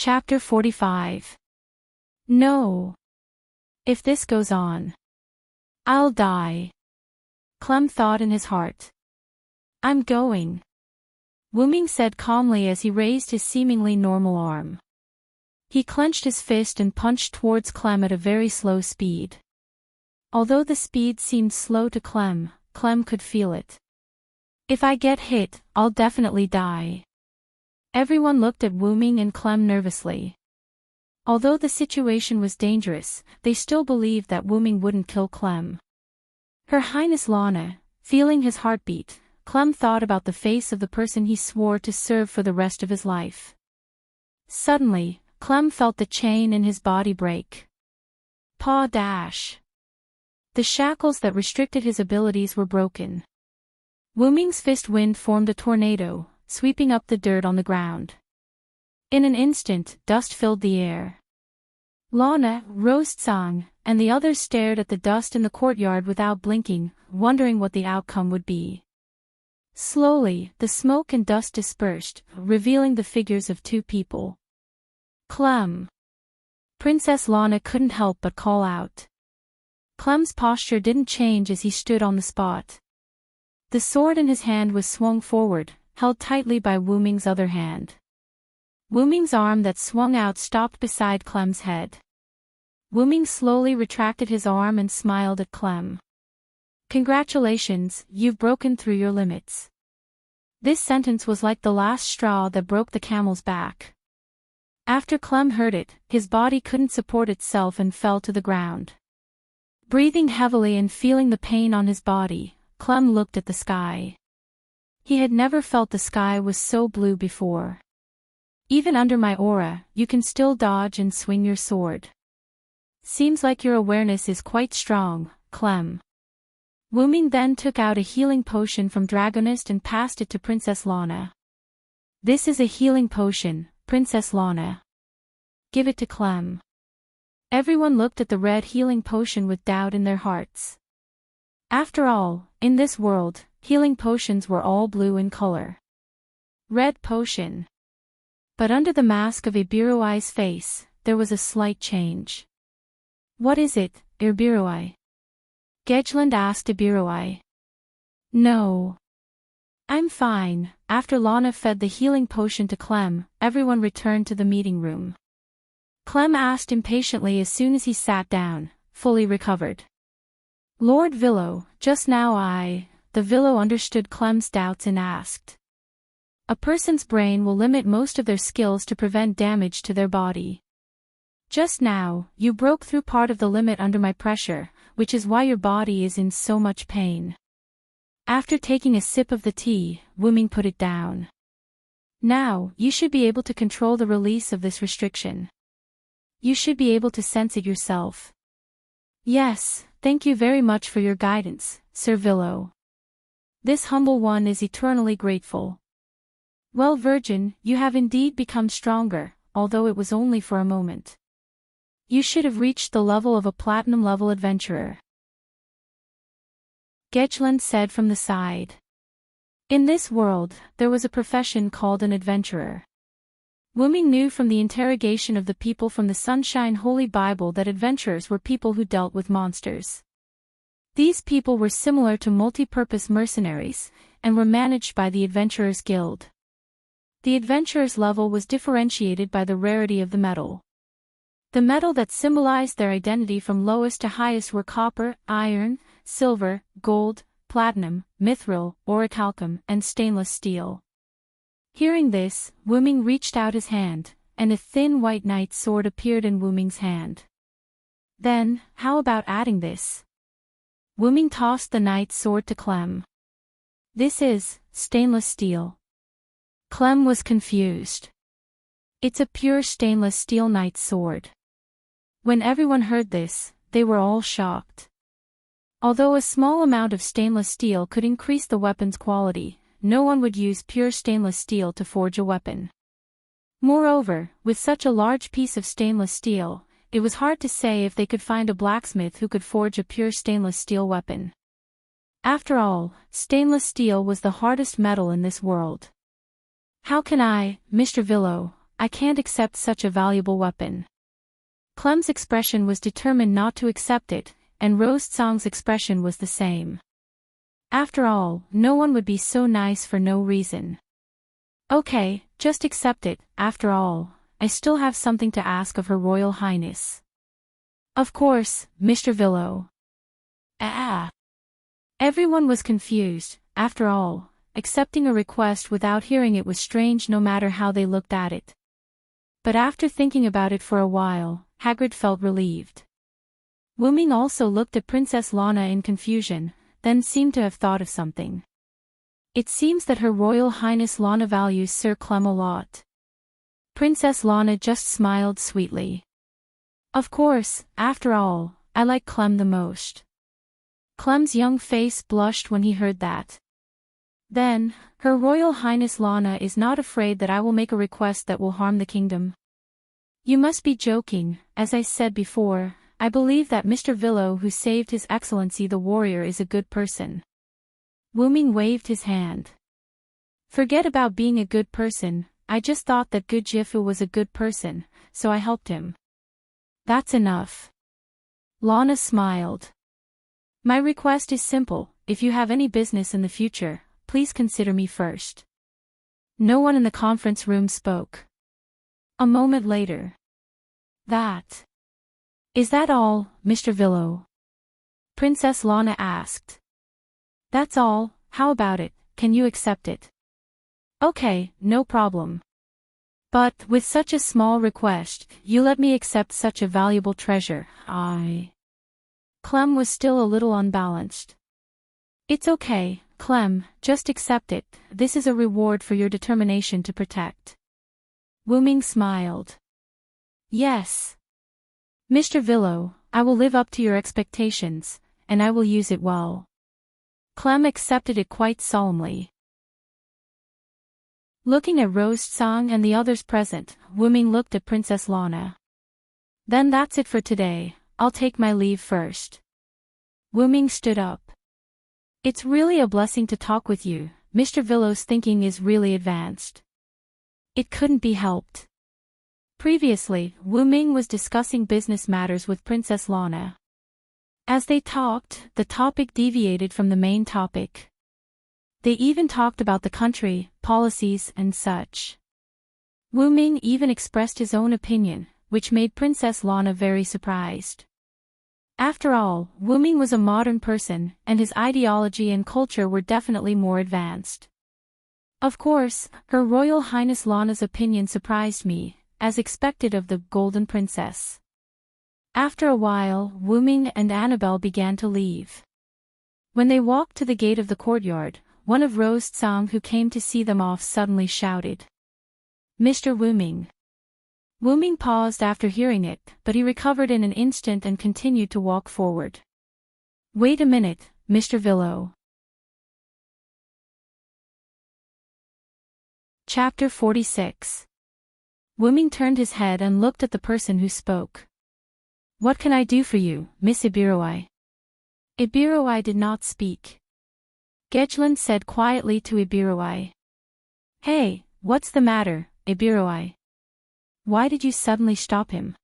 Chapter 45. No. If this goes on, I'll die. Clem thought in his heart. I'm going. Wu-Ming said calmly as he raised his seemingly normal arm. He clenched his fist and punched towards Clem at a very slow speed. Although the speed seemed slow to Clem could feel it. If I get hit, I'll definitely die. Everyone looked at Wu-Ming and Clem nervously. Although the situation was dangerous, they still believed that Wu-Ming wouldn't kill Clem. Her Highness Lana, feeling his heartbeat, Clem thought about the face of the person he swore to serve for the rest of his life. Suddenly, Clem felt the chain in his body break. Paw dash. The shackles that restricted his abilities were broken. Wu-Ming's fist wind formed a tornado, sweeping up the dirt on the ground. In an instant, dust filled the air. Lana, Rose-san, and the others stared at the dust in the courtyard without blinking, wondering what the outcome would be. Slowly, the smoke and dust dispersed, revealing the figures of two people. Clem. Princess Lana couldn't help but call out. Clem's posture didn't change as he stood on the spot. The sword in his hand was swung forward, held tightly by Wu-Ming's other hand. Wu-Ming's arm that swung out stopped beside Clem's head. Wu-Ming slowly retracted his arm and smiled at Clem. Congratulations, you've broken through your limits. This sentence was like the last straw that broke the camel's back. After Clem heard it, his body couldn't support itself and fell to the ground. Breathing heavily and feeling the pain on his body, Clem looked at the sky. He had never felt the sky was so blue before. Even under my aura, you can still dodge and swing your sword. Seems like your awareness is quite strong, Clem. Wu-Ming then took out a healing potion from Dragonist and passed it to Princess Lana. This is a healing potion, Princess Lana. Give it to Clem. Everyone looked at the red healing potion with doubt in their hearts. After all, in this world, healing potions were all blue in color. Red potion. But under the mask of Ibiruai's face, there was a slight change. What is it, Ibiruai? Gedgeland asked Ibiruai. No. I'm fine. After Lana fed the healing potion to Clem, everyone returned to the meeting room. Clem asked impatiently as soon as he sat down, fully recovered. Lord Villo, just now the Villo understood Clem's doubts and asked. A person's brain will limit most of their skills to prevent damage to their body. Just now, you broke through part of the limit under my pressure, which is why your body is in so much pain. After taking a sip of the tea, Wu-Ming put it down. Now, you should be able to control the release of this restriction. You should be able to sense it yourself. Yes, thank you very much for your guidance, Sir Villo. This humble one is eternally grateful. Well, Virgin, you have indeed become stronger, although it was only for a moment. You should have reached the level of a platinum-level adventurer. Gedgeland said from the side. In this world, there was a profession called an adventurer. Wu-Ming knew from the interrogation of the people from the Sunshine Holy Bible that adventurers were people who dealt with monsters. These people were similar to multi-purpose mercenaries, and were managed by the Adventurers Guild. The adventurers' level was differentiated by the rarity of the metal. The metal that symbolized their identity from lowest to highest were copper, iron, silver, gold, platinum, mithril, orichalcum, and stainless steel. Hearing this, Wu-Ming reached out his hand, and a thin white knight's sword appeared in Wu-Ming's hand. Then, how about adding this? Wu-Ming tossed the knight's sword to Clem. This is stainless steel. Clem was confused. It's a pure stainless steel knight's sword. When everyone heard this, they were all shocked. Although a small amount of stainless steel could increase the weapon's quality, no one would use pure stainless steel to forge a weapon. Moreover, with such a large piece of stainless steel, it was hard to say if they could find a blacksmith who could forge a pure stainless steel weapon. After all, stainless steel was the hardest metal in this world. How can I, Mr. Villo, I can't accept such a valuable weapon. Clem's expression was determined not to accept it, and Rose Tsang's expression was the same. After all, no one would be so nice for no reason. Okay, just accept it. After all, I still have something to ask of Her Royal Highness. Of course, Mr. Villo. Ah. Everyone was confused. After all, accepting a request without hearing it was strange no matter how they looked at it. But after thinking about it for a while, Hagrid felt relieved. Wu Ming also looked at Princess Lana in confusion, then seemed to have thought of something. It seems that Her Royal Highness Lana values Sir Clem a lot. Princess Lana just smiled sweetly. Of course, after all, I like Clem the most. Clem's young face blushed when he heard that. Then, Her Royal Highness Lana is not afraid that I will make a request that will harm the kingdom. You must be joking. As I said before, I believe that Mr. Villo who saved His Excellency the warrior is a good person. Wu Ming waved his hand. Forget about being a good person, I just thought that Gu Jifu was a good person, so I helped him. That's enough. Lana smiled. My request is simple, if you have any business in the future, please consider me first. No one in the conference room spoke. A moment later. Is that all, Mr. Villo? Princess Lana asked. That's all. How about it, can you accept it? Okay, no problem. But, with such a small request, you let me accept such a valuable treasure, Clem was still a little unbalanced. It's okay, Clem, just accept it, this is a reward for your determination to protect. Wu Ming smiled. Yes. Mr. Villo, I will live up to your expectations, and I will use it well. Clem accepted it quite solemnly. Looking at Rose Tsang and the others present, Wu Ming looked at Princess Lana. Then that's it for today, I'll take my leave first. Wu Ming stood up. It's really a blessing to talk with you, Mr. Villo's thinking is really advanced. It couldn't be helped. Previously, Wu Ming was discussing business matters with Princess Lana. As they talked, the topic deviated from the main topic. They even talked about the country, policies, and such. Wu Ming even expressed his own opinion, which made Princess Lana very surprised. After all, Wu Ming was a modern person, and his ideology and culture were definitely more advanced. Of course, Her Royal Highness Lana's opinion surprised me, as expected of the Golden Princess. After a while, Wu Ming and Annabelle began to leave. When they walked to the gate of the courtyard, one of Rose Tsang who came to see them off suddenly shouted. Mr. Wu Ming. Wu Ming paused after hearing it, but he recovered in an instant and continued to walk forward. Wait a minute, Mr. Villo. Chapter 46. Wu Ming turned his head and looked at the person who spoke. What can I do for you, Miss Ibiroi? Ibiroi did not speak. Gedgeland said quietly to Ibiroi. Hey, what's the matter, Ibiroi? Why did you suddenly stop him?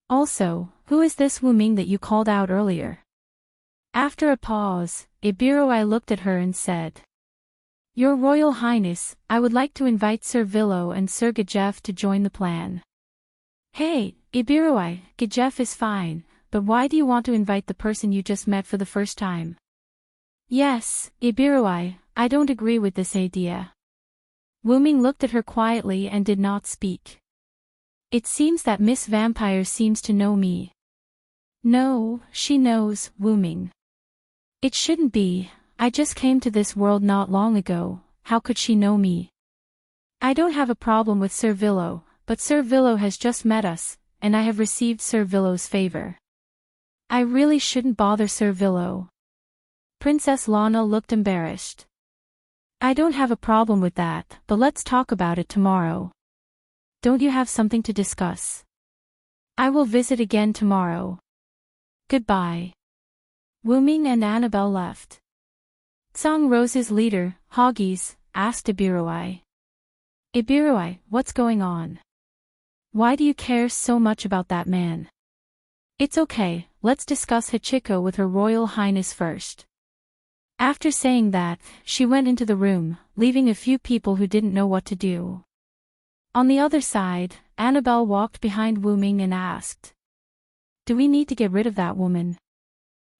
Also, who is this Wu Ming that you called out earlier? After a pause, Ibiroi looked at her and said. Your Royal Highness, I would like to invite Sir Villo and Sir Gajef to join the plan. Hey, Ibiroi, Gajef is fine, but why do you want to invite the person you just met for the first time? Yes, Ibiroi, I don't agree with this idea. Wu Ming looked at her quietly and did not speak. It seems that Miss Vampire seems to know me. No, she knows, Wu Ming. It shouldn't be, I just came to this world not long ago, how could she know me? I don't have a problem with Sir Villo, but Sir Villo has just met us, and I have received Sir Villo's favor. I really shouldn't bother Sir Villo. Princess Lana looked embarrassed. I don't have a problem with that, but let's talk about it tomorrow. Don't you have something to discuss? I will visit again tomorrow. Goodbye. Wu Ming and Annabelle left. Tsang Rose's leader, Hoggies, asked Ibiroi. Ibiroi, what's going on? Why do you care so much about that man? It's okay, let's discuss Hachiko with Her Royal Highness first. After saying that, she went into the room, leaving a few people who didn't know what to do. On the other side, Annabelle walked behind Wu Ming and asked, "Do we need to get rid of that woman?"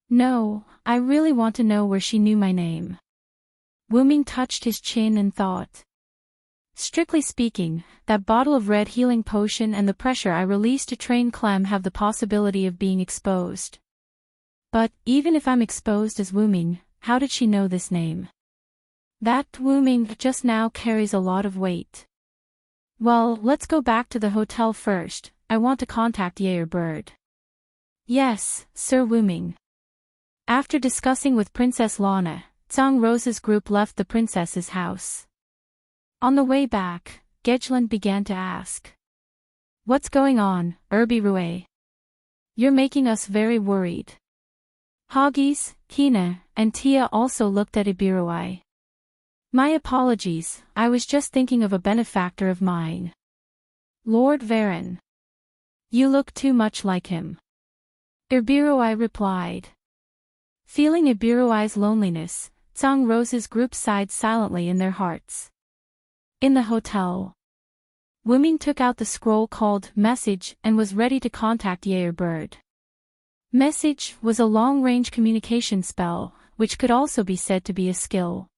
"No, I really want to know where she knew my name." Wu Ming touched his chin and thought. "Strictly speaking, that bottle of red healing potion and the pressure I released to train Clem have the possibility of being exposed. But, even if I'm exposed as Wu Ming, how did she know this name? That Wu Ming just now carries a lot of weight. Well, let's go back to the hotel first. I want to contact Yair Bird." "Yes, Sir Wu Ming." After discussing with Princess Lana, Zhang Rose's group left the princess's house. On the way back, Gejland began to ask, "What's going on, Rue? You're making us very worried." Hoggies, Kina, and Tia also looked at Ibirui. "My apologies, I was just thinking of a benefactor of mine. Lord Varen. You look too much like him." Ibirui replied. Feeling Ibirui's loneliness, Zhang Rose's group sighed silently in their hearts. In the hotel, Wu Ming took out the scroll called Message and was ready to contact Yair Bird. Message was a long-range communication spell, which could also be said to be a skill.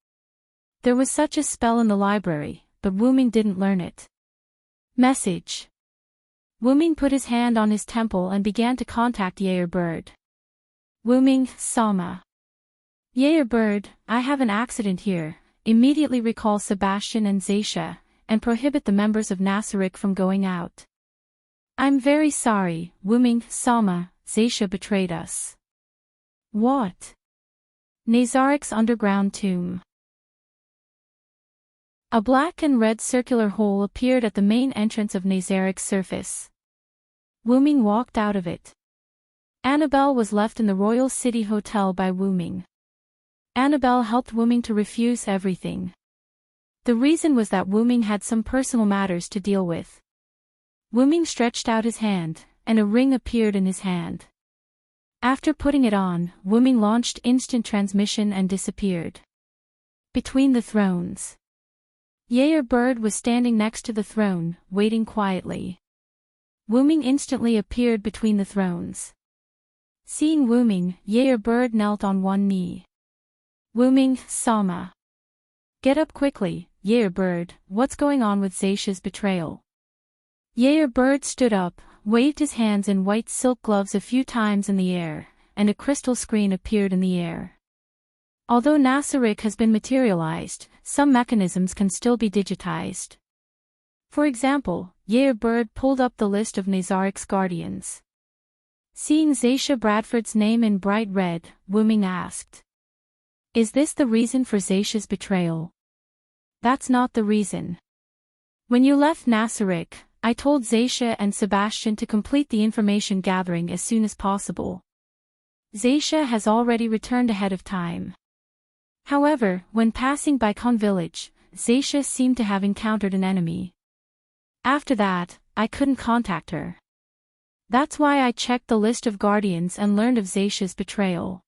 There was such a spell in the library, but Wu Ming didn't learn it. Message. Wu Ming put his hand on his temple and began to contact Yair Bird. Wu Ming, Sama. Yair Bird, I have an accident here. Immediately recall Sebastian and Zaisha, and prohibit the members of Nasaric from going out. I'm very sorry, Wu Ming, Sama. Zaisha betrayed us. What? Nazaric's underground tomb. A black and red circular hole appeared at the main entrance of Nazaric's surface. Wu Ming walked out of it. Annabelle was left in the Royal City Hotel by Wu Ming. Annabelle helped Wu Ming to refuse everything. The reason was that Wu Ming had some personal matters to deal with. Wu Ming stretched out his hand, and a ring appeared in his hand. After putting it on, Wu Ming launched instant transmission and disappeared. Between the thrones. Yair Bird was standing next to the throne, waiting quietly. Wu Ming instantly appeared between the thrones. Seeing Wu Ming, Yair Bird knelt on one knee. Wu Ming, Sama. Get up quickly, Yair Bird, what's going on with Zaisha's betrayal? Yair Bird stood up, waved his hands in white silk gloves a few times in the air, and a crystal screen appeared in the air. Although Nasaric has been materialized, some mechanisms can still be digitized. For example, Yair Bird pulled up the list of Nazaric's guardians. Seeing Zaisha Bradford's name in bright red, Wu Ming asked. Is this the reason for Zaisha's betrayal? That's not the reason. When you left Nasaric, I told Zaisha and Sebastian to complete the information gathering as soon as possible. Zaisha has already returned ahead of time. However, when passing by Con Village, Zaisha seemed to have encountered an enemy. After that, I couldn't contact her. That's why I checked the list of guardians and learned of Zaisha's betrayal.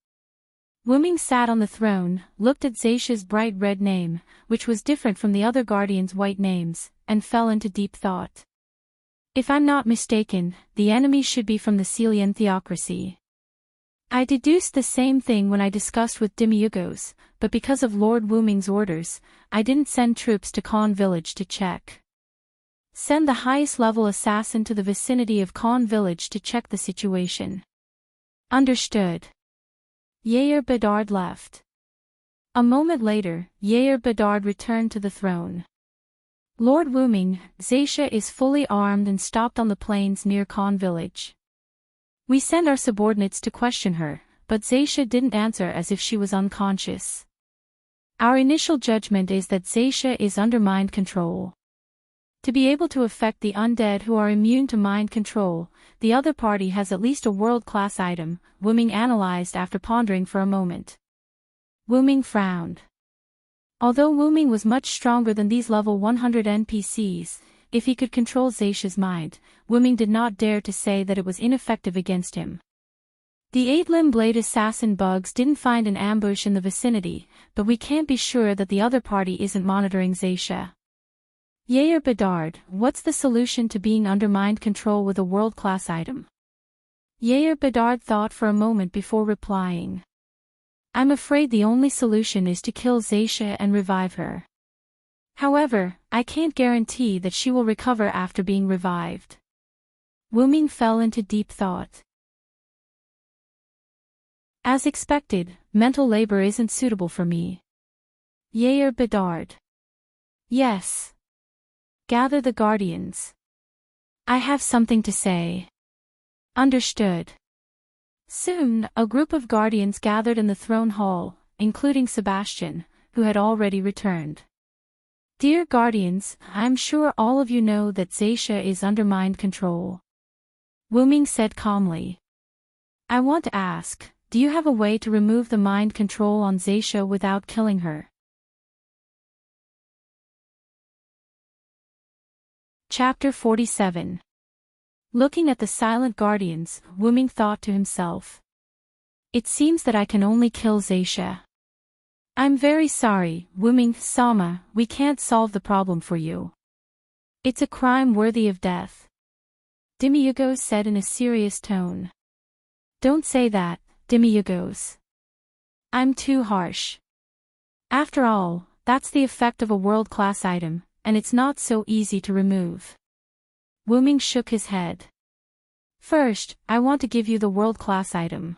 Wu Ming sat on the throne, looked at Zaisha's bright red name, which was different from the other guardians' white names, and fell into deep thought. If I'm not mistaken, the enemy should be from the Celian theocracy. I deduced the same thing when I discussed with Demiurgos, but because of Lord Wu Ming's orders, I didn't send troops to Con Village to check. Send the highest level assassin to the vicinity of Con Village to check the situation. Understood. Yair Bedard left. A moment later, Yair Bedard returned to the throne. Lord Wu Ming, Zaisha is fully armed and stopped on the plains near Con Village. We sent our subordinates to question her, but Zaisha didn't answer as if she was unconscious. Our initial judgment is that Zaisha is under mind control. To be able to affect the undead who are immune to mind control, the other party has at least a world-class item, Wu Ming analyzed after pondering for a moment. Wu Ming frowned. Although Wu Ming was much stronger than these level 100 NPCs, if he could control Zacia's mind, Wuming did not dare to say that it was ineffective against him. The 8-limb blade assassin bugs didn't find an ambush in the vicinity, but we can't be sure that the other party isn't monitoring Zacia. Yair Bedard, what's the solution to being under mind control with a world-class item? Yair Bedard thought for a moment before replying. I'm afraid the only solution is to kill Zacia and revive her. However, I can't guarantee that she will recover after being revived. Wuming fell into deep thought. As expected, mental labor isn't suitable for me. Yair Bedard. Yes. Gather the Guardians. I have something to say. Understood. Soon, a group of Guardians gathered in the throne hall, including Sebastian, who had already returned. Dear Guardians, I'm sure all of you know that Zacia is under mind control. Wuming said calmly. I want to ask, do you have a way to remove the mind control on Zacia without killing her? Chapter 47. Looking at the silent Guardians, Wuming thought to himself. It seems that I can only kill Zacia. I'm very sorry, Wuming-sama, we can't solve the problem for you. It's a crime worthy of death. Demiurgos said in a serious tone. Don't say that, Demiurgos. I'm too harsh. After all, that's the effect of a world-class item, and it's not so easy to remove. Wuming shook his head. First, I want to give you the world-class item.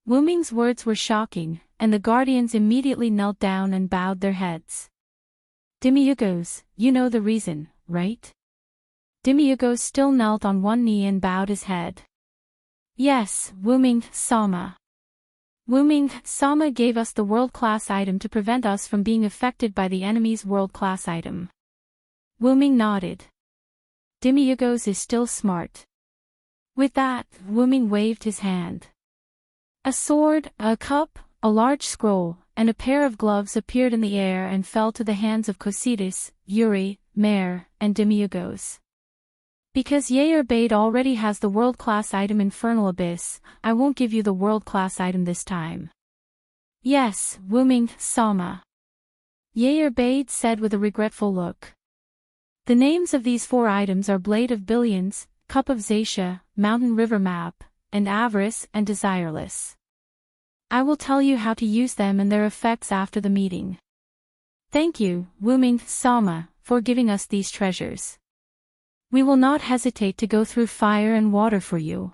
Wuming's words were shocking, and the Guardians immediately knelt down and bowed their heads. Demiurgos, you know the reason, right? Demiurgos still knelt on one knee and bowed his head. Yes, Wuming-sama. Wuming-sama gave us the world-class item to prevent us from being affected by the enemy's world-class item. Wuming nodded. Demiurgos is still smart. With that, Wuming waved his hand. A sword, a cup, a large scroll, and a pair of gloves appeared in the air and fell to the hands of Cositas, Yuri, Mare, and Demiurgos. Because Yair Bade already has the world-class item Infernal Abyss, I won't give you the world-class item this time. Yes, Wuming-sama. Yair Bade said with a regretful look. The names of these 4 items are Blade of Billions, Cup of Zacia, Mountain River Map, and Avarice and Desireless. I will tell you how to use them and their effects after the meeting. Thank you, Wuming-sama, for giving us these treasures. We will not hesitate to go through fire and water for you.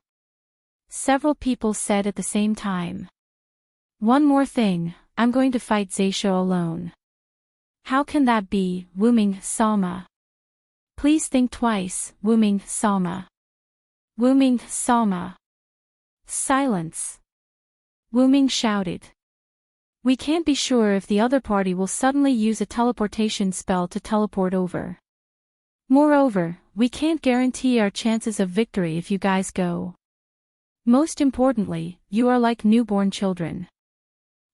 Several people said at the same time. One more thing, I'm going to fight Zacia alone. How can that be, Wuming-sama? Please think twice, Wuming-sama. Wuming-sama. Silence. Wuming shouted. We can't be sure if the other party will suddenly use a teleportation spell to teleport over. Moreover, we can't guarantee our chances of victory if you guys go. Most importantly, you are like newborn children.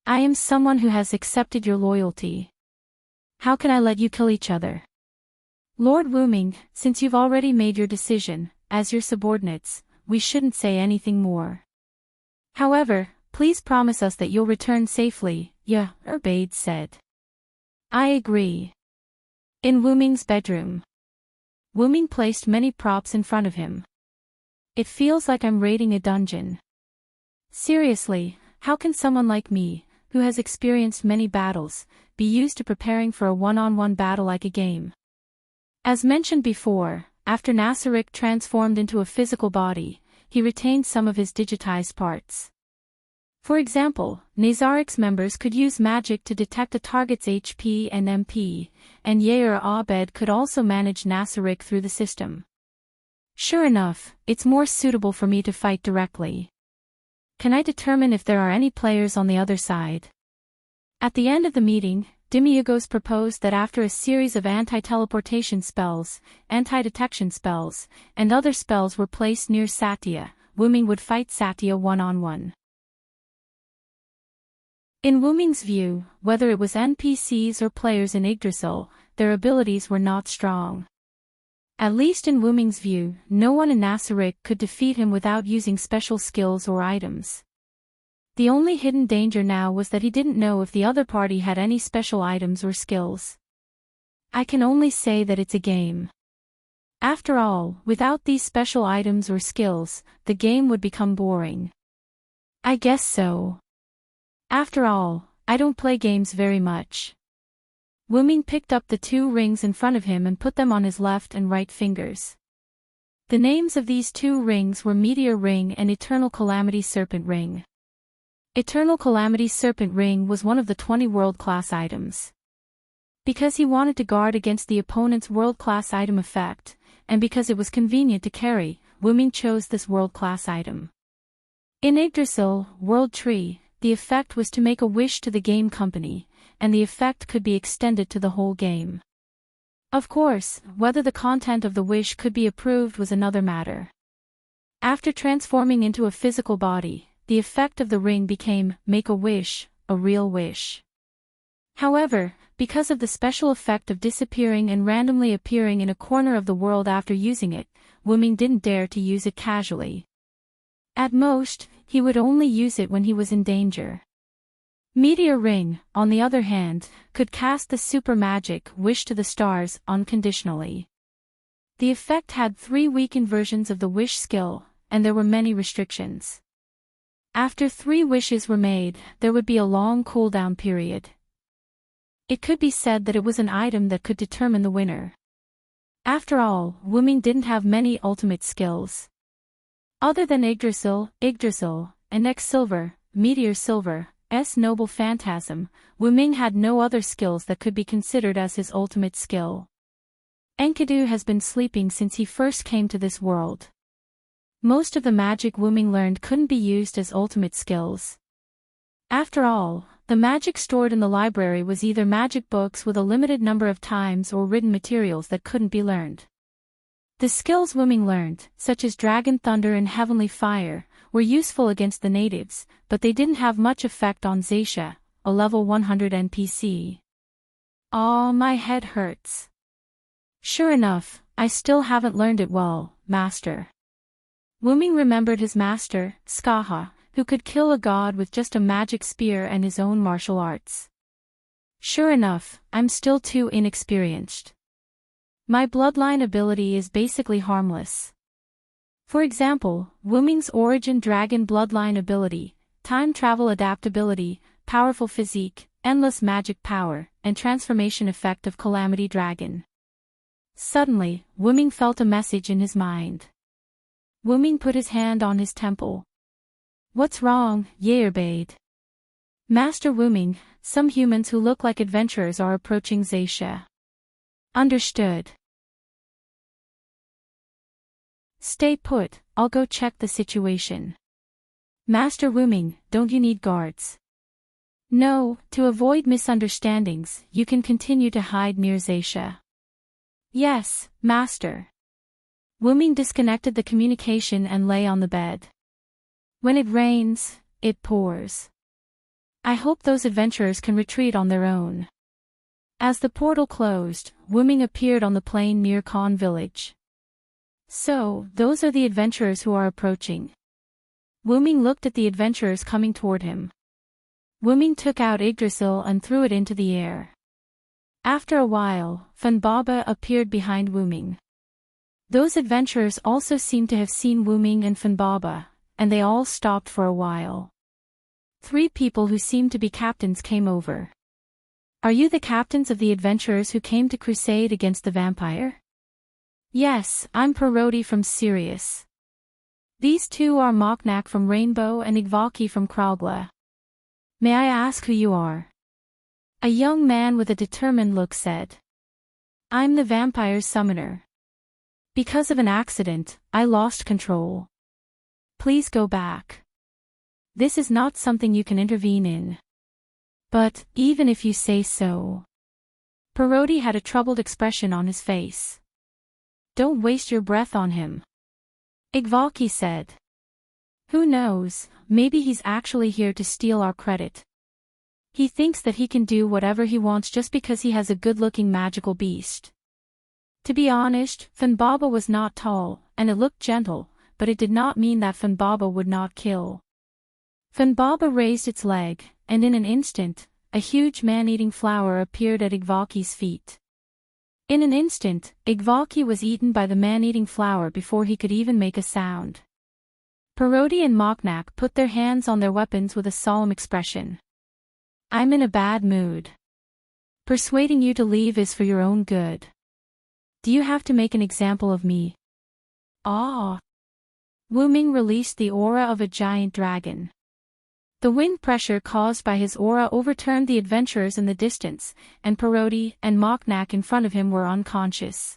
I am someone who has accepted your loyalty. How can I let you kill each other? Lord Wuming, since you've already made your decision, as your subordinates, we shouldn't say anything more. However, please promise us that you'll return safely, Yair Bade said. I agree. In Wuming's bedroom. Wuming placed many props in front of him. It feels like I'm raiding a dungeon. Seriously, how can someone like me, who has experienced many battles, be used to preparing for a one-on-one battle like a game? As mentioned before, after Nasaric transformed into a physical body, he retained some of his digitized parts. For example, Nazaric's members could use magic to detect a target's HP and MP, and Yair Abed could also manage Nasaric through the system. Sure enough, it's more suitable for me to fight directly. Can I determine if there are any players on the other side? At the end of the meeting, Demiurgos proposed that after a series of anti-teleportation spells, anti-detection spells, and other spells were placed near Satya, Wuming would fight Satya one-on-one. In Wuming's view, whether it was NPCs or players in Yggdrasil, their abilities were not strong. At least in Wu Ming's view, no one in Nasarick could defeat him without using special skills or items. The only hidden danger now was that he didn't know if the other party had any special items or skills. I can only say that it's a game. After all, without these special items or skills, the game would become boring. I guess so. After all, I don't play games very much. Wu Ming picked up the 2 rings in front of him and put them on his left and right fingers. The names of these 2 rings were Meteor Ring and Eternal Calamity Serpent Ring. Eternal Calamity Serpent Ring was one of the 20 world-class items. Because he wanted to guard against the opponent's world-class item effect, and because it was convenient to carry, Wu Ming chose this world-class item. In Yggdrasil, World Tree, the effect was to make a wish to the game company, and the effect could be extended to the whole game. Of course, whether the content of the wish could be approved was another matter. After transforming into a physical body, the effect of the ring became, make a wish, a real wish. However, because of the special effect of disappearing and randomly appearing in a corner of the world after using it, Wu Ming didn't dare to use it casually. At most, he would only use it when he was in danger. Meteor Ring, on the other hand, could cast the super magic Wish to the Stars unconditionally. The effect had 3 weakened versions of the wish skill, and there were many restrictions. After 3 wishes were made, there would be a long cooldown period. It could be said that it was an item that could determine the winner. After all, Wu Ming didn't have many ultimate skills. Other than Yggdrasil, and X Silver, Meteor Silver, S Noble Phantasm, Wu Ming had no other skills that could be considered as his ultimate skill. Enkidu has been sleeping since he first came to this world. Most of the magic Wu Ming learned couldn't be used as ultimate skills. After all, the magic stored in the library was either magic books with a limited number of times or written materials that couldn't be learned. The skills Wu Ming learned, such as Dragon Thunder and Heavenly Fire, were useful against the natives, but they didn't have much effect on Zaisha, a level 100 NPC. Aw, my head hurts. Sure enough, I still haven't learned it well, Master. Wu Ming remembered his master, Skaha, who could kill a god with just a magic spear and his own martial arts. Sure enough, I'm still too inexperienced. My bloodline ability is basically harmless. For example, Wu Ming's Origin Dragon bloodline ability, Time Travel Adaptability, Powerful Physique, Endless Magic Power, and Transformation Effect of Calamity Dragon. Suddenly, Wu Ming felt a message in his mind. Wu Ming put his hand on his temple. What's wrong, Yerbade? Master Wu Ming, some humans who look like adventurers are approaching Zaisha. Understood. Stay put, I'll go check the situation. Master Wu Ming, don't you need guards? No, to avoid misunderstandings, you can continue to hide near Zaisha. Yes, Master. Wu Ming disconnected the communication and lay on the bed. When it rains, it pours. I hope those adventurers can retreat on their own. As the portal closed, Wu Ming appeared on the plain near Khan village. So, those are the adventurers who are approaching. Wu Ming looked at the adventurers coming toward him. Wu Ming took out Yggdrasil and threw it into the air. After a while, Funbaba appeared behind Wu Ming. Those adventurers also seemed to have seen Wu Ming and Funbaba, and they all stopped for a while. 3 people who seemed to be captains came over. Are you the captains of the adventurers who came to crusade against the vampire? Yes, I'm Parodi from Sirius. These 2 are Moknak from Rainbow and Igvalki from Kralgla. May I ask who you are? A young man with a determined look said. I'm the vampire's summoner. Because of an accident, I lost control. Please go back. This is not something you can intervene in. But, even if you say so. Parodi had a troubled expression on his face. Don't waste your breath on him. Igvalki said. Who knows, maybe he's actually here to steal our credit. He thinks that he can do whatever he wants just because he has a good-looking magical beast. To be honest, Funbaba was not tall, and it looked gentle, but it did not mean that Funbaba would not kill. Funbaba raised its leg, and in an instant, a huge man-eating flower appeared at Igvalki's feet. In an instant, Igvalki was eaten by the man-eating flower before he could even make a sound. Parodi and Moknak put their hands on their weapons with a solemn expression. I'm in a bad mood. Persuading you to leave is for your own good. Do you have to make an example of me? Ah! Wuming released the aura of a giant dragon. The wind pressure caused by his aura overturned the adventurers in the distance, and Parodi and Moknak in front of him were unconscious.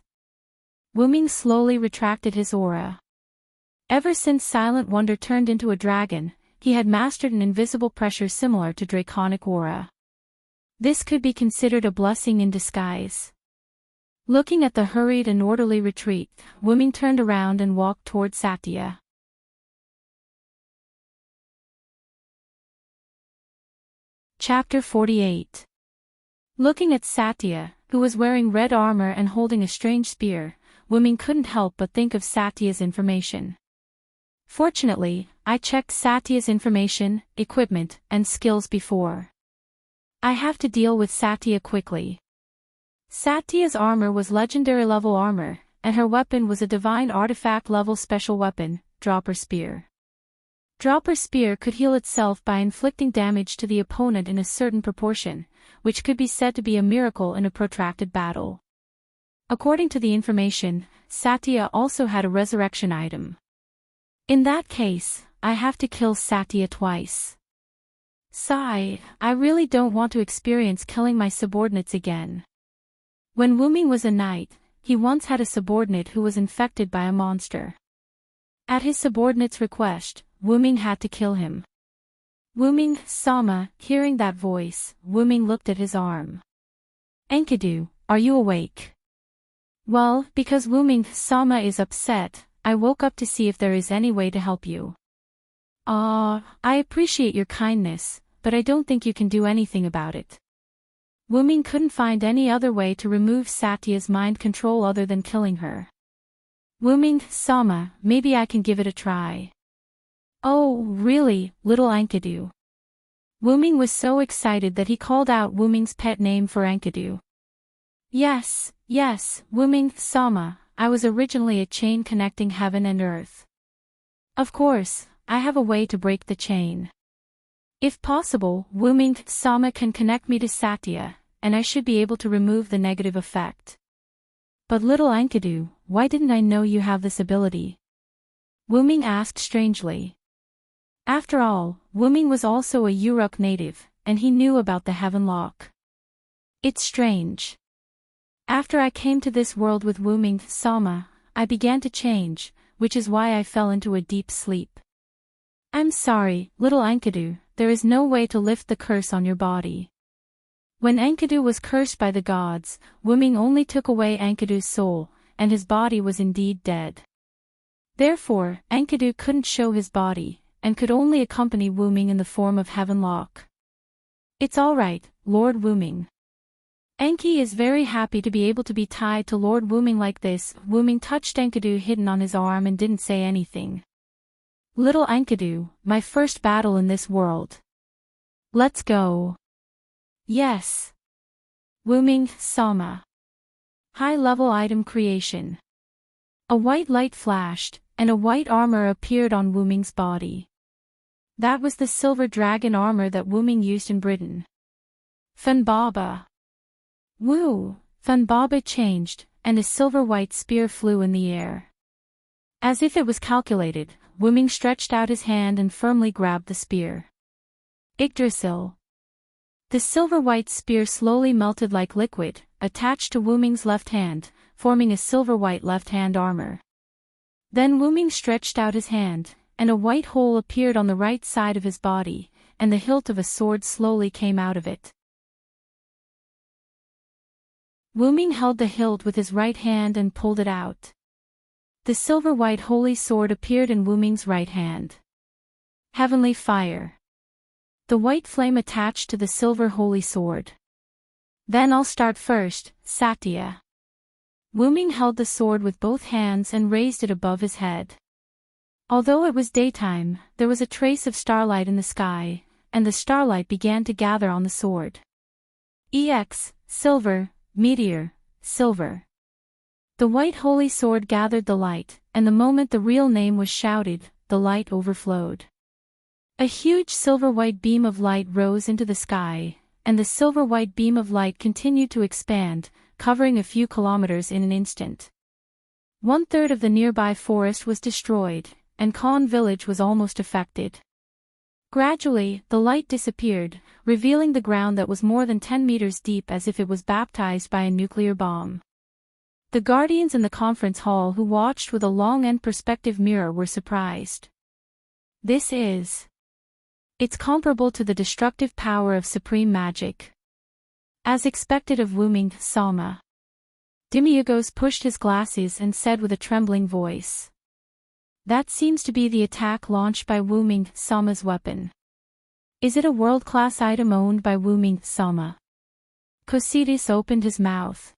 Wuming slowly retracted his aura. Ever since Silent Wonder turned into a dragon, he had mastered an invisible pressure similar to draconic aura. This could be considered a blessing in disguise. Looking at the hurried and orderly retreat, Wuming turned around and walked toward Satya. Chapter 48. Looking at Satya, who was wearing red armor and holding a strange spear, Wuming couldn't help but think of Satya's information. Fortunately, I checked Satya's information, equipment, and skills before. I have to deal with Satya quickly. Satya's armor was legendary level armor, and her weapon was a divine artifact level special weapon, Dropper Spear. Dropper Spear could heal itself by inflicting damage to the opponent in a certain proportion, which could be said to be a miracle in a protracted battle. According to the information, Satya also had a resurrection item. In that case, I have to kill Satya twice. Sigh, I really don't want to experience killing my subordinates again. When Wuming was a knight, he once had a subordinate who was infected by a monster. At his subordinate's request, Wuming had to kill him. Wuming, Sama, hearing that voice, Wuming looked at his arm. Enkidu, are you awake? Well, because Wuming, Sama is upset, I woke up to see if there is any way to help you. I appreciate your kindness, but I don't think you can do anything about it. Wuming couldn't find any other way to remove Satya's mind control other than killing her. Wuming, Sama, maybe I can give it a try. Oh, really, little Enkidu. Wuming was so excited that he called out Wuming's pet name for Enkidu. Yes, Wuming, Sama, I was originally a chain connecting heaven and earth. Of course, I have a way to break the chain. If possible, Wuming, Sama can connect me to Satya, and I should be able to remove the negative effect. But little Enkidu, why didn't I know you have this ability? Wuming asked strangely. After all, Wuming was also a Uruk native, and he knew about the Heaven Lock. It's strange. After I came to this world with Wuming, Sama, I began to change, which is why I fell into a deep sleep. I'm sorry, little Enkidu, there is no way to lift the curse on your body. When Enkidu was cursed by the gods, Wuming only took away Enkidu's soul, and his body was indeed dead. Therefore, Enkidu couldn't show his body, and could only accompany Wuming in the form of Heaven Lock. It's alright, Lord Wuming. Enki is very happy to be able to be tied to Lord Wuming like this. Wuming touched Enkidu hidden on his arm and didn't say anything. Little Enkidu, my first battle in this world. Let's go. Yes. Wuming, Sama. High-level item creation. A white light flashed, and a white armor appeared on Wuming's body. That was the silver dragon armor that Wuming used in Britain. Funbaba. Woo! Funbaba changed, and a silver-white spear flew in the air. As if it was calculated, Wuming stretched out his hand and firmly grabbed the spear. Yggdrasil. The silver-white spear slowly melted like liquid, attached to Wuming's left hand, forming a silver-white left-hand armor. Then Wuming stretched out his hand, and a white hole appeared on the right side of his body, and the hilt of a sword slowly came out of it. Wuming held the hilt with his right hand and pulled it out. The silver-white holy sword appeared in Wuming's right hand. Heavenly fire. The white flame attached to the silver holy sword. Then I'll start first, Satya. Wuming held the sword with both hands and raised it above his head. Although it was daytime, there was a trace of starlight in the sky, and the starlight began to gather on the sword. Silver, meteor, silver. The white holy sword gathered the light, and the moment the real name was shouted, the light overflowed. A huge silver-white beam of light rose into the sky, and the silver-white beam of light continued to expand, covering a few kilometers in an instant. 1/3 of the nearby forest was destroyed, and Khan village was almost affected. Gradually, the light disappeared, revealing the ground that was more than 10 meters deep as if it was baptized by a nuclear bomb. The guardians in the conference hall who watched with a long-end perspective mirror were surprised. It's comparable to the destructive power of supreme magic. As expected of Wuming Sama. Demiurgos pushed his glasses and said with a trembling voice. That seems to be the attack launched by Wuming Sama's weapon. Is it a world-class item owned by Wuming Sama? Cositas opened his mouth.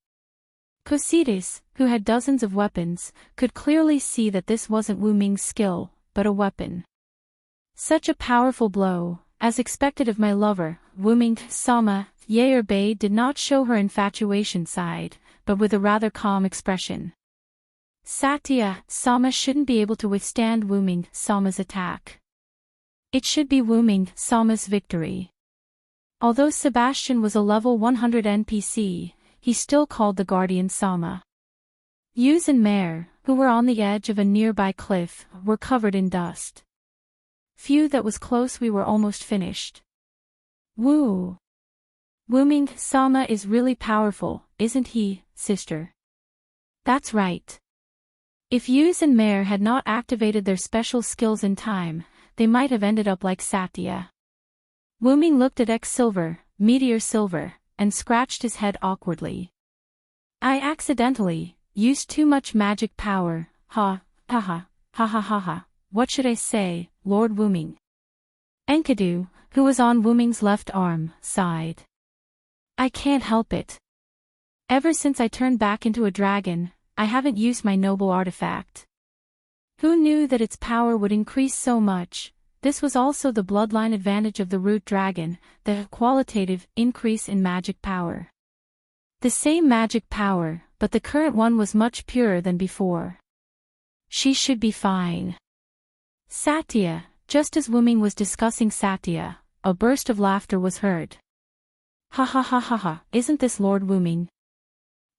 Cositas, who had dozens of weapons, could clearly see that this wasn't Wuming's skill, but a weapon. Such a powerful blow, as expected of my lover, Wuming Sama. Yair did not show her infatuation side, but with a rather calm expression. Satya Sama shouldn't be able to withstand Wuming Sama's attack. It should be Wuming Sama's victory. Although Sebastian was a level 100 NPC, he still called the Guardian Sama. Yuz and Mare, who were on the edge of a nearby cliff, were covered in dust. Phew, that was close, we were almost finished. Woo! Wuming Sama is really powerful, isn't he, sister? That's right. If Yuz and Mare had not activated their special skills in time, they might have ended up like Satya. Wuming looked at Silver, Meteor Silver, and scratched his head awkwardly. I accidentally used too much magic power, ha ha. What should I say, Lord Wuming? Enkidu, who was on Wuming's left arm, sighed. I can't help it. Ever since I turned back into a dragon, I haven't used my noble artifact. Who knew that its power would increase so much? This was also the bloodline advantage of the root dragon, the qualitative increase in magic power. The same magic power, but the current one was much purer than before. She should be fine. Satya, just as Wuming was discussing Satya, a burst of laughter was heard. Ha, isn't this Lord Wuming?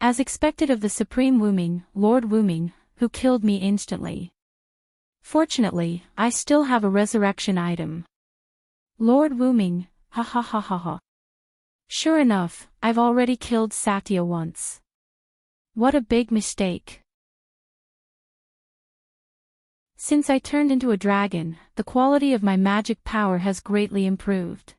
As expected of the Supreme Wuming, Lord Wuming, who killed me instantly. Fortunately, I still have a resurrection item. Lord Wuming, ha. Sure enough, I've already killed Satya once. What a big mistake. Since I turned into a dragon, the quality of my magic power has greatly improved.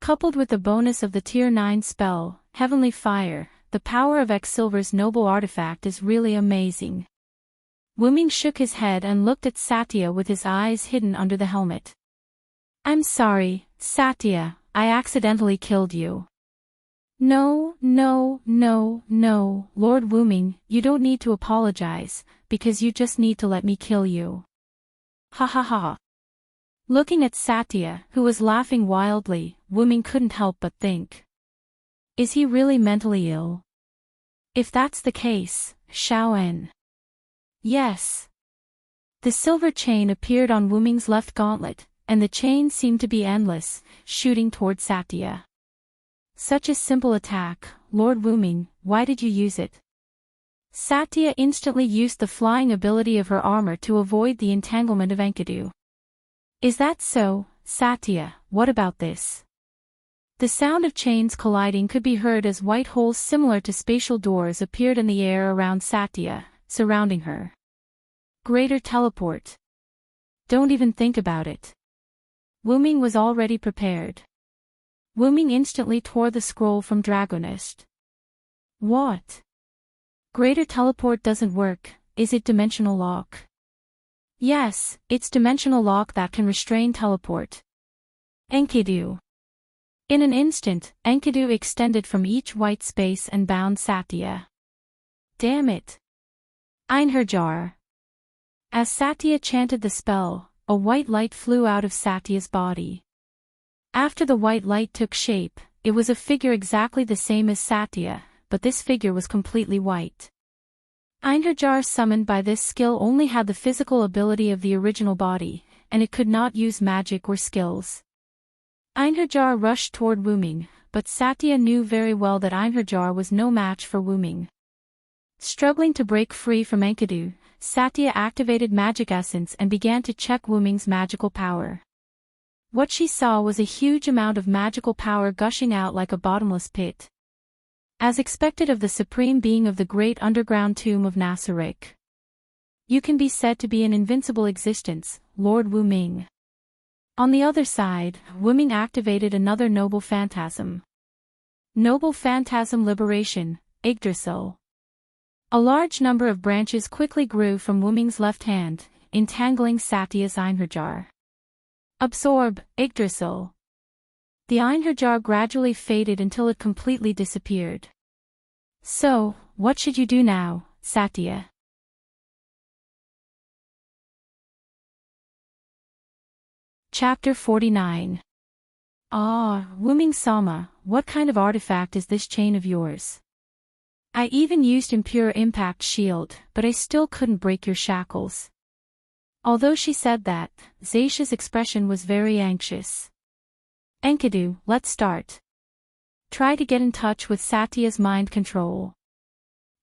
Coupled with the bonus of the Tier 9 spell, Heavenly Fire, the power of Silver's noble artifact is really amazing. Wuming shook his head and looked at Satya with his eyes hidden under the helmet. I'm sorry, Satya, I accidentally killed you. No, Lord Wuming, you don't need to apologize, because you just need to let me kill you. Ha. Looking at Satya, who was laughing wildly, Wuming couldn't help but think. Is he really mentally ill? If that's the case, Xiaoen. Yes. The silver chain appeared on Wuming's left gauntlet, and the chain seemed to be endless, shooting toward Satya. Such a simple attack, Lord Wuming, why did you use it? Satya instantly used the flying ability of her armor to avoid the entanglement of Enkidu. Is that so, Satya? What about this? The sound of chains colliding could be heard as white holes similar to spatial doors appeared in the air around Satya, surrounding her. Greater teleport. Don't even think about it. Wuming was already prepared. Wuming instantly tore the scroll from Dragonist. What? Greater teleport doesn't work, is it dimensional lock? Yes, it's dimensional lock that can restrain teleport. Enkidu. In an instant, Enkidu extended from each white space and bound Satya. Damn it. Einherjar. As Satya chanted the spell, a white light flew out of Satya's body. After the white light took shape, it was a figure exactly the same as Satya, but this figure was completely white. Einherjar summoned by this skill only had the physical ability of the original body, and it could not use magic or skills. Einherjar rushed toward Wuming, but Satya knew very well that Einherjar was no match for Wuming. Struggling to break free from Enkidu, Satya activated magic essence and began to check Wuming's magical power. What she saw was a huge amount of magical power gushing out like a bottomless pit. As expected of the supreme being of the great underground tomb of Nasarek. You can be said to be an invincible existence, Lord Wuming. On the other side, Wuming activated another noble phantasm. Noble phantasm liberation, Yggdrasil. A large number of branches quickly grew from Wuming's left hand, entangling Satya's Einherjar. Absorb, Yggdrasil. The Einherjar gradually faded until it completely disappeared. So, what should you do now, Satya? Chapter 49. Ah, Wuming Sama, what kind of artifact is this chain of yours? I even used Impure Impact Shield, but I still couldn't break your shackles. Although she said that, Zaisha's expression was very anxious. Enkidu, let's start. Try to get in touch with Satya's mind control.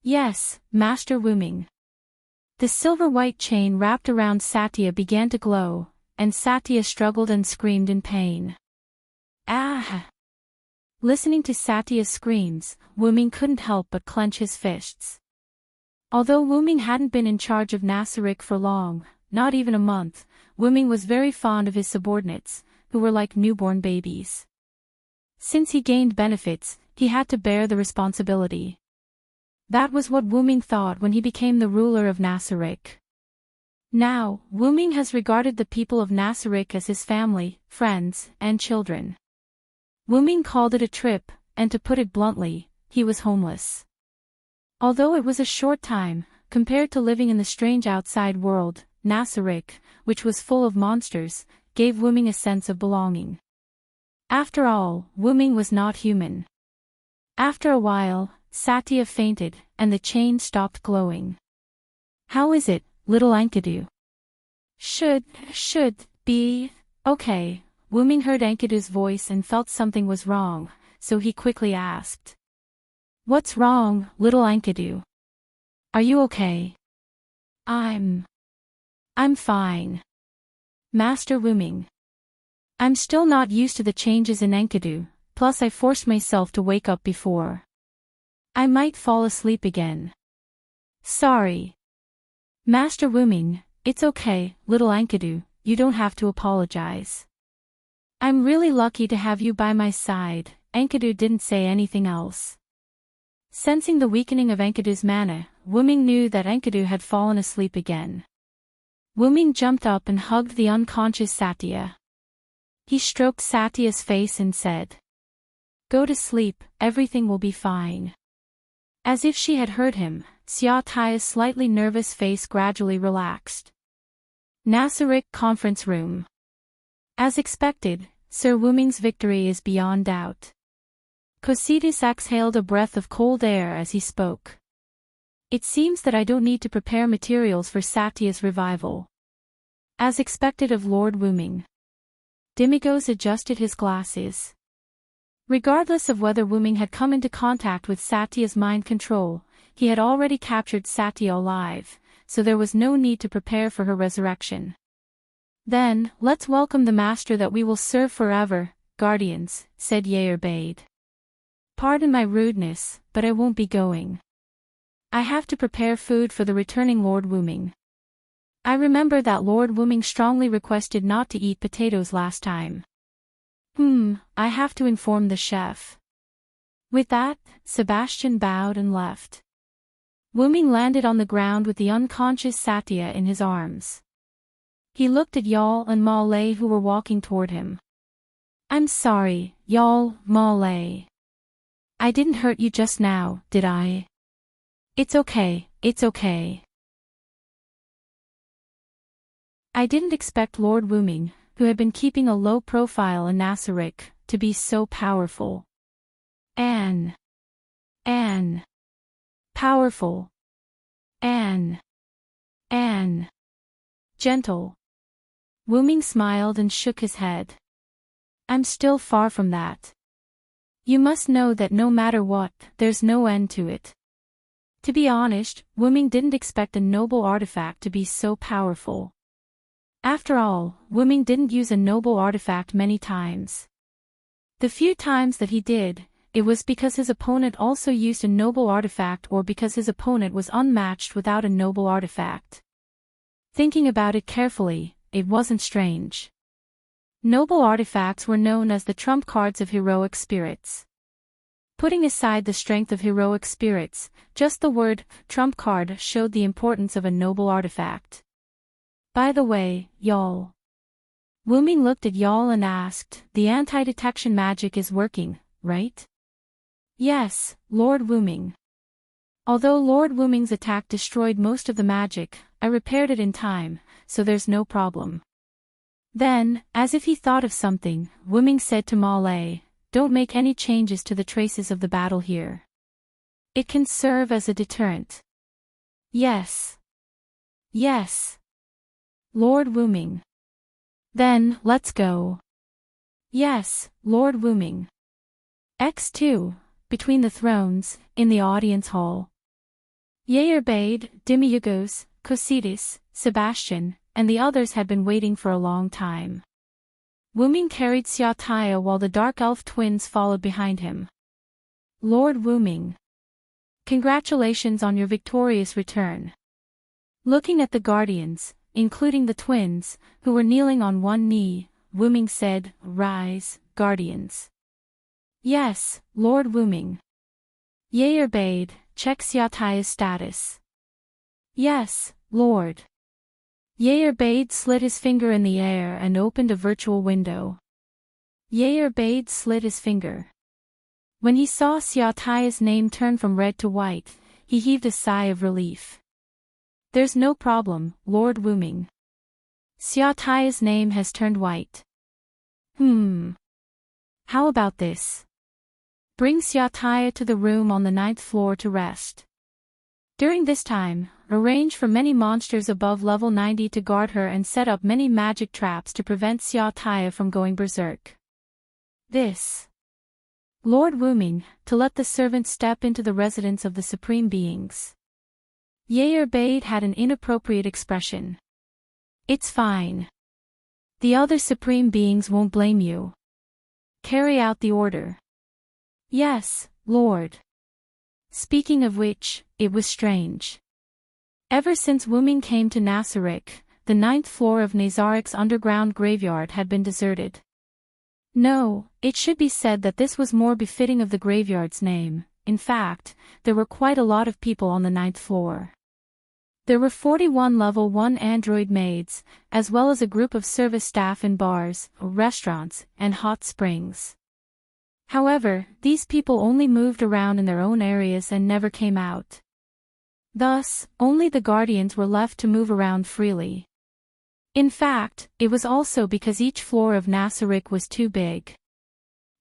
Yes, Master Wuming. The silver-white chain wrapped around Satya began to glow, and Satya struggled and screamed in pain. Ah! Listening to Satya's screams, Wuming couldn't help but clench his fists. Although Wuming hadn't been in charge of Nasarek for long, not even a month, Wuming was very fond of his subordinates, who were like newborn babies. Since he gained benefits, he had to bear the responsibility. That was what Wuming thought when he became the ruler of Nasarek. Now, Wuming has regarded the people of Nasarek as his family, friends, and children. Wuming called it a trip, and to put it bluntly, he was homeless. Although it was a short time, compared to living in the strange outside world, Nasarek, which was full of monsters, gave Wuming a sense of belonging. After all, Wuming was not human. After a while, Satya fainted, and the chain stopped glowing. How is it, little Enkidu? Should be, okay. Wuming heard Enkidu's voice and felt something was wrong, so he quickly asked. What's wrong, little Enkidu? Are you okay? I'm fine. Master Wuming. I'm still not used to the changes in Enkidu, plus I forced myself to wake up before. I might fall asleep again. Sorry. Master Wuming, it's okay, little Enkidu, you don't have to apologize. I'm really lucky to have you by my side. Enkidu didn't say anything else. Sensing the weakening of Enkidu's mana, Wuming knew that Enkidu had fallen asleep again. Wuming jumped up and hugged the unconscious Satya. He stroked Satya's face and said, Go to sleep, everything will be fine. As if she had heard him, Xiaotaya's slightly nervous face gradually relaxed. Nasarek Conference Room. As expected, Sir Wuming's victory is beyond doubt. Cositas exhaled a breath of cold air as he spoke. It seems that I don't need to prepare materials for Satya's revival. As expected of Lord Wuming. Dimigos adjusted his glasses. Regardless of whether Wuming had come into contact with Satya's mind control, he had already captured Satya alive, so there was no need to prepare for her resurrection. Then, let's welcome the master that we will serve forever, guardians, said Yair. Pardon my rudeness, but I won't be going. I have to prepare food for the returning Lord Wuming. I remember that Lord Wuming strongly requested not to eat potatoes last time. I have to inform the chef. With that, Sebastian bowed and left. Wuming landed on the ground with the unconscious Satya in his arms. He looked at Yal and Ma Lei who were walking toward him. I'm sorry, Yal, Ma Lei. I didn't hurt you just now, did I? It's okay, it's okay. I didn't expect Lord Wuming, who had been keeping a low profile in Nasarick, to be so powerful. Anne. Powerful. Anne. Gentle. Wuming smiled and shook his head. I'm still far from that. You must know that no matter what, there's no end to it. To be honest, Wuming didn't expect a noble artifact to be so powerful. After all, Wuming didn't use a noble artifact many times. The few times that he did, it was because his opponent also used a noble artifact or because his opponent was unmatched without a noble artifact. Thinking about it carefully, it wasn't strange. Noble artifacts were known as the trump cards of heroic spirits. Putting aside the strength of heroic spirits, just the word trump card showed the importance of a noble artifact. By the way, y'all. Wuming looked at y'all and asked, the anti-detection magic is working, right? Yes, Lord Wuming. Although Lord Wuming's attack destroyed most of the magic, I repaired it in time, so there's no problem. Then, as if he thought of something, Wuming said to Ma Lei, don't make any changes to the traces of the battle here. It can serve as a deterrent. Yes. Lord Wuming. Then, let's go. Yes, Lord Wuming. X2, between the thrones, in the audience hall. Yair bade, Demiurgos, Cositis, Sebastian, and the others had been waiting for a long time. Wuming carried Xiaotaya while the dark elf twins followed behind him. Lord Wuming. Congratulations on your victorious return. Looking at the guardians, including the twins, who were kneeling on one knee, Wuming said, rise, guardians. Yes, Lord Wuming. Yair bade, check Xiaotaya's status. Yes, Lord. Yair bade slid his finger in the air and opened a virtual window. Yair bade slid his finger. When he saw Xiaotaya's name turn from red to white, he heaved a sigh of relief. There's no problem, Lord Wuming. Xiaotaya's name has turned white. How about this? Bring Xiaotaya to the room on the 9th floor to rest. During this time, arrange for many monsters above level 90 to guard her and set up many magic traps to prevent Xiaotaya from going berserk. This. Lord Wuming, to let the servant step into the residence of the supreme beings. Yair bade had an inappropriate expression. It's fine. The other supreme beings won't blame you. Carry out the order. Yes, Lord. Speaking of which, it was strange. Ever since Wuming came to Nasarick, the 9th floor of Nazarick's underground graveyard had been deserted. No, it should be said that this was more befitting of the graveyard's name. In fact, there were quite a lot of people on the 9th floor. There were 41 level 1 android maids, as well as a group of service staff in bars, restaurants, and hot springs. However, these people only moved around in their own areas and never came out. Thus, only the guardians were left to move around freely. In fact, it was also because each floor of Nasarick was too big.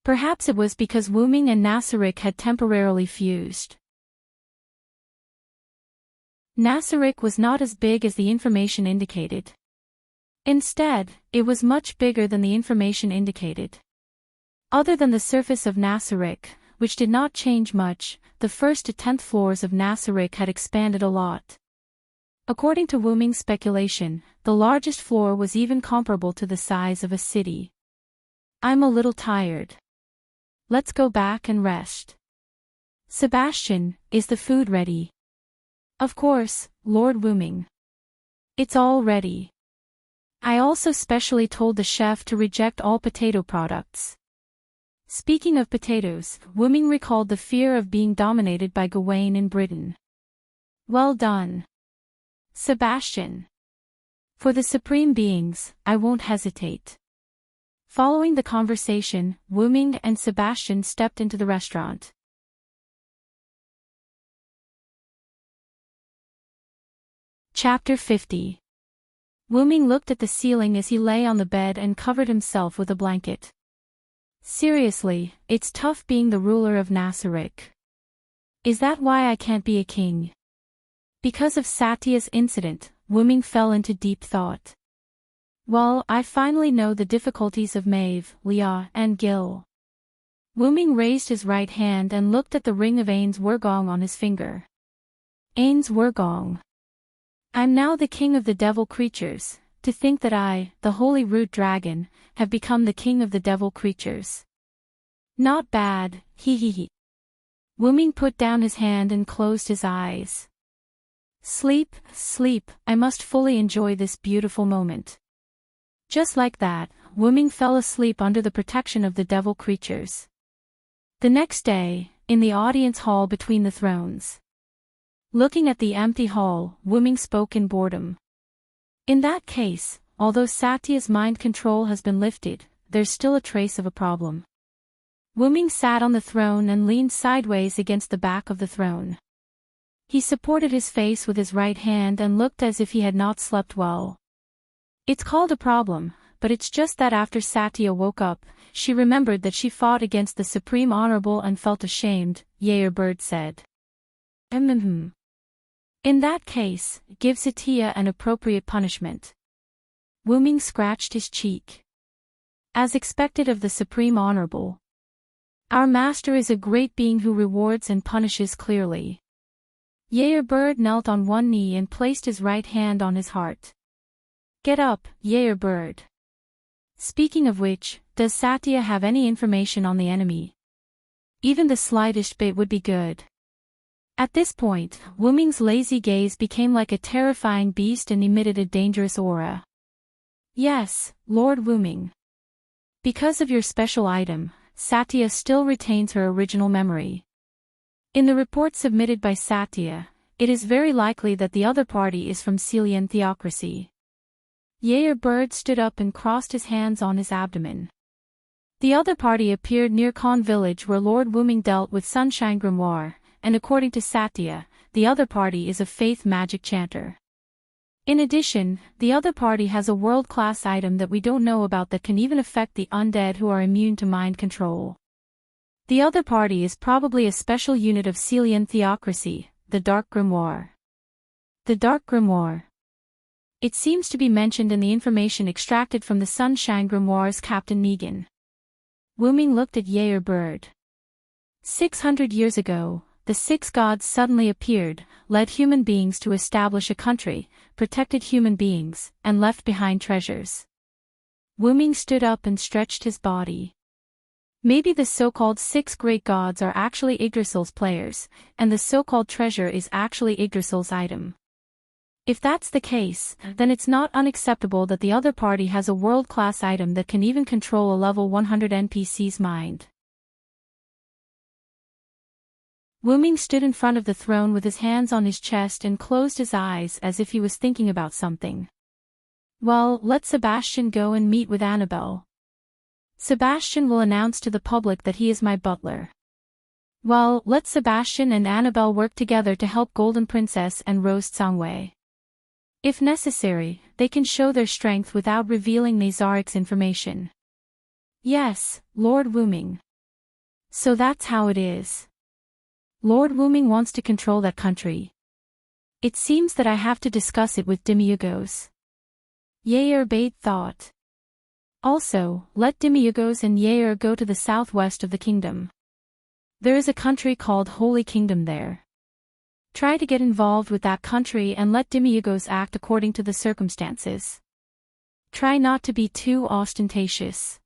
Perhaps it was because Wuming and Nasarick had temporarily fused. Nasarick was not as big as the information indicated. Instead, it was much bigger than the information indicated. Other than the surface of Nasarick, which did not change much, the 1st to 10th floors of Nasarick had expanded a lot. According to Wuming's speculation, the largest floor was even comparable to the size of a city. I'm a little tired. Let's go back and rest. Sebastian, is the food ready? Of course, Lord Wuming. It's all ready. I also specially told the chef to reject all potato products. Speaking of potatoes, Wuming recalled the fear of being dominated by Gawain in Britain. Well done. Sebastian. For the supreme beings, I won't hesitate. Following the conversation, Wuming and Sebastian stepped into the restaurant. Chapter 50. Wuming looked at the ceiling as he lay on the bed and covered himself with a blanket. Seriously, it's tough being the ruler of Nasarek. Is that why I can't be a king? Because of Satya's incident, Wuming fell into deep thought. Well, I finally know the difficulties of Maeve, Leah, and Gil. Wuming raised his right hand and looked at the ring of Ains Wurgong on his finger. Ains Wurgong. I'm now the king of the devil creatures. To think that I, the holy root dragon, have become the king of the devil creatures. Not bad, hee hee hee. Wuming put down his hand and closed his eyes. Sleep, sleep, I must fully enjoy this beautiful moment. Just like that, Wuming fell asleep under the protection of the devil creatures. The next day, in the audience hall between the thrones. Looking at the empty hall, Wuming spoke in boredom. In that case, although Satya's mind control has been lifted, there's still a trace of a problem. Wuming sat on the throne and leaned sideways against the back of the throne. He supported his face with his right hand and looked as if he had not slept well. It's called a problem, but it's just that after Satya woke up, she remembered that she fought against the Supreme Honorable and felt ashamed, Bird said. In that case, give Satya an appropriate punishment. Wuming scratched his cheek. As expected of the Supreme Honorable. Our master is a great being who rewards and punishes clearly. Bird knelt on one knee and placed his right hand on his heart. Get up, Bird. Speaking of which, does Satya have any information on the enemy? Even the slightest bit would be good. At this point, Wuming's lazy gaze became like a terrifying beast and emitted a dangerous aura. Yes, Lord Wuming. Because of your special item, Satya still retains her original memory. In the report submitted by Satya, it is very likely that the other party is from Celian theocracy. Bird stood up and crossed his hands on his abdomen. The other party appeared near Khan village where Lord Wuming dealt with Sunshine Grimoire, and according to Satya, the other party is a faith magic chanter. In addition, the other party has a world-class item that we don't know about that can even affect the undead who are immune to mind control. The other party is probably a special unit of Celian theocracy, the Dark Grimoire. The Dark Grimoire. It seems to be mentioned in the information extracted from the Sunshine Grimoire's Captain Megan. Wuming looked at Bird. 600 years ago, the six gods suddenly appeared, led human beings to establish a country, protected human beings, and left behind treasures. Wuming stood up and stretched his body. Maybe the so-called six great gods are actually Yggdrasil's players, and the so-called treasure is actually Yggdrasil's item. If that's the case, then it's not unacceptable that the other party has a world-class item that can even control a level 100 NPC's mind. Wuming stood in front of the throne with his hands on his chest and closed his eyes as if he was thinking about something. Well, let Sebastian go and meet with Annabelle. Sebastian will announce to the public that he is my butler. Well, let Sebastian and Annabelle work together to help Golden Princess and Rose Tsangwei. If necessary, they can show their strength without revealing Nazarek's information. Yes, Lord Wuming. So that's how it is. Lord Wuming wants to control that country. It seems that I have to discuss it with Demiurgos. Bade thought. Also, let Demiurgos and Yair go to the southwest of the kingdom. There is a country called Holy Kingdom there. Try to get involved with that country and let Demiurgos act according to the circumstances. Try not to be too ostentatious.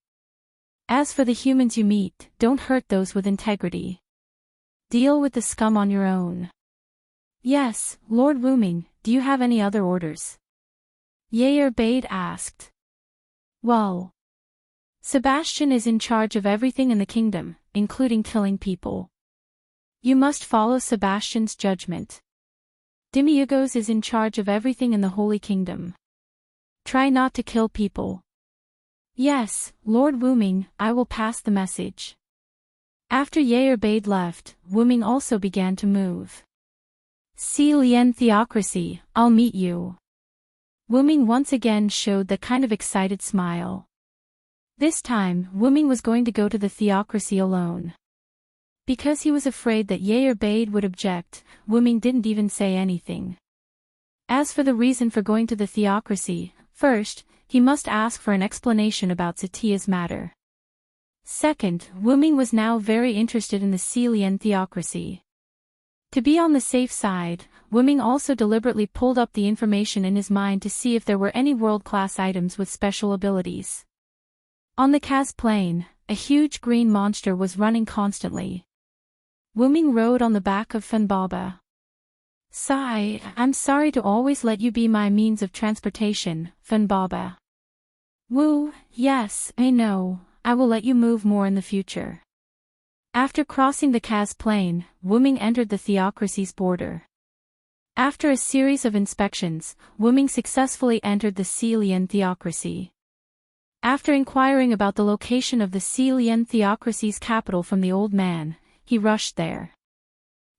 As for the humans you meet, don't hurt those with integrity. Deal with the scum on your own. Yes, Lord Wuming, do you have any other orders? Bade asked. Well, Sebastian is in charge of everything in the kingdom, including killing people. You must follow Sebastian's judgment. Demiurgos is in charge of everything in the Holy Kingdom. Try not to kill people. Yes, Lord Wuming, I will pass the message. After Bade left, Wuming also began to move. Celian theocracy, I'll meet you. Wuming once again showed that kind of excited smile. This time, Wuming was going to go to the theocracy alone. Because he was afraid that Yair Bade would object, Wuming didn't even say anything. As for the reason for going to the theocracy, first, he must ask for an explanation about Satia's matter. Second, Wuming was now very interested in the Celian theocracy. To be on the safe side, Wuming also deliberately pulled up the information in his mind to see if there were any world-class items with special abilities. On the Kaz plain, a huge green monster was running constantly. Wuming rode on the back of Funbaba. Sigh, I'm sorry to always let you be my means of transportation, Funbaba. Woo, yes, I know, I will let you move more in the future. After crossing the Kaz plain, Wuming entered the theocracy's border. After a series of inspections, Wuming successfully entered the Celian theocracy. After inquiring about the location of the Celian theocracy's capital from the old man, he rushed there.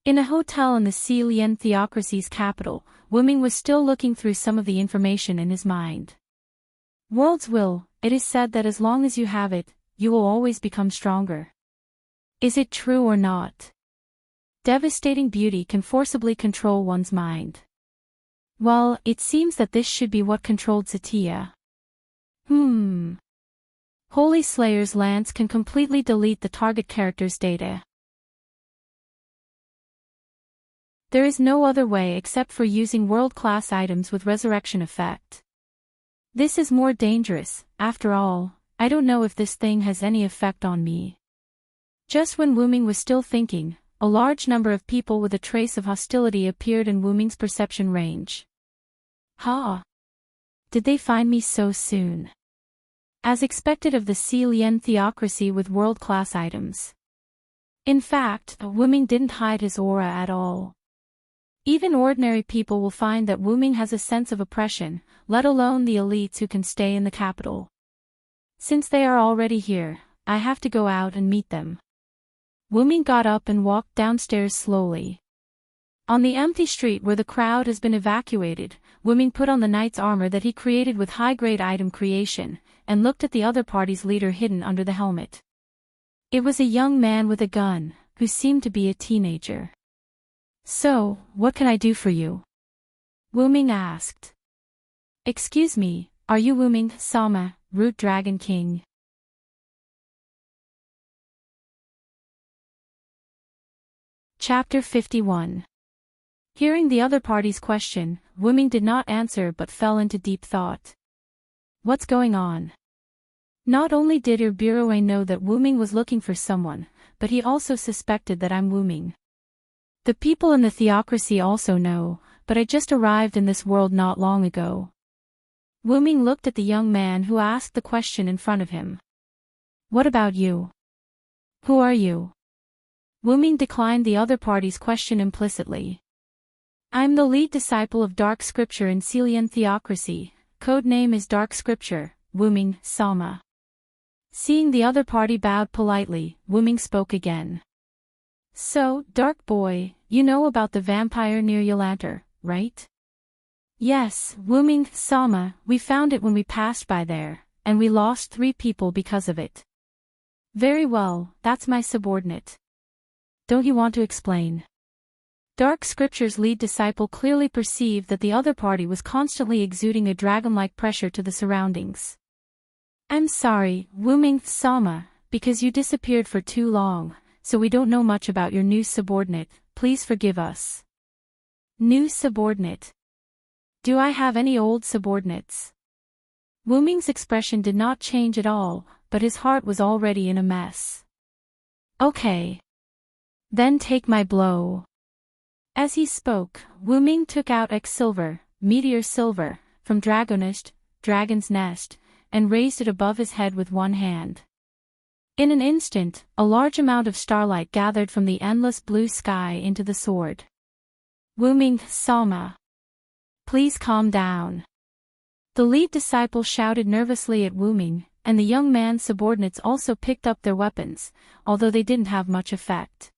In a hotel in the Celian theocracy's capital, Wuming was still looking through some of the information in his mind. World's will, it is said that as long as you have it, you will always become stronger. Is it true or not? Devastating beauty can forcibly control one's mind. Well, it seems that this should be what controlled Satia. Holy Slayer's Lance can completely delete the target character's data. There is no other way except for using world-class items with resurrection effect. This is more dangerous, after all, I don't know if this thing has any effect on me. Just when Wuming was still thinking, a large number of people with a trace of hostility appeared in Wuming's perception range. Did they find me so soon? As expected of the Celian theocracy with world-class items. In fact, Wuming didn't hide his aura at all. Even ordinary people will find that Wuming has a sense of oppression, let alone the elites who can stay in the capital. Since they are already here, I have to go out and meet them. Wuming got up and walked downstairs slowly. On the empty street where the crowd has been evacuated, Wuming put on the knight's armor that he created with high-grade item creation, and looked at the other party's leader hidden under the helmet. It was a young man with a gun, who seemed to be a teenager. So, what can I do for you? Wuming asked. Excuse me, are you Wuming Sama, Root Dragon King? Chapter 51. Hearing the other party's question, Wuming did not answer but fell into deep thought. What's going on? Not only did Irbiroe know that Wuming was looking for someone, but he also suspected that I'm Wuming. The people in the theocracy also know, but I just arrived in this world not long ago. Wuming looked at the young man who asked the question in front of him. What about you? Who are you? Wuming declined the other party's question implicitly. I'm the lead disciple of Dark Scripture in Celian Theocracy, code name is Dark Scripture, Wuming Sama. Seeing the other party bowed politely, Wuming spoke again. So, Dark Boy, you know about the vampire near Yolanter, right? Yes, Wuming Sama, we found it when we passed by there, and we lost 3 people because of it. Very well, that's my subordinate. Don't you want to explain? Dark Scripture's lead disciple clearly perceived that the other party was constantly exuding a dragon-like pressure to the surroundings. I'm sorry, Wuming Sama, because you disappeared for too long, so we don't know much about your new subordinate, please forgive us. New subordinate? Do I have any old subordinates? Wuming's expression did not change at all, but his heart was already in a mess. Okay. Then take my blow. As he spoke, Wuming took out X Silver, Meteor Silver, from Dragonist, Dragon's Nest, and raised it above his head with one hand. In an instant, a large amount of starlight gathered from the endless blue sky into the sword. Wuming Sama. Please calm down. The lead disciple shouted nervously at Wuming, and the young man's subordinates also picked up their weapons, although they didn't have much effect.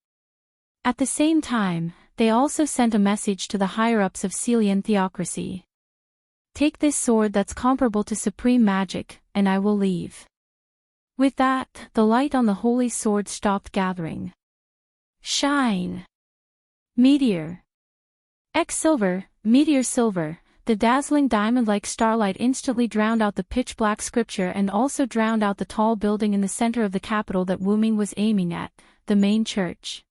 At the same time, they also sent a message to the higher-ups of Celian theocracy. Take this sword that's comparable to supreme magic, and I will leave. With that, the light on the holy sword stopped gathering. Shine! Meteor! Silver, meteor silver, the dazzling diamond-like starlight instantly drowned out the pitch-black scripture and also drowned out the tall building in the center of the capital that Wu Ming was aiming at, the main church.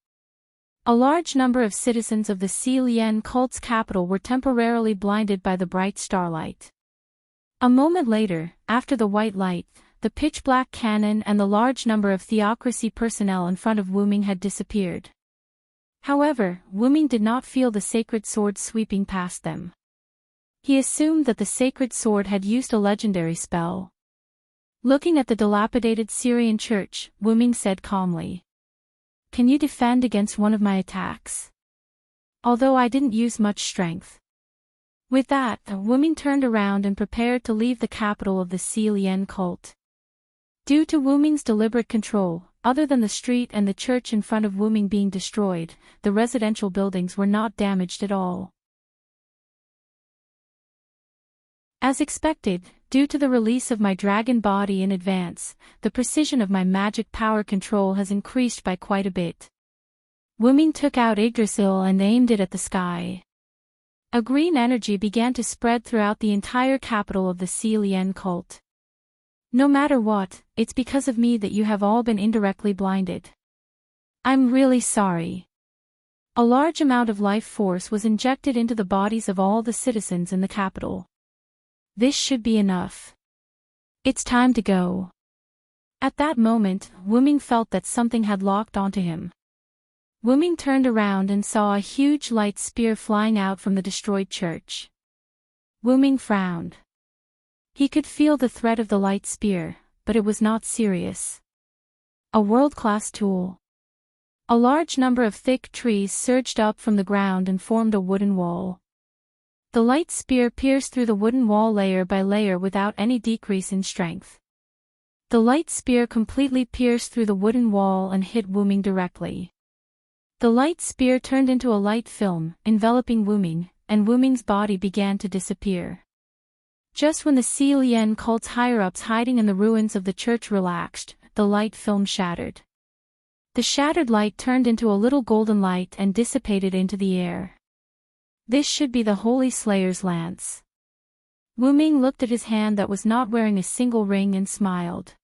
A large number of citizens of the Celian cult's capital were temporarily blinded by the bright starlight. A moment later, after the white light, the pitch-black cannon and the large number of theocracy personnel in front of Wu Ming had disappeared. However, Wu Ming did not feel the sacred sword sweeping past them. He assumed that the sacred sword had used a legendary spell. Looking at the dilapidated Syrian church, Wu Ming said calmly, "Can you defend against one of my attacks?" Although I didn't use much strength. With that, Wu Ming turned around and prepared to leave the capital of the Celian cult. Due to Wu Ming's deliberate control, other than the street and the church in front of Wu Ming being destroyed, the residential buildings were not damaged at all. As expected, due to the release of my dragon body in advance, the precision of my magic power control has increased by quite a bit. Wu Ming took out Yggdrasil and aimed it at the sky. A green energy began to spread throughout the entire capital of the Celian cult. No matter what, it's because of me that you have all been indirectly blinded. I'm really sorry. A large amount of life force was injected into the bodies of all the citizens in the capital. This should be enough. It's time to go. At that moment, Wu Ming felt that something had locked onto him. Wu Ming turned around and saw a huge light spear flying out from the destroyed church. Wu Ming frowned. He could feel the threat of the light spear, but it was not serious. A world-class tool. A large number of thick trees surged up from the ground and formed a wooden wall. The light spear pierced through the wooden wall layer by layer without any decrease in strength. The light spear completely pierced through the wooden wall and hit Wu Ming directly. The light spear turned into a light film, enveloping Wu Ming, and Wu Ming's body began to disappear. Just when the Celian cult's higher-ups hiding in the ruins of the church relaxed, the light film shattered. The shattered light turned into a little golden light and dissipated into the air. This should be the Holy Slayer's lance. Wu Ming looked at his hand that was not wearing a single ring and smiled.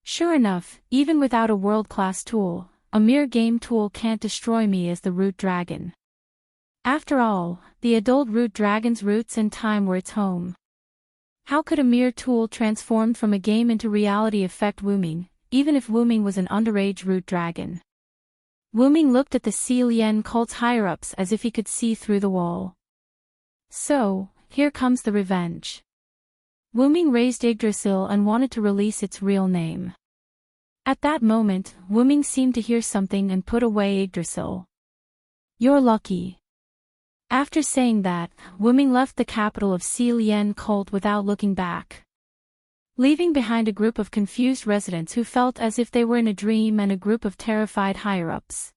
Sure enough, even without a world-class tool, a mere game tool can't destroy me as the root dragon. After all, the adult root dragon's roots and time were its home. How could a mere tool transformed from a game into reality affect Wu Ming, even if Wu Ming was an underage root dragon? Wu Ming looked at the Celian cult's higher-ups as if he could see through the wall. So, here comes the revenge. Wu Ming raised Yggdrasil and wanted to release its real name. At that moment, Wu Ming seemed to hear something and put away Yggdrasil. You're lucky. After saying that, Wu Ming left the capital of Celian cult without looking back, leaving behind a group of confused residents who felt as if they were in a dream and a group of terrified higher-ups.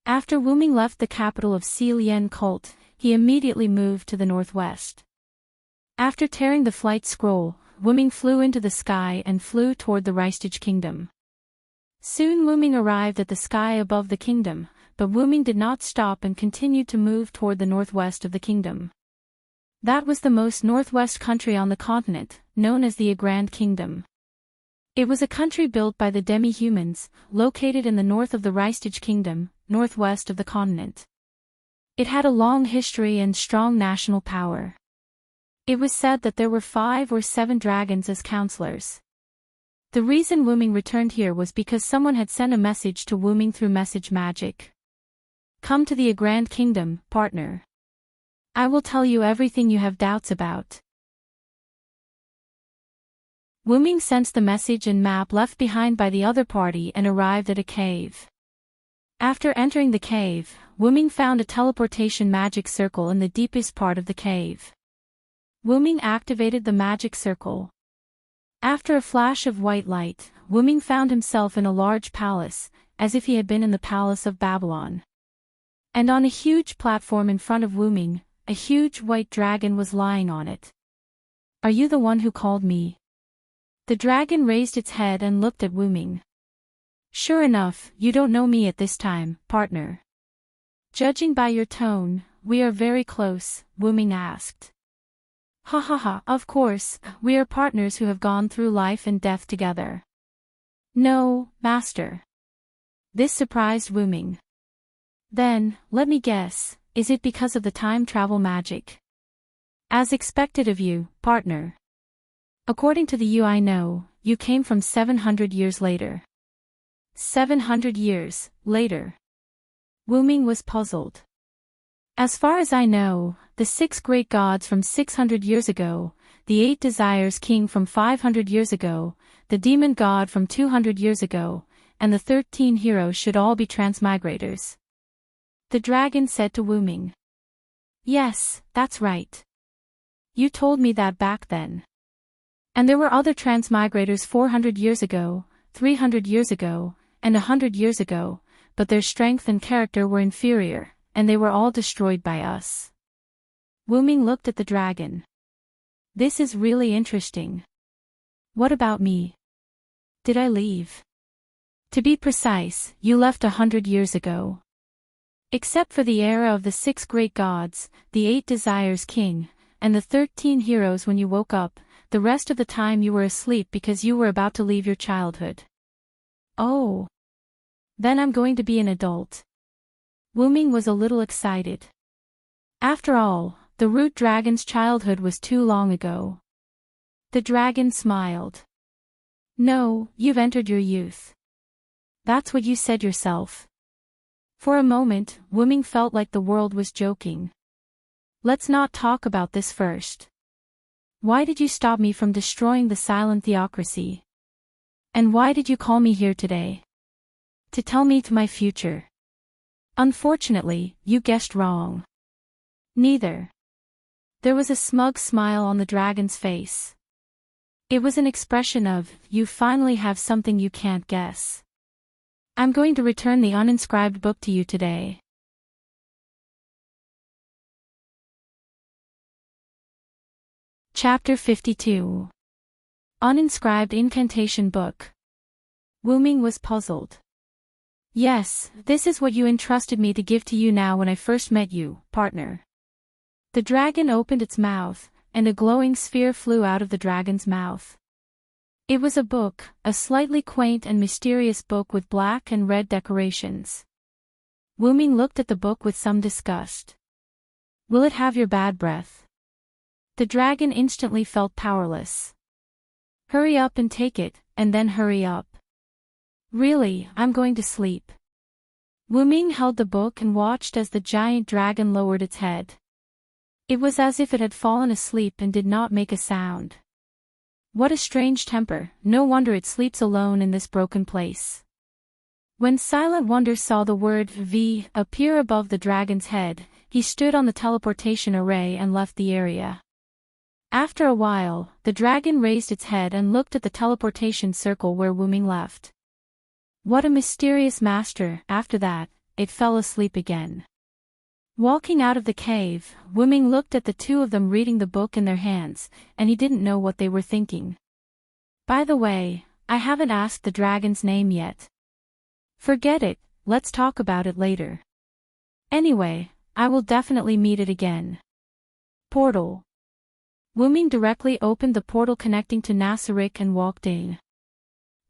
After Wu Ming left the capital of Celian cult, he immediately moved to the northwest. After tearing the flight scroll, Wu Ming flew into the sky and flew toward the Ristage kingdom. Soon Wu Ming arrived at the sky above the kingdom, but Wu Ming did not stop and continued to move toward the northwest of the kingdom. That was the most northwest country on the continent, known as the Grand Kingdom. It was a country built by the demi-humans, located in the north of the Ristage Kingdom, northwest of the continent. It had a long history and strong national power. It was said that there were 5 or 7 dragons as counselors. The reason Wu Ming returned here was because someone had sent a message to Wu Ming through message magic. Come to the Grand Kingdom, partner. I will tell you everything you have doubts about. Wu Ming sensed the message and map left behind by the other party and arrived at a cave. After entering the cave, Wu Ming found a teleportation magic circle in the deepest part of the cave. Wu Ming activated the magic circle. After a flash of white light, Wu Ming found himself in a large palace, as if he had been in the palace of Babylon. And on a huge platform in front of Wu Ming, a huge white dragon was lying on it. Are you the one who called me? The dragon raised its head and looked at Wu Ming. Sure enough, you don't know me at this time, partner. Judging by your tone, we are very close, Wu Ming asked. Ha ha ha, of course, we are partners who have gone through life and death together. No, master. This surprised Wu Ming. Then, let me guess, is it because of the time travel magic? As expected of you, partner. According to the you I know, you came from 700 years later. 700 years later. Wu Ming was puzzled. As far as I know, the 6 great gods from 600 years ago, the 8 desires king from 500 years ago, the demon god from 200 years ago, and the 13 heroes should all be transmigrators. The dragon said to Wu Ming. Yes, that's right. You told me that back then. And there were other transmigrators 400 years ago, 300 years ago, and 100 years ago, but their strength and character were inferior, and they were all destroyed by us. Wu Ming looked at the dragon. This is really interesting. What about me? Did I leave? To be precise, you left 100 years ago. Except for the era of the 6 great gods, the 8 desires king, and the 13 heroes when you woke up, the rest of the time you were asleep because you were about to leave your childhood. Oh. Then I'm going to be an adult. Wu Ming was a little excited. After all, the root dragon's childhood was too long ago. The dragon smiled. No, you've entered your youth. That's what you said yourself. For a moment, Wu Ming felt like the world was joking. Let's not talk about this first. Why did you stop me from destroying the silent theocracy? And why did you call me here today? To tell me to my future. Unfortunately, you guessed wrong. Neither. There was a smug smile on the dragon's face. It was an expression of, you finally have something you can't guess. I'm going to return the uninscribed book to you today. Chapter 52. Uninscribed Incantation Book. Wu Ming was puzzled. Yes, this is what you entrusted me to give to you now when I first met you, partner. The dragon opened its mouth, and a glowing sphere flew out of the dragon's mouth. It was a book, a slightly quaint and mysterious book with black and red decorations. Wu Ming looked at the book with some disgust. Will it have your bad breath? The dragon instantly felt powerless. Hurry up and take it, and then hurry up. Really, I'm going to sleep. Wu Ming held the book and watched as the giant dragon lowered its head. It was as if it had fallen asleep and did not make a sound. What a strange temper, no wonder it sleeps alone in this broken place. When Silent Wonder saw the word V appear above the dragon's head, he stood on the teleportation array and left the area. After a while, the dragon raised its head and looked at the teleportation circle where Wu Ming left. What a mysterious master. After that, it fell asleep again. Walking out of the cave, Wu Ming looked at the two of them reading the book in their hands, and he didn't know what they were thinking. By the way, I haven't asked the dragon's name yet. Forget it, let's talk about it later. Anyway, I will definitely meet it again. Portal. Wu Ming directly opened the portal connecting to Nasarick and walked in.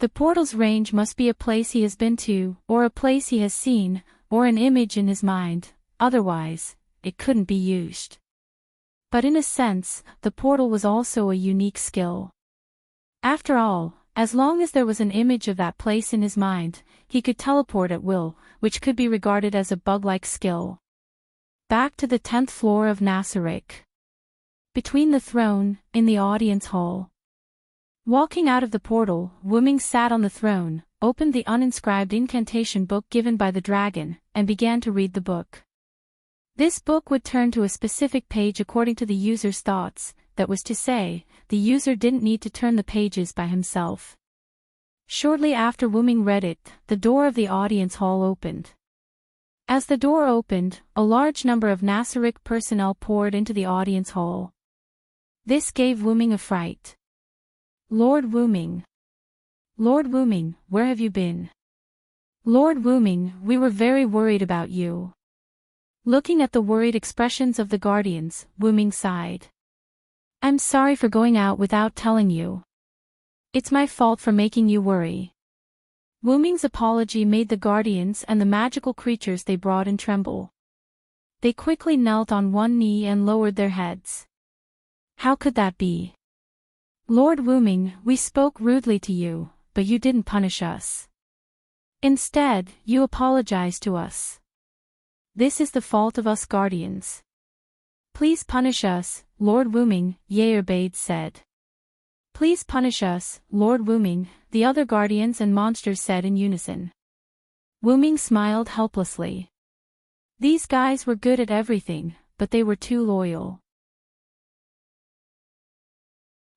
The portal's range must be a place he has been to, or a place he has seen, or an image in his mind. Otherwise, it couldn't be used. But in a sense, the portal was also a unique skill. After all, as long as there was an image of that place in his mind, he could teleport at will, which could be regarded as a bug-like skill. Back to the 10th floor of Nasarick. Between the throne, in the audience hall. Walking out of the portal, Wu Ming sat on the throne, opened the uninscribed incantation book given by the dragon, and began to read the book. This book would turn to a specific page according to the user's thoughts, that was to say, the user didn't need to turn the pages by himself. Shortly after Wu Ming read it, the door of the audience hall opened. As the door opened, a large number of Nasaric personnel poured into the audience hall. This gave Wuming a fright. Lord Wuming. Lord Wuming, where have you been? Lord Wuming, we were very worried about you. Looking at the worried expressions of the guardians, Wuming sighed. I'm sorry for going out without telling you. It's my fault for making you worry. Wuming's apology made the guardians and the magical creatures they brought in tremble. They quickly knelt on one knee and lowered their heads. How could that be? Lord Wuming, we spoke rudely to you, but you didn't punish us. Instead, you apologized to us. This is the fault of us guardians. Please punish us, Lord Wuming, Yerbade said. Please punish us, Lord Wuming, the other guardians and monsters said in unison. Wuming smiled helplessly. These guys were good at everything, but they were too loyal.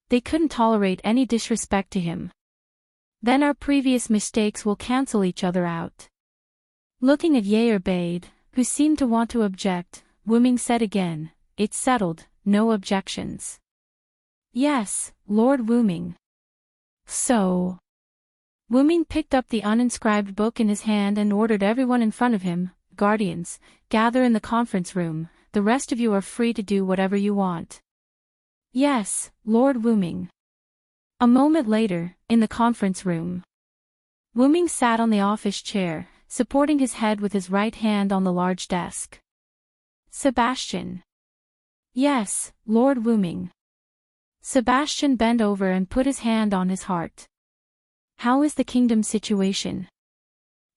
They couldn't tolerate any disrespect to him. Then our previous mistakes will cancel each other out. Looking at Yerbade, who seemed to want to object, Wuming said again, it's settled, no objections. Yes, Lord Wuming. So. Wuming picked up the uninscribed book in his hand and ordered everyone in front of him, guardians, gather in the conference room, the rest of you are free to do whatever you want. Yes, Lord Wuming. A moment later, in the conference room. Wuming sat on the office chair, supporting his head with his right hand on the large desk. Sebastian. Yes, Lord Wuming. Sebastian bent over and put his hand on his heart. How is the kingdom situation?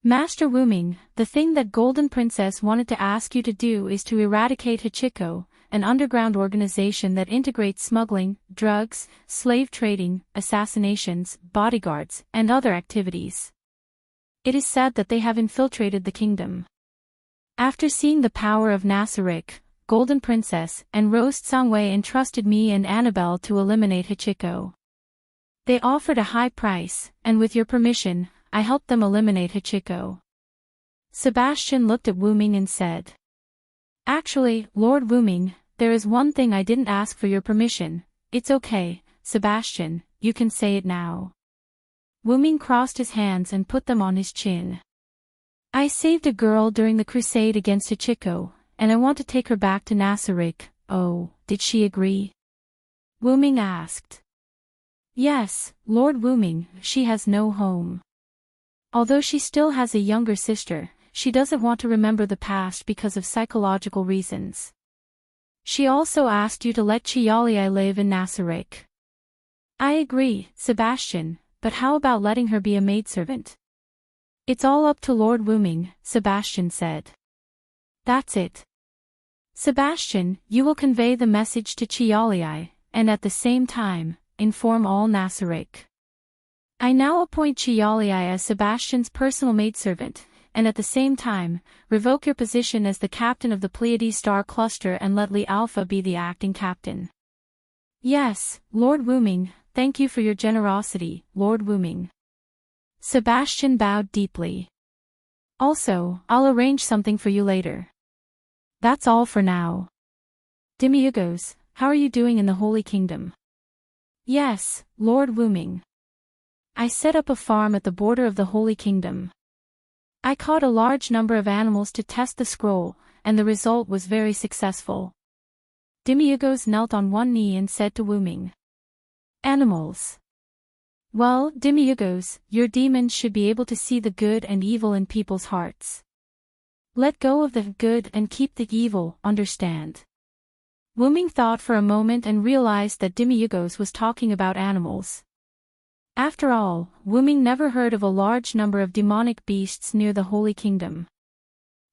Master Wuming, the thing that Golden Princess wanted to ask you to do is to eradicate Hachiko, an underground organization that integrates smuggling, drugs, slave trading, assassinations, bodyguards, and other activities. It is said that they have infiltrated the kingdom. After seeing the power of Nasaric, Golden Princess, and Rose Sangwei entrusted me and Annabelle to eliminate Hachiko. They offered a high price, and with your permission, I helped them eliminate Hachiko. Sebastian looked at Wuming and said. Actually, Lord Wuming, there is one thing I didn't ask for your permission. It's okay, Sebastian, you can say it now. Wuming crossed his hands and put them on his chin. I saved a girl during the crusade against Hachiko, and I want to take her back to Nasaric. Oh, did she agree? Wuming asked. Yes, Lord Wuming, she has no home. Although she still has a younger sister, she doesn't want to remember the past because of psychological reasons. She also asked you to let Chialiai live in Nasaric. I agree, Sebastian, but how about letting her be a maidservant? It's all up to Lord Wuming, Sebastian said. That's it. Sebastian, you will convey the message to Chialiai, and at the same time, inform all Nasaric. I now appoint Chialiai as Sebastian's personal maidservant, and at the same time, revoke your position as the captain of the Pleiades star cluster and let Li Alpha be the acting captain. Yes, Lord Wuming, thank you for your generosity, Lord Wuming. Sebastian bowed deeply. Also, I'll arrange something for you later. That's all for now. Demiurgos, how are you doing in the Holy Kingdom? Yes, Lord Wuming. I set up a farm at the border of the Holy Kingdom. I caught a large number of animals to test the scroll, and the result was very successful. Demiurgos knelt on one knee and said to Wuming. Animals. Well, Demiurgos, your demons should be able to see the good and evil in people's hearts. Let go of the good and keep the evil, understand? Wuming thought for a moment and realized that Demiurgos was talking about animals. After all, Wuming never heard of a large number of demonic beasts near the Holy Kingdom.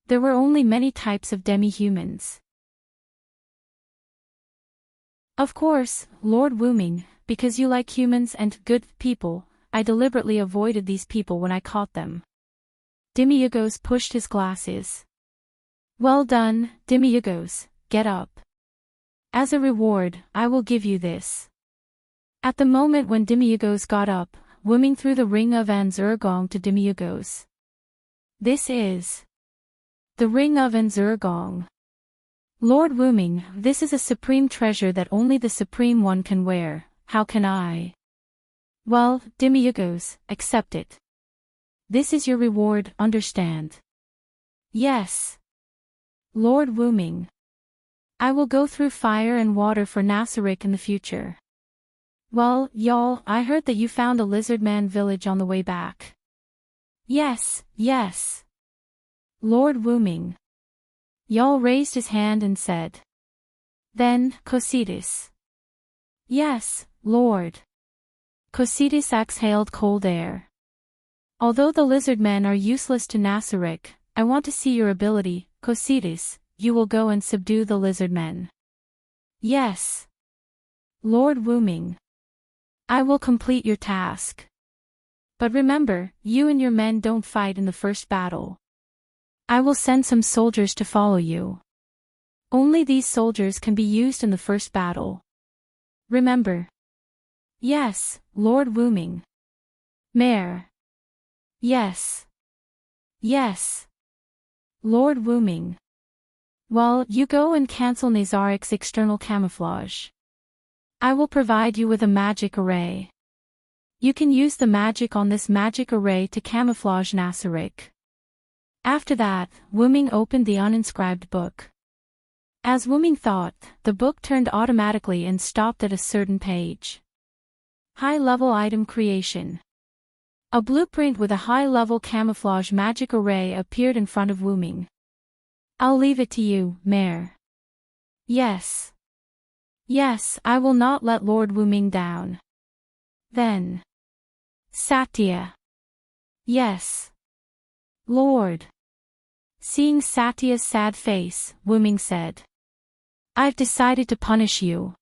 There were only many types of demi-humans. Of course, Lord Wuming, because you like humans and good people, I deliberately avoided these people when I caught them. Demiurgos pushed his glasses. Well done, Demiurgos, get up. As a reward, I will give you this. At the moment when Demiurgos got up, Wuming threw the ring of Anzurgong to Demiurgos. This is The Ring of Enzurgong. Lord Wuming, this is a supreme treasure that only the Supreme One can wear. How can I? Well, Demiyugos, accept it. This is your reward, understand? Yes. Lord Wuming. I will go through fire and water for Nasarick in the future. Well, y'all, I heard that you found a lizardman village on the way back. Yes, yes. Lord Wuming. Y'all raised his hand and said. Then, Cositis. Yes, Lord. Cositis exhaled cold air. Although the lizardmen are useless to Nasarick, I want to see your ability, Cositis. You will go and subdue the lizardmen. Yes. Lord Wuming. I will complete your task. But remember, you and your men don't fight in the first battle. I will send some soldiers to follow you. Only these soldiers can be used in the first battle. Remember. Yes, Lord Wuming. Mayor. Yes. Yes. Lord Wuming. Well, you go and cancel Nazarik's external camouflage. I will provide you with a magic array. You can use the magic on this magic array to camouflage Nasarik. After that, Wuming opened the uninscribed book. As Wuming thought, the book turned automatically and stopped at a certain page. High-level item creation. A blueprint with a high-level camouflage magic array appeared in front of Wuming. I'll leave it to you, Mayor. Yes. Yes, I will not let Lord Wuming down. Then. Satya. Yes. Lord. Seeing Satya's sad face, Wuming said. I've decided to punish you.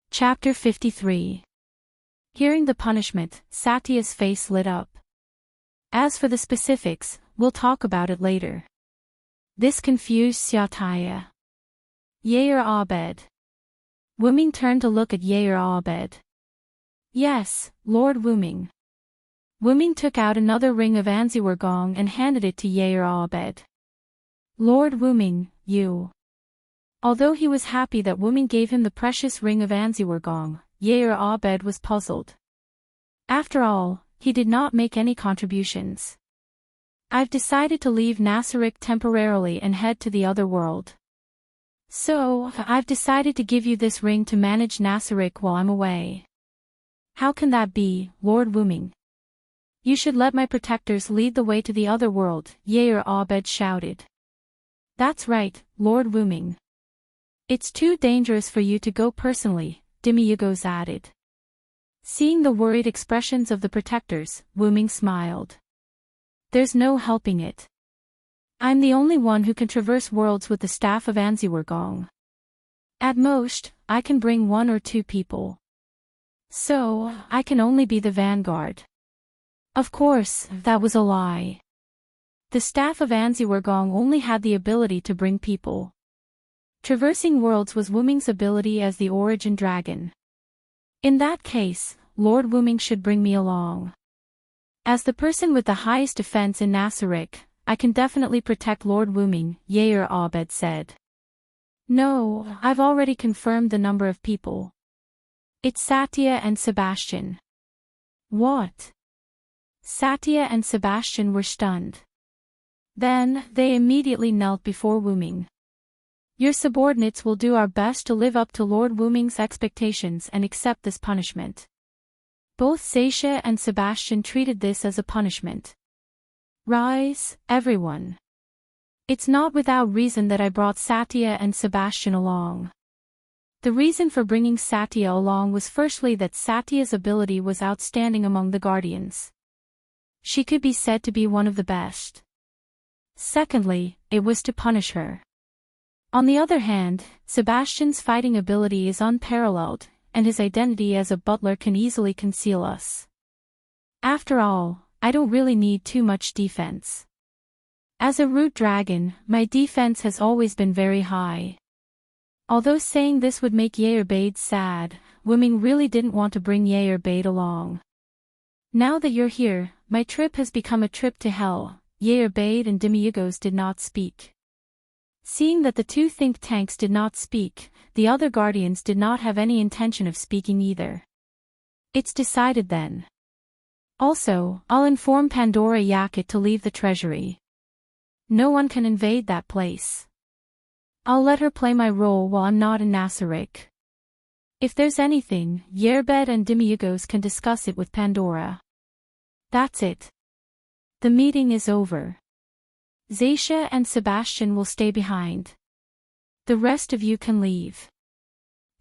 Chapter 53. Hearing the punishment, Satya's face lit up. As for the specifics, we'll talk about it later. This confused Satya. Yair Abed. Wuming turned to look at Yair Abed. Yes, Lord Wuming. Wuming took out another ring of Anziwargong and handed it to Yair Abed. Lord Wuming, you. Although he was happy that Wuming gave him the precious ring of Anziwargong, Yair Abed was puzzled. After all, he did not make any contributions. I've decided to leave Nasarick temporarily and head to the other world. So, I've decided to give you this ring to manage Nasarick while I'm away. How can that be, Lord Wuming? You should let my protectors lead the way to the other world, Yair Abed shouted. That's right, Lord Wuming. It's too dangerous for you to go personally, Demiyugos added. Seeing the worried expressions of the protectors, Wuming smiled. There's no helping it. I'm the only one who can traverse worlds with the staff of Anziwargong. At most, I can bring 1 or 2 people. So, I can only be the vanguard. Of course, that was a lie. The staff of Anziwargong only had the ability to bring people. Traversing worlds was Wuming's ability as the origin dragon. In that case, Lord Wuming should bring me along. As the person with the highest defense in Nasarick, I can definitely protect Lord Wuming, Yair Abed said. No, I've already confirmed the number of people. It's Satya and Sebastian. What? Satya and Sebastian were stunned. Then, they immediately knelt before Wuming. Your subordinates will do our best to live up to Lord Wuming's expectations and accept this punishment. Both Sasha and Sebastian treated this as a punishment. Rise, everyone. It's not without reason that I brought Satya and Sebastian along. The reason for bringing Satya along was firstly that Satya's ability was outstanding among the Guardians. She could be said to be one of the best. Secondly, it was to punish her. On the other hand, Sebastian's fighting ability is unparalleled, and his identity as a butler can easily conceal us. After all, I don't really need too much defense. As a root dragon, my defense has always been very high. Although saying this would make Yair Bade sad, Wuming really didn't want to bring Yair Bade along. Now that you're here, my trip has become a trip to hell. Yerbade and Demiurgos did not speak. Seeing that the two think tanks did not speak, the other guardians did not have any intention of speaking either. It's decided then. Also, I'll inform Pandora Yakut to leave the treasury. No one can invade that place. I'll let her play my role while I'm not in Nasaric. If there's anything, Yerbed and Demiurgos can discuss it with Pandora. That's it. The meeting is over. Zaisha and Sebastian will stay behind. The rest of you can leave.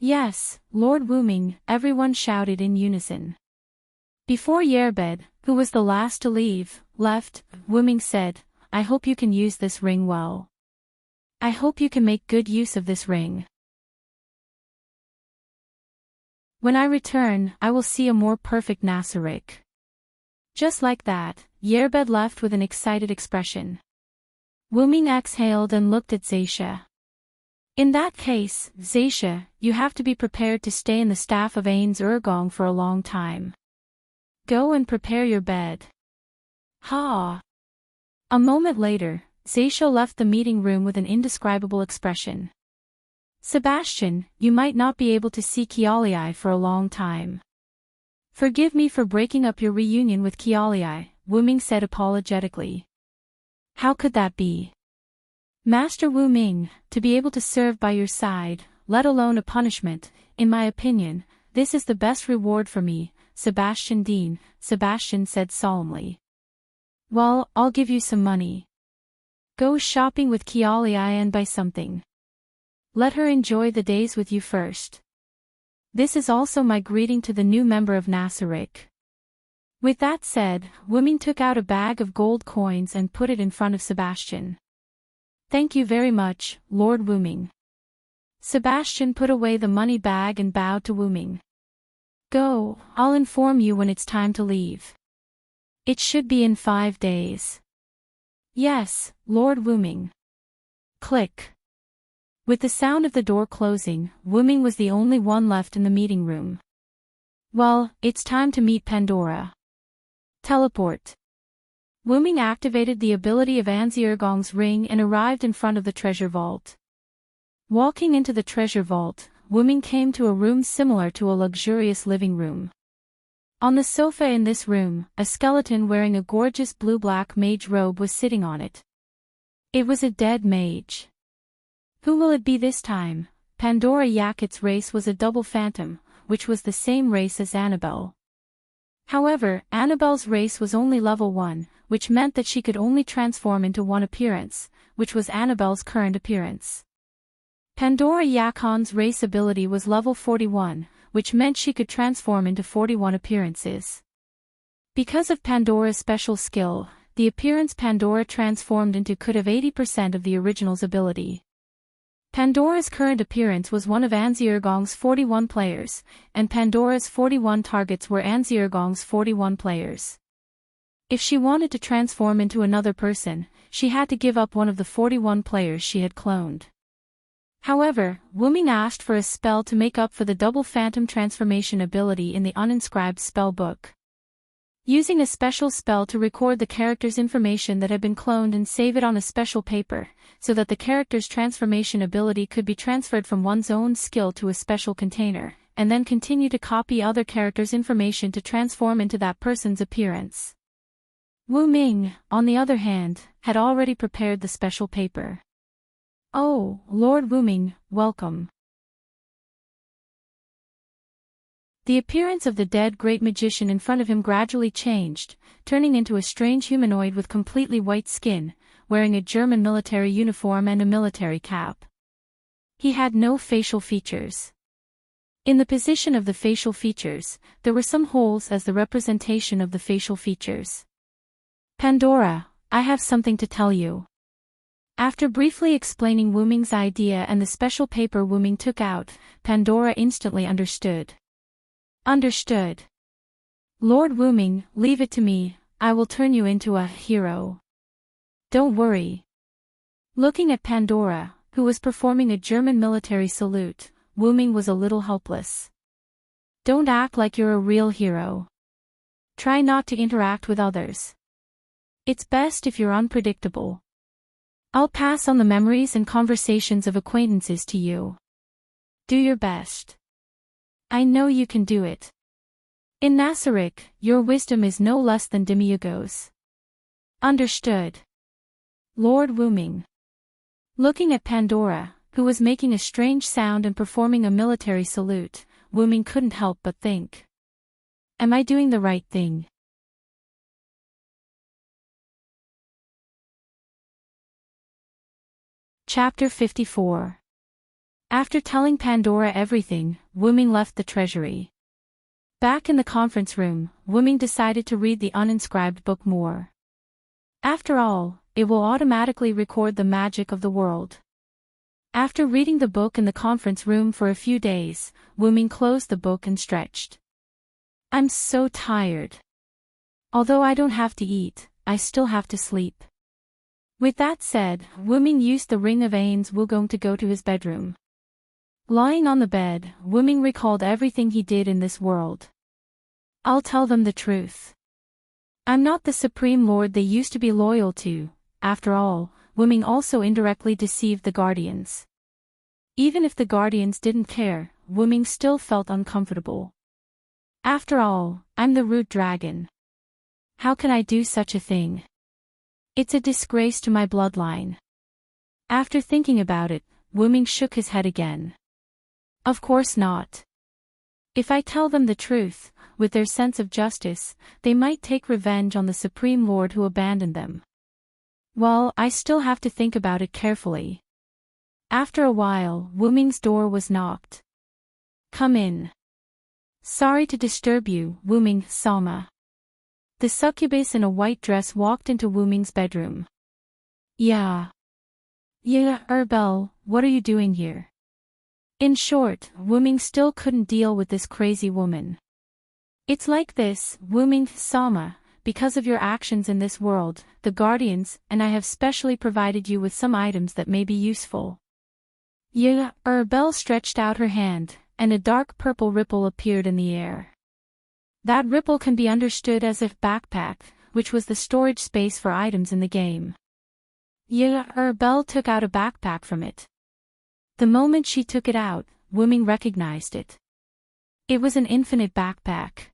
Yes, Lord Wuming, everyone shouted in unison. Before Yerbed, who was the last to leave, left, Wuming said, I hope you can use this ring well. I hope you can make good use of this ring. When I return, I will see a more perfect Nasaric. Just like that, Yerbed left with an excited expression. Wuming exhaled and looked at Zaisha. In that case, Zaisha, you have to be prepared to stay in the staff of Ains Urgong for a long time. Go and prepare your bed. Ha! A moment later, Zaisha left the meeting room with an indescribable expression. Sebastian, you might not be able to see Kialiai for a long time. Forgive me for breaking up your reunion with Kialiai, Wuming said apologetically. How could that be? Master Wuming, to be able to serve by your side, let alone a punishment, in my opinion, this is the best reward for me, Sebastian Dean, Sebastian said solemnly. Well, I'll give you some money. Go shopping with Kialiai and buy something. Let her enjoy the days with you first. This is also my greeting to the new member of Nasaric. With that said, Wuming took out a bag of gold coins and put it in front of Sebastian. Thank you very much, Lord Wuming. Sebastian put away the money bag and bowed to Wuming. Go, I'll inform you when it's time to leave. It should be in 5 days. Yes, Lord Wuming. Click. With the sound of the door closing, Wuming was the only one left in the meeting room. Well, it's time to meet Pandora. Teleport. Wuming activated the ability of Anziurgong's ring and arrived in front of the treasure vault. Walking into the treasure vault, Wuming came to a room similar to a luxurious living room. On the sofa in this room, a skeleton wearing a gorgeous blue-black mage robe was sitting on it. It was a dead mage. Who will it be this time? Pandora Yakut's race was a double phantom, which was the same race as Annabelle. However, Annabelle's race was only level 1, which meant that she could only transform into one appearance, which was Annabelle's current appearance. Pandora Yakon's race ability was level 41, which meant she could transform into 41 appearances. Because of Pandora's special skill, the appearance Pandora transformed into could have 80% of the original's ability. Pandora's current appearance was one of Anziurgong's 41 players, and Pandora's 41 targets were Anziurgong's 41 players. If she wanted to transform into another person, she had to give up one of the 41 players she had cloned. However, Wuming asked for a spell to make up for the double phantom transformation ability in the uninscribed spell book. Using a special spell to record the character's information that had been cloned and save it on a special paper, so that the character's transformation ability could be transferred from one's own skill to a special container, and then continue to copy other characters' information to transform into that person's appearance. Wuming, on the other hand, had already prepared the special paper. Oh, Lord Wuming, welcome. The appearance of the dead great magician in front of him gradually changed, turning into a strange humanoid with completely white skin, wearing a German military uniform and a military cap. He had no facial features. In the position of the facial features, there were some holes as the representation of the facial features. Pandora, I have something to tell you. After briefly explaining Wuming's idea and the special paper Wuming took out, Pandora instantly understood. Understood. Lord Wuming, leave it to me, I will turn you into a hero. Don't worry. Looking at Pandora, who was performing a German military salute, Wuming was a little helpless. Don't act like you're a real hero. Try not to interact with others. It's best if you're unpredictable. I'll pass on the memories and conversations of acquaintances to you. Do your best. I know you can do it. In Nasaric, your wisdom is no less than Demiurgo's. Understood. Lord Wuming. Looking at Pandora, who was making a strange sound and performing a military salute, Wuming couldn't help but think. Am I doing the right thing? Chapter 54. After telling Pandora everything, Wuming left the treasury. Back in the conference room, Wuming decided to read the uninscribed book more. After all, it will automatically record the magic of the world. After reading the book in the conference room for a few days, Wuming closed the book and stretched. I'm so tired. Although I don't have to eat, I still have to sleep. With that said, Wuming used the Ring of Ains Wugong to go to his bedroom. Lying on the bed, Wuming recalled everything he did in this world. I'll tell them the truth. I'm not the Supreme Lord they used to be loyal to. After all, Wuming also indirectly deceived the Guardians. Even if the Guardians didn't care, Wuming still felt uncomfortable. After all, I'm the root dragon. How can I do such a thing? It's a disgrace to my bloodline. After thinking about it, Wuming shook his head again. Of course not. If I tell them the truth, with their sense of justice, they might take revenge on the Supreme Lord who abandoned them. Well, I still have to think about it carefully. After a while, Wuming's door was knocked. Come in. Sorry to disturb you, Wuming Sama. The succubus in a white dress walked into Wuming's bedroom. Yeah. Erbel, what are you doing here? In short, Wuming still couldn't deal with this crazy woman. It's like this, Wuming Sama, because of your actions in this world, the Guardians and I have specially provided you with some items that may be useful. Erbel stretched out her hand, and a dark purple ripple appeared in the air. That ripple can be understood as a backpack, which was the storage space for items in the game. Erbel took out a backpack from it. The moment she took it out, Wuming recognized it. It was an infinite backpack.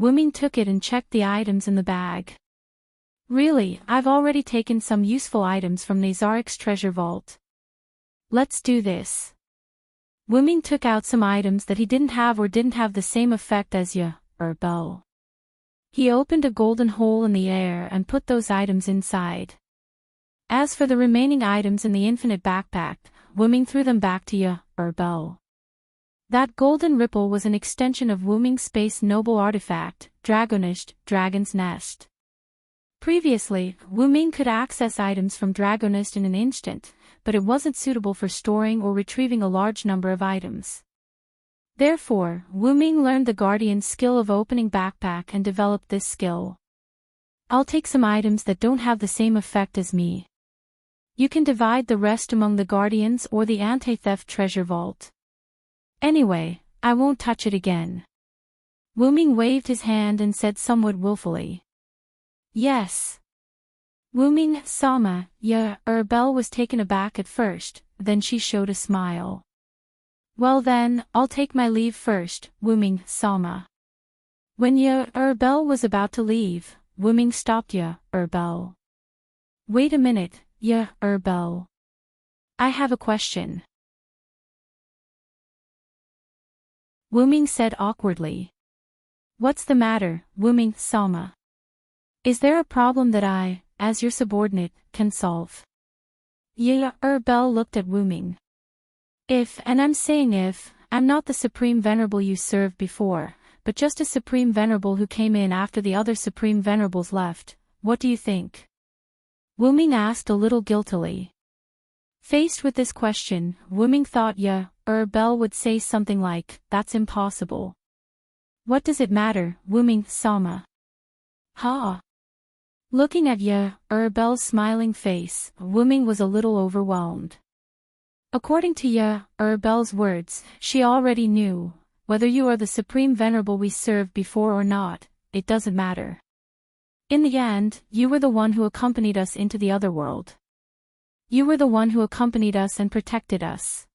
Wuming took it and checked the items in the bag. Really, I've already taken some useful items from Nazaric's treasure vault. Let's do this. Wuming took out some items that he didn't have or didn't have the same effect as Erbel. He opened a golden hole in the air and put those items inside. As for the remaining items in the infinite backpack, Wuming threw them back to Erbel. That golden ripple was an extension of Wuming's space noble artifact, Dragonist, Dragon's Nest. Previously, Wuming could access items from Dragonist in an instant, but it wasn't suitable for storing or retrieving a large number of items. Therefore, Wuming learned the Guardian's skill of opening backpack and developed this skill. I'll take some items that don't have the same effect as me. You can divide the rest among the Guardians or the anti-theft treasure vault. Anyway, I won't touch it again. Wuming waved his hand and said somewhat willfully. Yes. Wuming Sama, Erbel was taken aback at first, then she showed a smile. Well then, I'll take my leave first, Wuming Sama. When Erbel was about to leave, Wuming stopped Erbel. Wait a minute, Erbel. I have a question. Wuming said awkwardly. What's the matter, Wuming Sama? Is there a problem that I, as your subordinate, can solve? Erbel looked at Wuming. And I'm saying if, I'm not the Supreme Venerable you served before, but just a Supreme Venerable who came in after the other Supreme Venerables left, what do you think? Wuming asked a little guiltily. Faced with this question, Wuming thought Erbel would say something like, that's impossible. What does it matter, Wuming Sama? Ha! Looking at Erbel's smiling face, Wuming was a little overwhelmed. According to Erbel's words, she already knew, whether you are the Supreme Venerable we served before or not, it doesn't matter. In the end, you were the one who accompanied us into the other world. You were the one who accompanied us and protected us.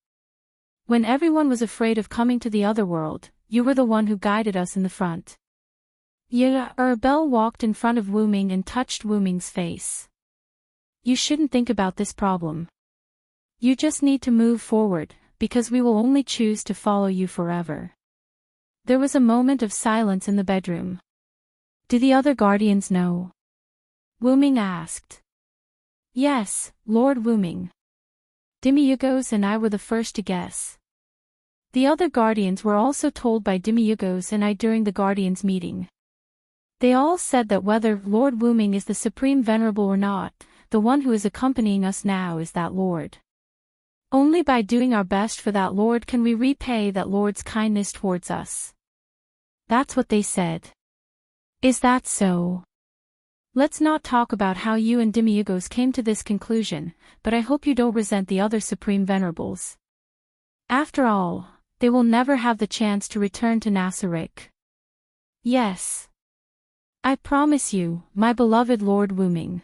When everyone was afraid of coming to the other world, you were the one who guided us in the front. Bell walked in front of Wu Ming and touched Wu Ming's face. You shouldn't think about this problem. You just need to move forward, because we will only choose to follow you forever. There was a moment of silence in the bedroom. Do the other guardians know? Wu Ming asked. Yes, Lord Wu Ming. Demiurgos and I were the first to guess. The other guardians were also told by Demiurgos and I during the guardians meeting. They all said that whether Lord Wu Ming is the supreme venerable or not, the one who is accompanying us now is that Lord. Only by doing our best for that Lord can we repay that Lord's kindness towards us. That's what they said. Is that so? Let's not talk about how you and Demiurgos came to this conclusion, but I hope you don't resent the other supreme venerables. After all, they will never have the chance to return to Nasaric. Yes. I promise you, my beloved Lord Wu Ming.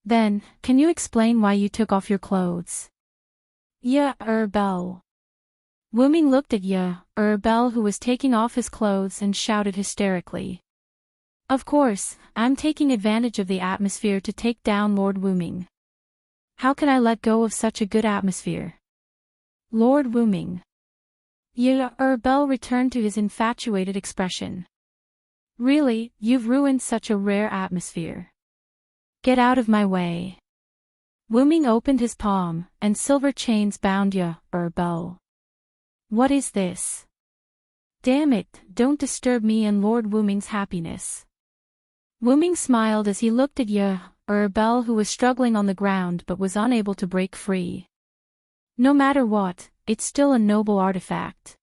Then, can you explain why you took off your clothes? Bell. Wu Ming looked at Bell who was taking off his clothes and shouted hysterically. Of course, I'm taking advantage of the atmosphere to take down Lord Wu Ming. How can I let go of such a good atmosphere? Lord Wu Ming. Bell returned to his infatuated expression. Really, you've ruined such a rare atmosphere. Get out of my way. Wu Ming opened his palm, and silver chains bound Bell. What is this? Damn it, don't disturb me and Lord Wu Ming's happiness. Wu Ming smiled as he looked at Bell who was struggling on the ground but was unable to break free. No matter what, it's still a noble artifact.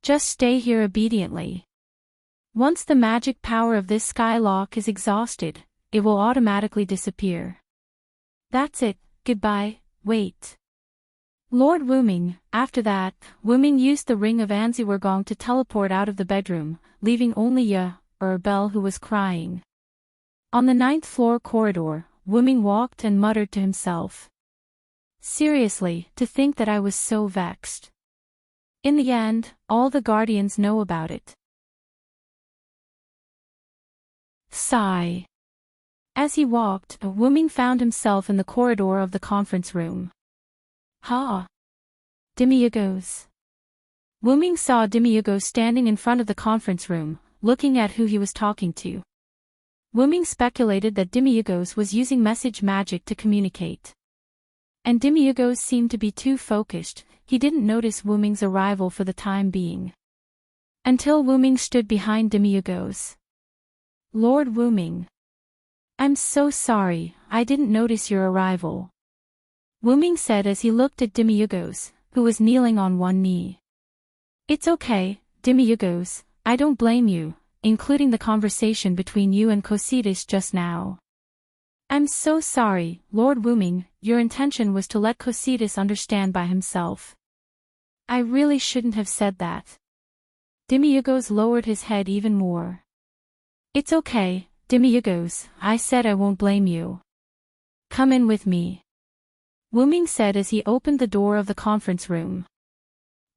Just stay here obediently. Once the magic power of this skylock is exhausted, it will automatically disappear. That's it, goodbye, wait. Lord Wu Ming, after that, Wu Ming used the ring of Anziwergong to teleport out of the bedroom, leaving only Bell who was crying. On the 9th floor corridor, Wu Ming walked and muttered to himself. Seriously, to think that I was so vexed. In the end, all the guardians know about it. Sigh. As he walked, Wu Ming found himself in the corridor of the conference room. Demiurgos. Wu Ming saw Demiurgos standing in front of the conference room, looking at who he was talking to. Wu Ming speculated that Demiurgos was using message magic to communicate. And Demiurgos seemed to be too focused, he didn't notice Wu Ming's arrival for the time being. Until Wu Ming stood behind Demiurgos. Lord Wu Ming. I'm so sorry, I didn't notice your arrival. Wu Ming said as he looked at Demiurgos, who was kneeling on one knee. It's okay, Demiurgos, I don't blame you, including the conversation between you and Cositas just now. I'm so sorry, Lord Wu Ming, your intention was to let Cositas understand by himself. I really shouldn't have said that. Demiurgos lowered his head even more. It's okay, Demiurgos, I said I won't blame you. Come in with me. Wu Ming said as he opened the door of the conference room.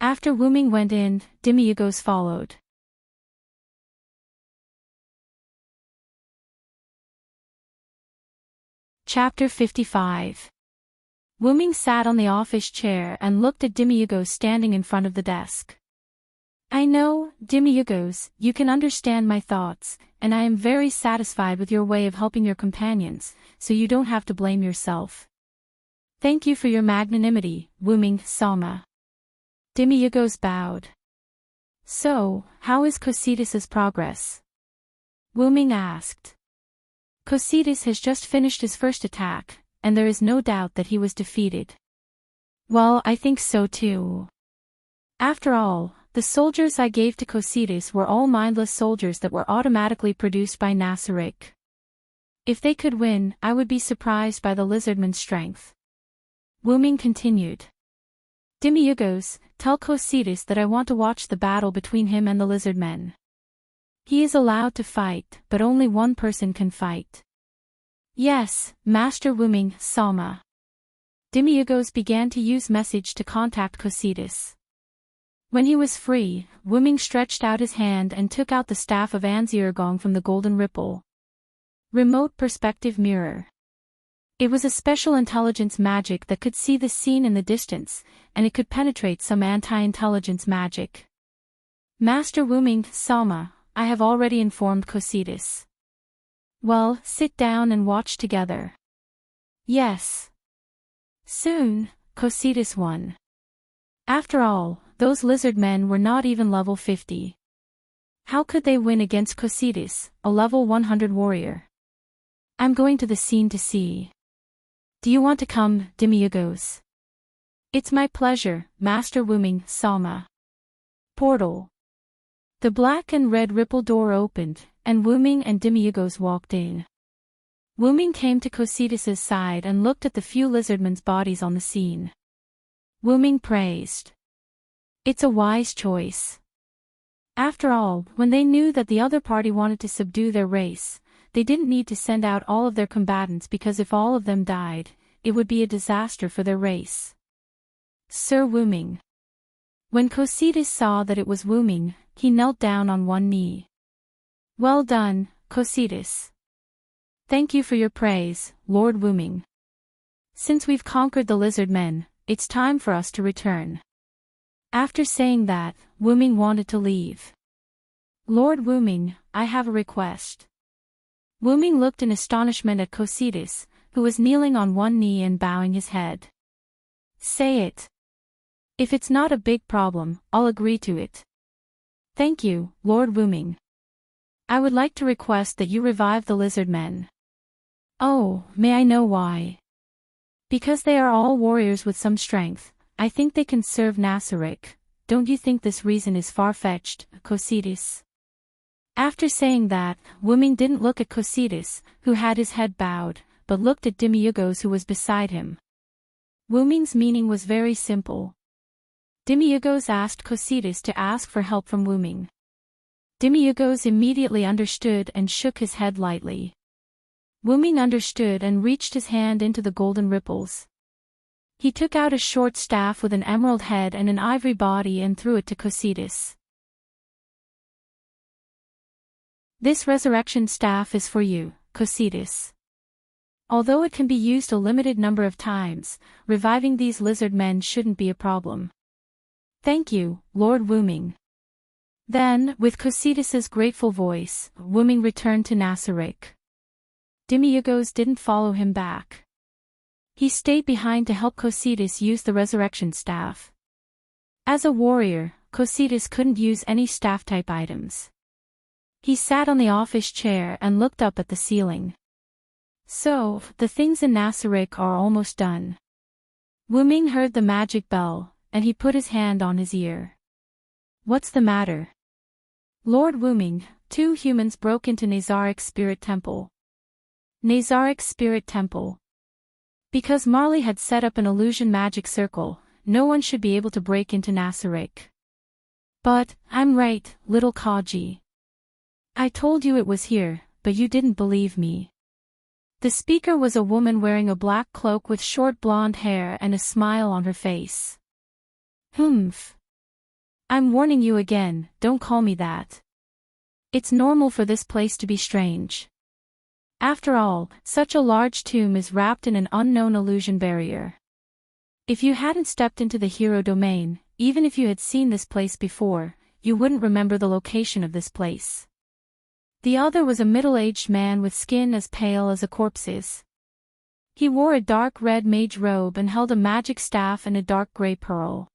After Wu Ming went in, Demiurgos followed. Chapter 55. Wu Ming sat on the office chair and looked at Demiurgos standing in front of the desk. I know, Demiurgos, you can understand my thoughts, and I am very satisfied with your way of helping your companions, so you don't have to blame yourself. Thank you for your magnanimity, Wu Ming Sama. Demiurgos bowed. So, how is Cositas' progress? Wu Ming asked. Cositas has just finished his first attack, and there is no doubt that he was defeated. Well, I think so too. After all, the soldiers I gave to Cositas were all mindless soldiers that were automatically produced by Nasaric. If they could win, I would be surprised by the lizardman's strength. Wu Ming continued. Demiurgos, tell Cositas that I want to watch the battle between him and the lizardmen. He is allowed to fight, but only one person can fight. Yes, Master Wuming, Sama. Demiurgos began to use message to contact Cocytus. When he was free, Wuming stretched out his hand and took out the staff of Anzirgong from the golden ripple. Remote perspective mirror. It was a special intelligence magic that could see the scene in the distance, and it could penetrate some anti-intelligence magic. Master Wuming, Sama, I have already informed Cocytus. Well, sit down and watch together. Yes. Soon, Cocytus won. After all, those lizard men were not even level 50. How could they win against Cocytus, a level 100 warrior? I'm going to the scene to see. Do you want to come, Demiurgos? It's my pleasure, Master Wuming, Sama. Portal. The black and red ripple door opened, and Wuming and Demiurgos walked in. Wuming came to Cocytus's side and looked at the few lizardmen's bodies on the scene. Wuming praised. It's a wise choice. After all, when they knew that the other party wanted to subdue their race, they didn't need to send out all of their combatants because if all of them died, it would be a disaster for their race. Sir Wuming. When Cocytus saw that it was Wuming, he knelt down on one knee. Well done, Cocytus. Thank you for your praise, Lord Wuming. Since we've conquered the lizard men, it's time for us to return. After saying that, Wuming wanted to leave. Lord Wuming, I have a request. Wuming looked in astonishment at Cocytus, who was kneeling on one knee and bowing his head. Say it. If it's not a big problem, I'll agree to it. Thank you, Lord Wuming. I would like to request that you revive the lizard men. Oh, may I know why? Because they are all warriors with some strength, I think they can serve Nasaric. Don't you think this reason is far-fetched, Cocytus? After saying that, Wuming didn't look at Cocytus, who had his head bowed, but looked at Demiurgos who was beside him. Wuming's meaning was very simple. Demiurgos asked Cocytus to ask for help from Wuming. Demiurgos immediately understood and shook his head lightly. Wuming understood and reached his hand into the golden ripples. He took out a short staff with an emerald head and an ivory body and threw it to Cocytus. This resurrection staff is for you, Cocytus. Although it can be used a limited number of times, reviving these lizard men shouldn't be a problem. Thank you, Lord Wuming. Then, with Cocytus's grateful voice, Wuming returned to Nasaric. Demiurgos didn't follow him back. He stayed behind to help Cocytus use the resurrection staff. As a warrior, Cocytus couldn't use any staff-type items. He sat on the office chair and looked up at the ceiling. So, the things in Nasaric are almost done. Wuming heard the magic bell, and he put his hand on his ear. What's the matter? Lord Wuming, 2 humans broke into Nazaric's spirit temple. Nazaric's spirit temple. Because Marley had set up an illusion magic circle, no one should be able to break into Nasaric. But, I'm right, little Kaji. I told you it was here, but you didn't believe me. The speaker was a woman wearing a black cloak with short blonde hair and a smile on her face. Humph. I'm warning you again, don't call me that. It's normal for this place to be strange. After all, such a large tomb is wrapped in an unknown illusion barrier. If you hadn't stepped into the hero domain, even if you had seen this place before, you wouldn't remember the location of this place. The other was a middle-aged man with skin as pale as a corpse's. He wore a dark red mage robe and held a magic staff and a dark gray pearl.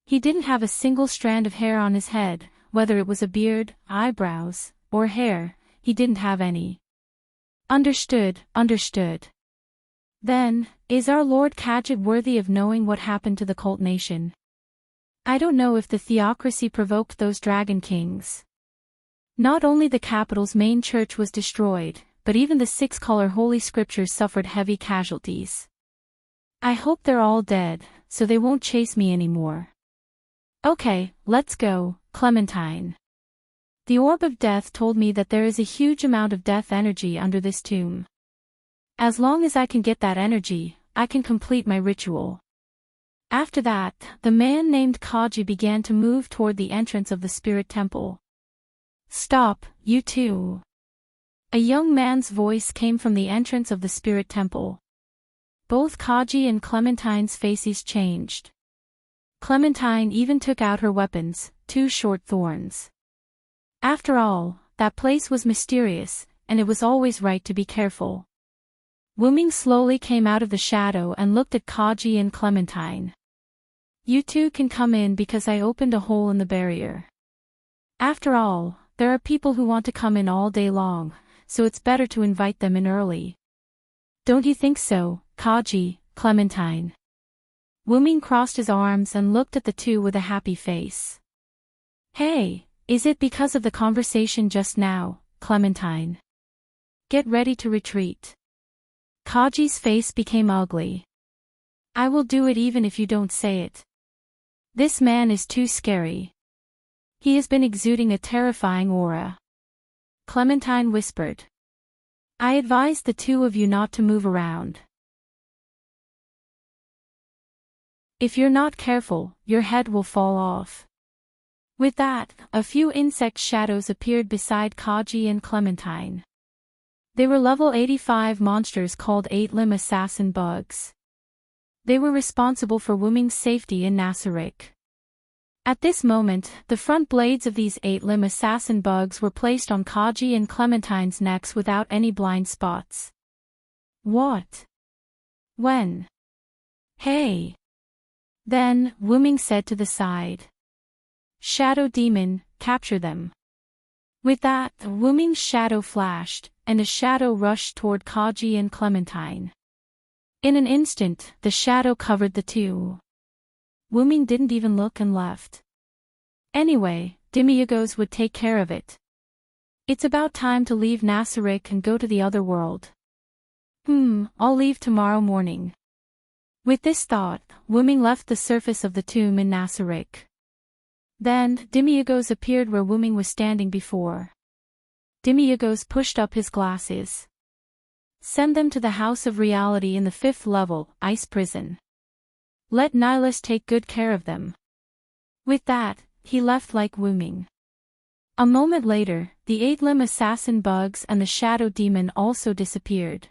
He didn't have a single strand of hair on his head, whether it was a beard, eyebrows, or hair, he didn't have any. Understood. Then, is our Lord Kadjit worthy of knowing what happened to the cult nation? I don't know if the theocracy provoked those dragon kings. Not only the capital's main church was destroyed, but even the 6-color holy scriptures suffered heavy casualties. I hope they're all dead, so they won't chase me anymore. Okay, let's go, Clementine. The orb of death told me that there is a huge amount of death energy under this tomb. As long as I can get that energy, I can complete my ritual. After that, the man named Kaji began to move toward the entrance of the spirit temple. Stop, you two. A young man's voice came from the entrance of the spirit temple. Both Kaji and Clementine's faces changed. Clementine even took out her weapons, two short thorns. After all, that place was mysterious, and it was always right to be careful. Wuming slowly came out of the shadow and looked at Kaji and Clementine. You two can come in because I opened a hole in the barrier. After all, there are people who want to come in all day long, so it's better to invite them in early. Don't you think so, Kaji, Clementine? Wuming crossed his arms and looked at the two with a happy face. Hey, is it because of the conversation just now, Clementine? Get ready to retreat. Kaji's face became ugly. I will do it even if you don't say it. This man is too scary. He has been exuding a terrifying aura. Clementine whispered. I advise the two of you not to move around. If you're not careful, your head will fall off. With that, a few insect shadows appeared beside Kaji and Clementine. They were level 85 monsters called 8-limb assassin bugs. They were responsible for Wuming's safety in Nasarick. At this moment, the front blades of these 8-limb assassin bugs were placed on Kaji and Clementine's necks without any blind spots. What? When? Hey! Then, Wuming said to the side. Shadow demon, capture them. With that, Wuming's shadow flashed, and a shadow rushed toward Kaji and Clementine. In an instant, the shadow covered the two. Wuming didn't even look and left. Anyway, Demiurgos would take care of it. It's about time to leave Nasarick and go to the other world. I'll leave tomorrow morning. With this thought, Wuming left the surface of the tomb in Nasarick. Then, Demiurgos appeared where Wuming was standing before. Demiurgos pushed up his glasses. Send them to the House of Reality in the 5th level, Ice Prison. Let Nihilus take good care of them. With that, he left like Wuming. A moment later, the 8-limb assassin bugs and the shadow demon also disappeared.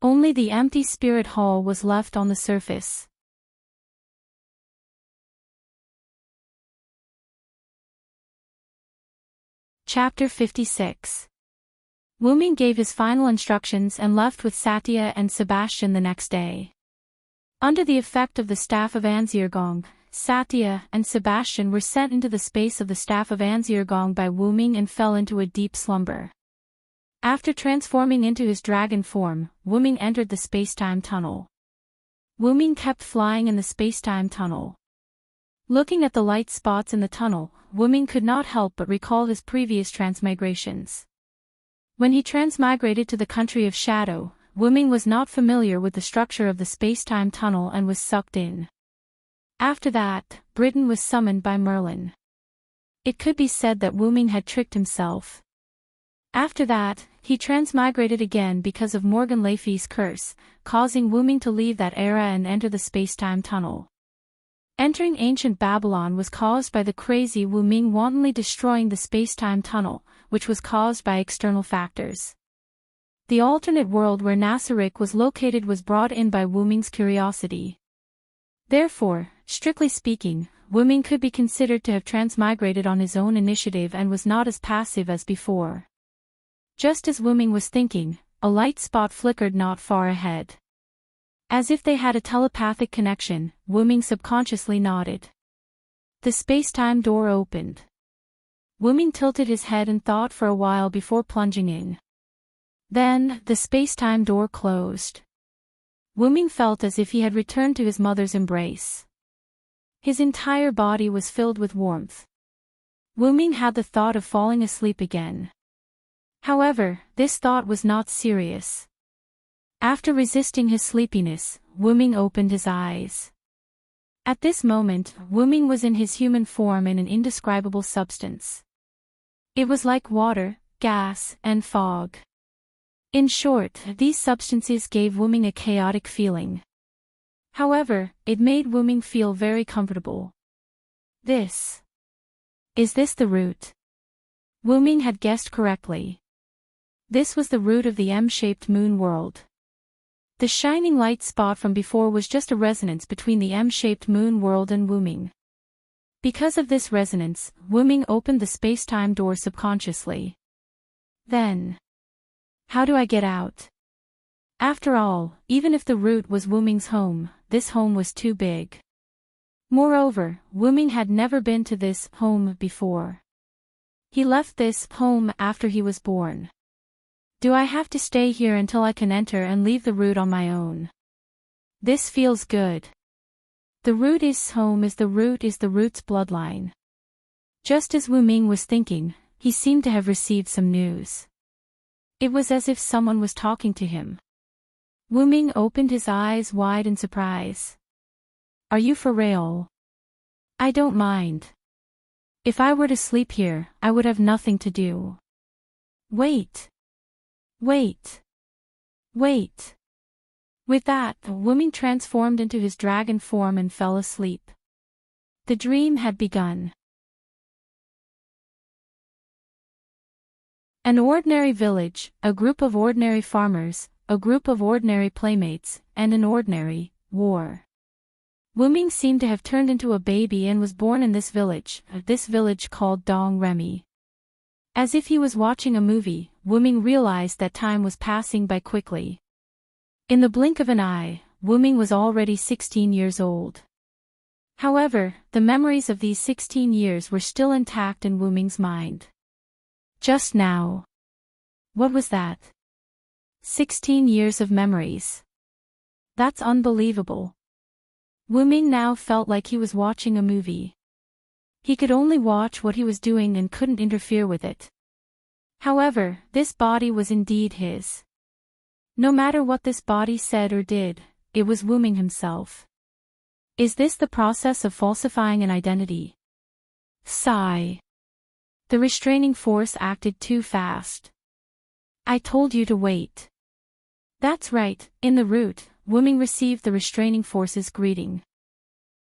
Only the empty spirit hall was left on the surface. Chapter 56. Wuming gave his final instructions and left with Satya and Sebastian the next day. Under the effect of the staff of Anzirgong, Satya and Sebastian were sent into the space of the staff of Anzirgong by Wuming and fell into a deep slumber. After transforming into his dragon form, Wuming entered the space-time tunnel. Wuming kept flying in the space-time tunnel. Looking at the light spots in the tunnel, Wuming could not help but recall his previous transmigrations. When he transmigrated to the country of Shadow, Wuming was not familiar with the structure of the space-time tunnel and was sucked in. After that, Britain was summoned by Merlin. It could be said that Wuming had tricked himself. After that, he transmigrated again because of Morgan Le Fay's curse, causing Wuming to leave that era and enter the space-time tunnel. Entering ancient Babylon was caused by the crazy Wuming wantonly destroying the space-time tunnel, which was caused by external factors. The alternate world where Nasarick was located was brought in by Wuming's curiosity. Therefore, strictly speaking, Wuming could be considered to have transmigrated on his own initiative and was not as passive as before. Just as Wuming was thinking, a light spot flickered not far ahead. As if they had a telepathic connection, Wuming subconsciously nodded. The space-time door opened. Wuming tilted his head and thought for a while before plunging in. Then, the space-time door closed. Wuming felt as if he had returned to his mother's embrace. His entire body was filled with warmth. Wuming had the thought of falling asleep again. However, this thought was not serious. After resisting his sleepiness, Wuming opened his eyes. At this moment, Wuming was in his human form in an indescribable substance. It was like water, gas, and fog. In short, these substances gave Wu-ming a chaotic feeling. However, it made Wu-ming feel very comfortable. Is this the root? Wu-ming had guessed correctly. This was the root of the M-shaped moon world. The shining light spot from before was just a resonance between the M-shaped moon world and Wu-ming. Because of this resonance, Wu-ming opened the space-time door subconsciously. Then, how do I get out? After all, even if the root was Wu-ming's home, this home was too big. Moreover, Wu-ming had never been to this home before. He left this home after he was born. Do I have to stay here until I can enter and leave the root on my own? This feels good. The root is home is the root's bloodline. Just as Wu-ming was thinking, he seemed to have received some news. It was as if someone was talking to him. Wu-ming opened his eyes wide in surprise. Are you for real? I don't mind. If I were to sleep here, I would have nothing to do. Wait. Wait. Wait. With that, Wu-ming transformed into his dragon form and fell asleep. The dream had begun. An ordinary village, a group of ordinary farmers, a group of ordinary playmates, and an ordinary war. Wu-ming seemed to have turned into a baby and was born in this village called Dong Remy. As if he was watching a movie, Wu-ming realized that time was passing by quickly. In the blink of an eye, Wu-ming was already 16 years old. However, the memories of these 16 years were still intact in Wu-ming's mind. Just now. What was that? 16 years of memories. That's unbelievable. Wu-ming now felt like he was watching a movie. He could only watch what he was doing and couldn't interfere with it. However, this body was indeed his. No matter what this body said or did, it was Wu-ming himself. Is this the process of falsifying an identity? Sigh. The restraining force acted too fast. I told you to wait. That's right, in the root, Wu-ming received the restraining force's greeting.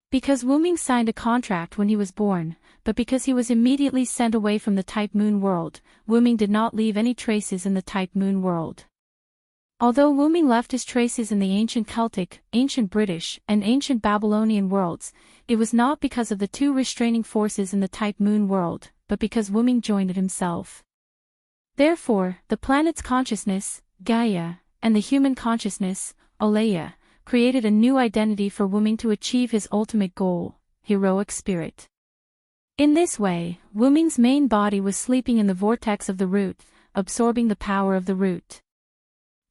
Because Wu-ming signed a contract when he was born, but because he was immediately sent away from the type moon world, Wu-ming did not leave any traces in the type moon world. Although Wu-ming left his traces in the ancient Celtic, ancient British, and ancient Babylonian worlds, it was not because of the two restraining forces in the type moon world, but because Wu-ming joined it himself. Therefore, the planet's consciousness, Gaia, and the human consciousness, Aleia, created a new identity for Wu-ming to achieve his ultimate goal, heroic spirit. In this way, Wu-ming's main body was sleeping in the vortex of the root, absorbing the power of the root.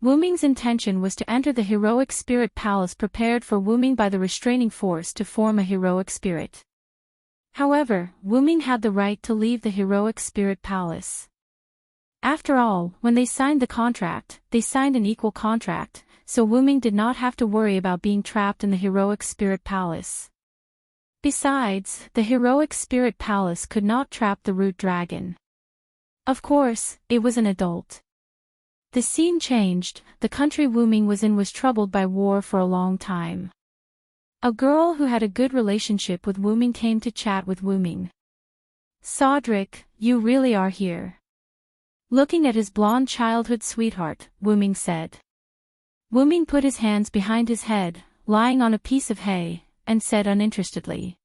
Wu-ming's intention was to enter the heroic spirit palace prepared for Wu-ming by the restraining force to form a heroic spirit. However, Wu-ming had the right to leave the heroic spirit palace. After all, when they signed the contract, they signed an equal contract, so Wu-ming did not have to worry about being trapped in the heroic spirit palace. Besides, the heroic spirit palace could not trap the root dragon. Of course, it was an adult. The scene changed. The country Wu-ming was in was troubled by war for a long time. A girl who had a good relationship with Wu-ming came to chat with Wu-ming. Cedric, you really are here. Looking at his blonde childhood sweetheart, Wu-ming said. Wu-ming put his hands behind his head, lying on a piece of hay, and said uninterestedly.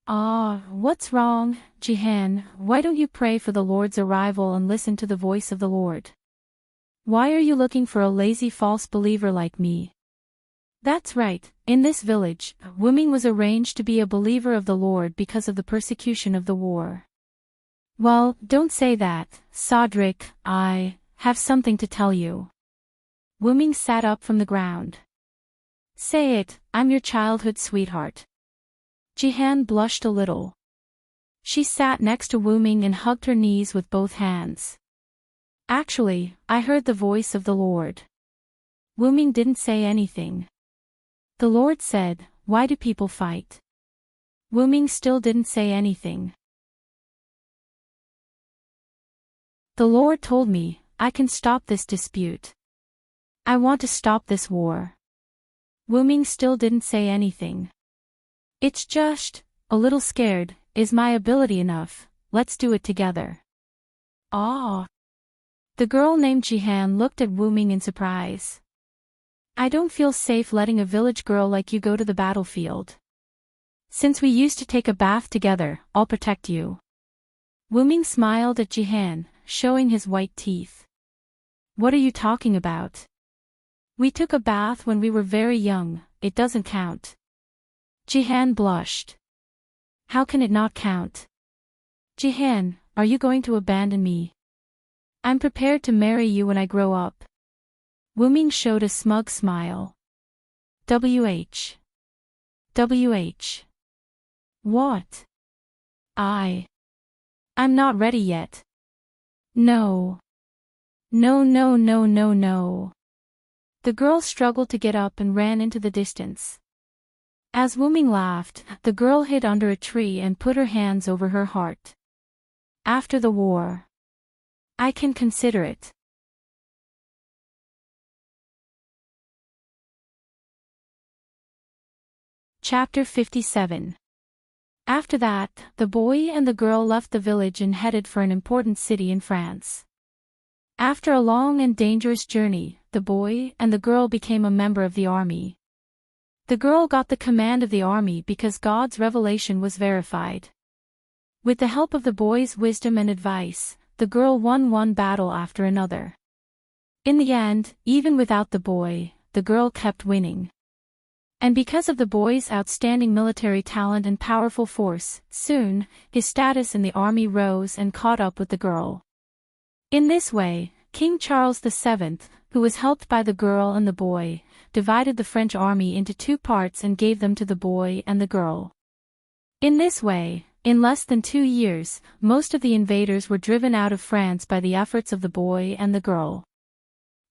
What's wrong, Jihan? Why don't you pray for the Lord's arrival and listen to the voice of the Lord? Why are you looking for a lazy false believer like me? That's right, in this village, Wu-ming was arranged to be a believer of the Lord because of the persecution of the war. Well, don't say that, Cedric, I have something to tell you. Wu-ming sat up from the ground. Say it, I'm your childhood sweetheart. Jihan blushed a little. She sat next to Wu-ming and hugged her knees with both hands. Actually, I heard the voice of the Lord. Wu-ming didn't say anything. The Lord said, why do people fight? Wu-ming still didn't say anything. The Lord told me, I can stop this dispute. I want to stop this war. Wu-Ming still didn't say anything. It's just, a little scared, is my ability enough, let's do it together. Ah. The girl named Jihan looked at Wu-Ming in surprise. I don't feel safe letting a village girl like you go to the battlefield. Since we used to take a bath together, I'll protect you. Wu-Ming smiled at Jihan, showing his white teeth. What are you talking about? We took a bath when we were very young, it doesn't count. Jihan blushed. How can it not count? Jihan, are you going to abandon me? I'm prepared to marry you when I grow up. Wu-Ming showed a smug smile. WH. What? I'm not ready yet. No. No. The girl struggled to get up and ran into the distance. As Wu-Ming laughed, the girl hid under a tree and put her hands over her heart. After the war. I can consider it. Chapter 57. After that, the boy and the girl left the village and headed for an important city in France. After a long and dangerous journey, the boy and the girl became a member of the army. The girl got the command of the army because God's revelation was verified. With the help of the boy's wisdom and advice, the girl won one battle after another. In the end, even without the boy, the girl kept winning. And because of the boy's outstanding military talent and powerful force, soon, his status in the army rose and caught up with the girl. In this way, King Charles VII, who was helped by the girl and the boy, divided the French army into two parts and gave them to the boy and the girl. In this way, in less than 2 years, most of the invaders were driven out of France by the efforts of the boy and the girl.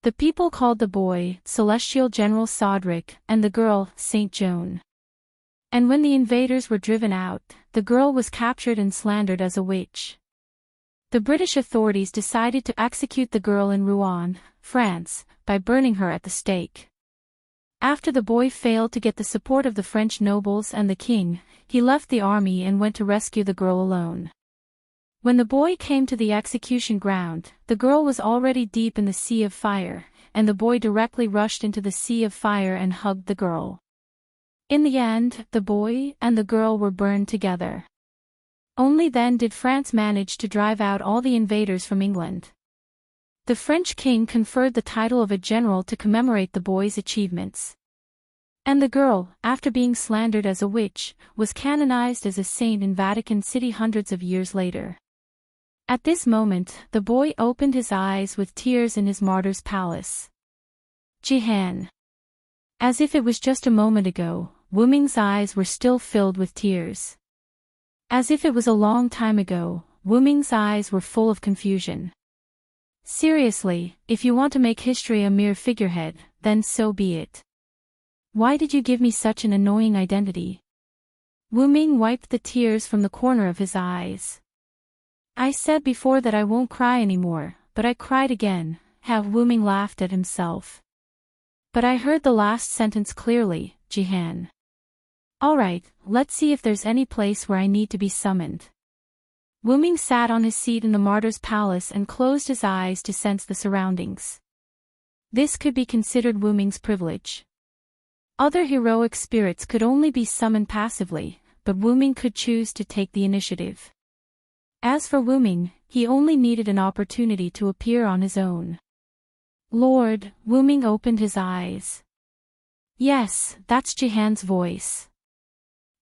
The people called the boy Celestial General Sodric and the girl Saint Joan. And when the invaders were driven out, the girl was captured and slandered as a witch. The British authorities decided to execute the girl in Rouen, France, by burning her at the stake. After the boy failed to get the support of the French nobles and the king, he left the army and went to rescue the girl alone. When the boy came to the execution ground, the girl was already deep in the sea of fire, and the boy directly rushed into the sea of fire and hugged the girl. In the end, the boy and the girl were burned together. Only then did France manage to drive out all the invaders from England. The French king conferred the title of a general to commemorate the boy's achievements. And the girl, after being slandered as a witch, was canonized as a saint in Vatican City hundreds of years later. At this moment, the boy opened his eyes with tears in his martyr's palace. Jihan. As if it was just a moment ago, Wu-Ming's eyes were still filled with tears. As if it was a long time ago, Wu-Ming's eyes were full of confusion. Seriously, if you want to make history a mere figurehead, then so be it. Why did you give me such an annoying identity? Wu-Ming wiped the tears from the corner of his eyes. I said before that I won't cry anymore, but I cried again. How Wu-Ming laughed at himself. But I heard the last sentence clearly, Jihan. Alright, let's see if there's any place where I need to be summoned. Wu-Ming sat on his seat in the martyr's palace and closed his eyes to sense the surroundings. This could be considered Wu-Ming's privilege. Other heroic spirits could only be summoned passively, but Wu-Ming could choose to take the initiative. As for Wu-Ming, he only needed an opportunity to appear on his own. Lord, Wu-Ming opened his eyes. Yes, that's Jihan's voice.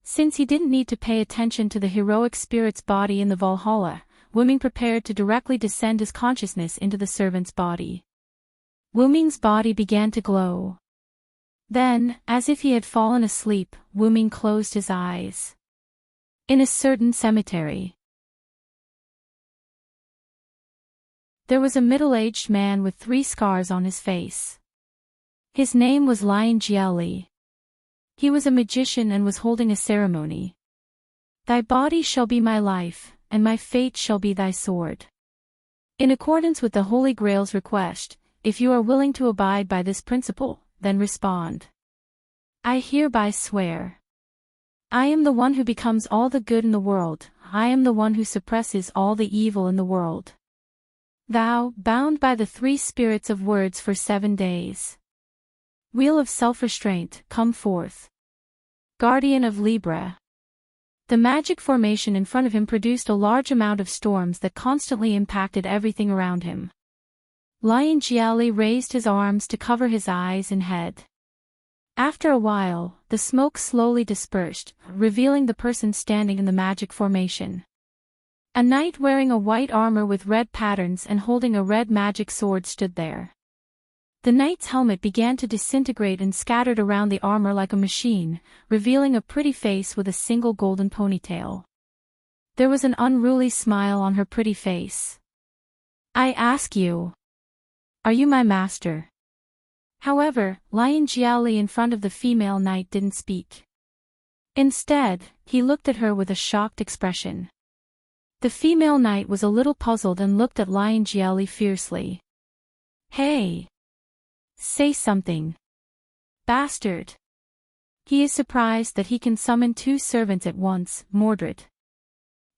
Since he didn't need to pay attention to the heroic spirit's body in the Valhalla, Wu-Ming prepared to directly descend his consciousness into the servant's body. Wu-Ming's body began to glow. Then, as if he had fallen asleep, Wu-Ming closed his eyes. In a certain cemetery. There was a middle-aged man with 3 scars on his face. His name was Lion Jieli. He was a magician and was holding a ceremony. Thy body shall be my life, and my fate shall be thy sword. In accordance with the Holy Grail's request, if you are willing to abide by this principle, then respond. I hereby swear. I am the one who becomes all the good in the world, I am the one who suppresses all the evil in the world. Thou, bound by the 3 spirits of words for 7 days. Wheel of self-restraint, come forth. Guardian of Libra. The magic formation in front of him produced a large amount of storms that constantly impacted everything around him. Lion Jiali raised his arms to cover his eyes and head. After a while, the smoke slowly dispersed, revealing the person standing in the magic formation. A knight wearing a white armor with red patterns and holding a red magic sword stood there. The knight's helmet began to disintegrate and scattered around the armor like a machine, revealing a pretty face with a single golden ponytail. There was an unruly smile on her pretty face. I ask you, are you my master? However, Lion Jiali in front of the female knight didn't speak. Instead, he looked at her with a shocked expression. The female knight was a little puzzled and looked at Lion Jiali fiercely. Hey! Say something. Bastard! He is surprised that he can summon 2 servants at once, Mordred.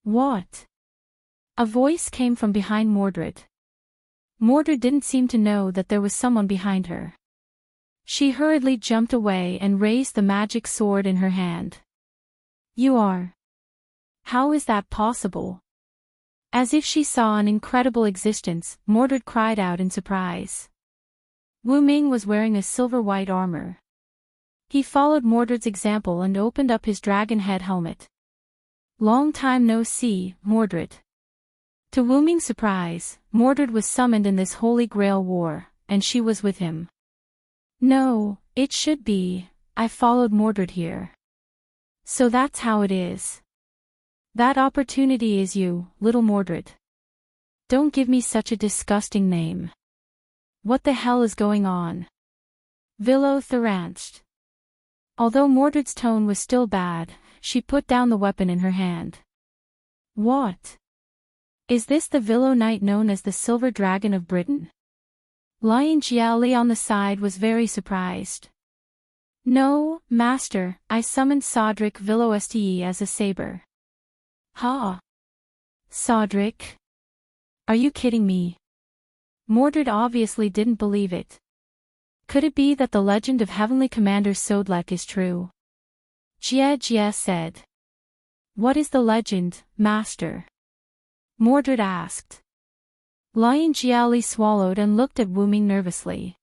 What? A voice came from behind Mordred. Mordred didn't seem to know that there was someone behind her. She hurriedly jumped away and raised the magic sword in her hand. You are. How is that possible? As if she saw an incredible existence, Mordred cried out in surprise. Wu Ming was wearing a silver-white armor. He followed Mordred's example and opened up his dragon head helmet. Long time no see, Mordred. To Wu Ming's surprise, Mordred was summoned in this Holy Grail war, and she was with him. No, it should be, I followed Mordred here. So that's how it is. That opportunity is you, little Mordred. Don't give me such a disgusting name. What the hell is going on? Villo thranched. Although Mordred's tone was still bad, she put down the weapon in her hand. What? Is this the Villo knight known as the Silver Dragon of Britain? Lion Jiali on the side was very surprised. No, master, I summoned Sodric Villo Ste as a saber. Ha! Sodric? Are you kidding me? Mordred obviously didn't believe it. Could it be that the legend of Heavenly Commander Sodlek is true? Jie said. What is the legend, master? Mordred asked. Lion Jiali swallowed and looked at Wu Ming nervously.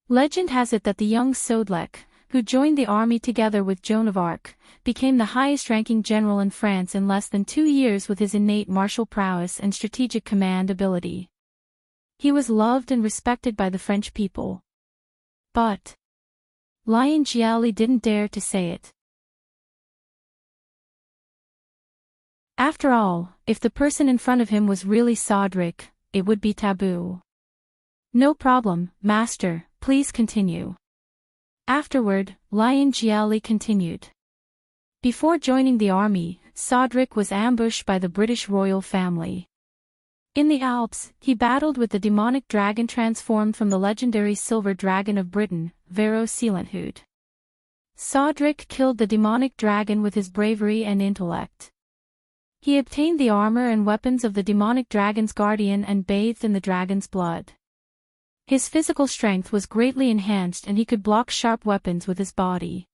Legend has it that the young Sodlek, who joined the army together with Joan of Arc, became the highest-ranking general in France in less than 2 years with his innate martial prowess and strategic command ability. He was loved and respected by the French people. But Lion Jiali didn't dare to say it. After all, if the person in front of him was really Sodric, it would be taboo. No problem, master, please continue. Afterward, Lion Jiali continued. Before joining the army, Sodric was ambushed by the British royal family. In the Alps, he battled with the demonic dragon transformed from the legendary Silver Dragon of Britain, Vero Sealenhood. Sodric killed the demonic dragon with his bravery and intellect. He obtained the armor and weapons of the demonic dragon's guardian and bathed in the dragon's blood. His physical strength was greatly enhanced and he could block sharp weapons with his body.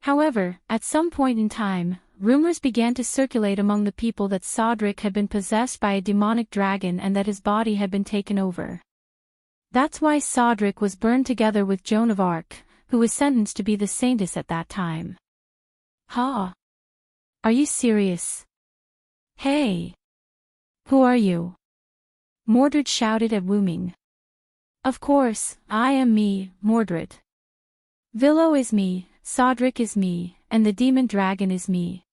However, at some point in time, rumors began to circulate among the people that Sodric had been possessed by a demonic dragon and that his body had been taken over. That's why Sodric was burned together with Joan of Arc, who was sentenced to be the saintess at that time. Ha! Are you serious? Hey! Who are you? Mordred shouted at Wu Ming. Of course, I am me, Mordred. Villo is me, Sodric is me, and the demon dragon is me.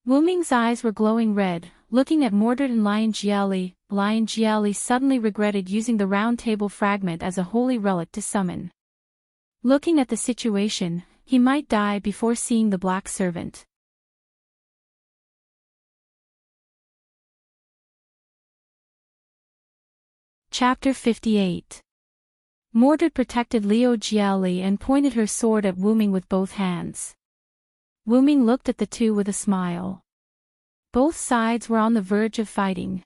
Wu Ming's eyes were glowing red, looking at Mordred and Lion Jiali. Lion Jiali suddenly regretted using the round table fragment as a holy relic to summon. Looking at the situation, he might die before seeing the black servant. Chapter 58. Mordred protected Liu Jiali and pointed her sword at Wu Ming with both hands. Wu Ming looked at the two with a smile. Both sides were on the verge of fighting.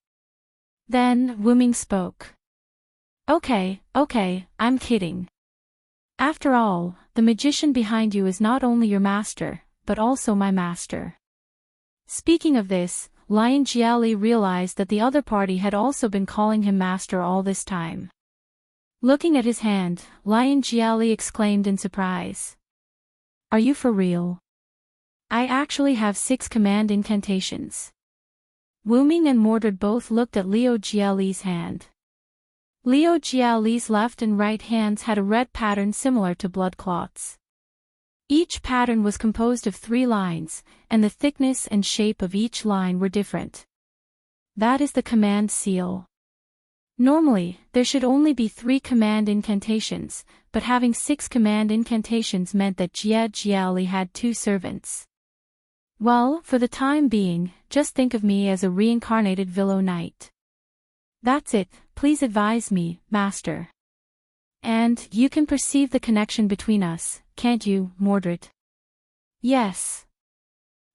Then, Wu Ming spoke. Okay, I'm kidding. After all, the magician behind you is not only your master, but also my master. Speaking of this, Lian Jiali realized that the other party had also been calling him master all this time. Looking at his hand, Lian Jiali exclaimed in surprise. Are you for real? I actually have 6 command incantations. Wu Ming and Mordred both looked at Liu Jiali's hand. Liu Jiali's left and right hands had a red pattern similar to blood clots. Each pattern was composed of 3 lines, and the thickness and shape of each line were different. That is the command seal. Normally, there should only be 3 command incantations, but having 6 command incantations meant that Jia Jiali had 2 servants. Well, for the time being, just think of me as a reincarnated Willow Knight. That's it, please advise me, Master. And, you can perceive the connection between us, can't you, Mordred? Yes.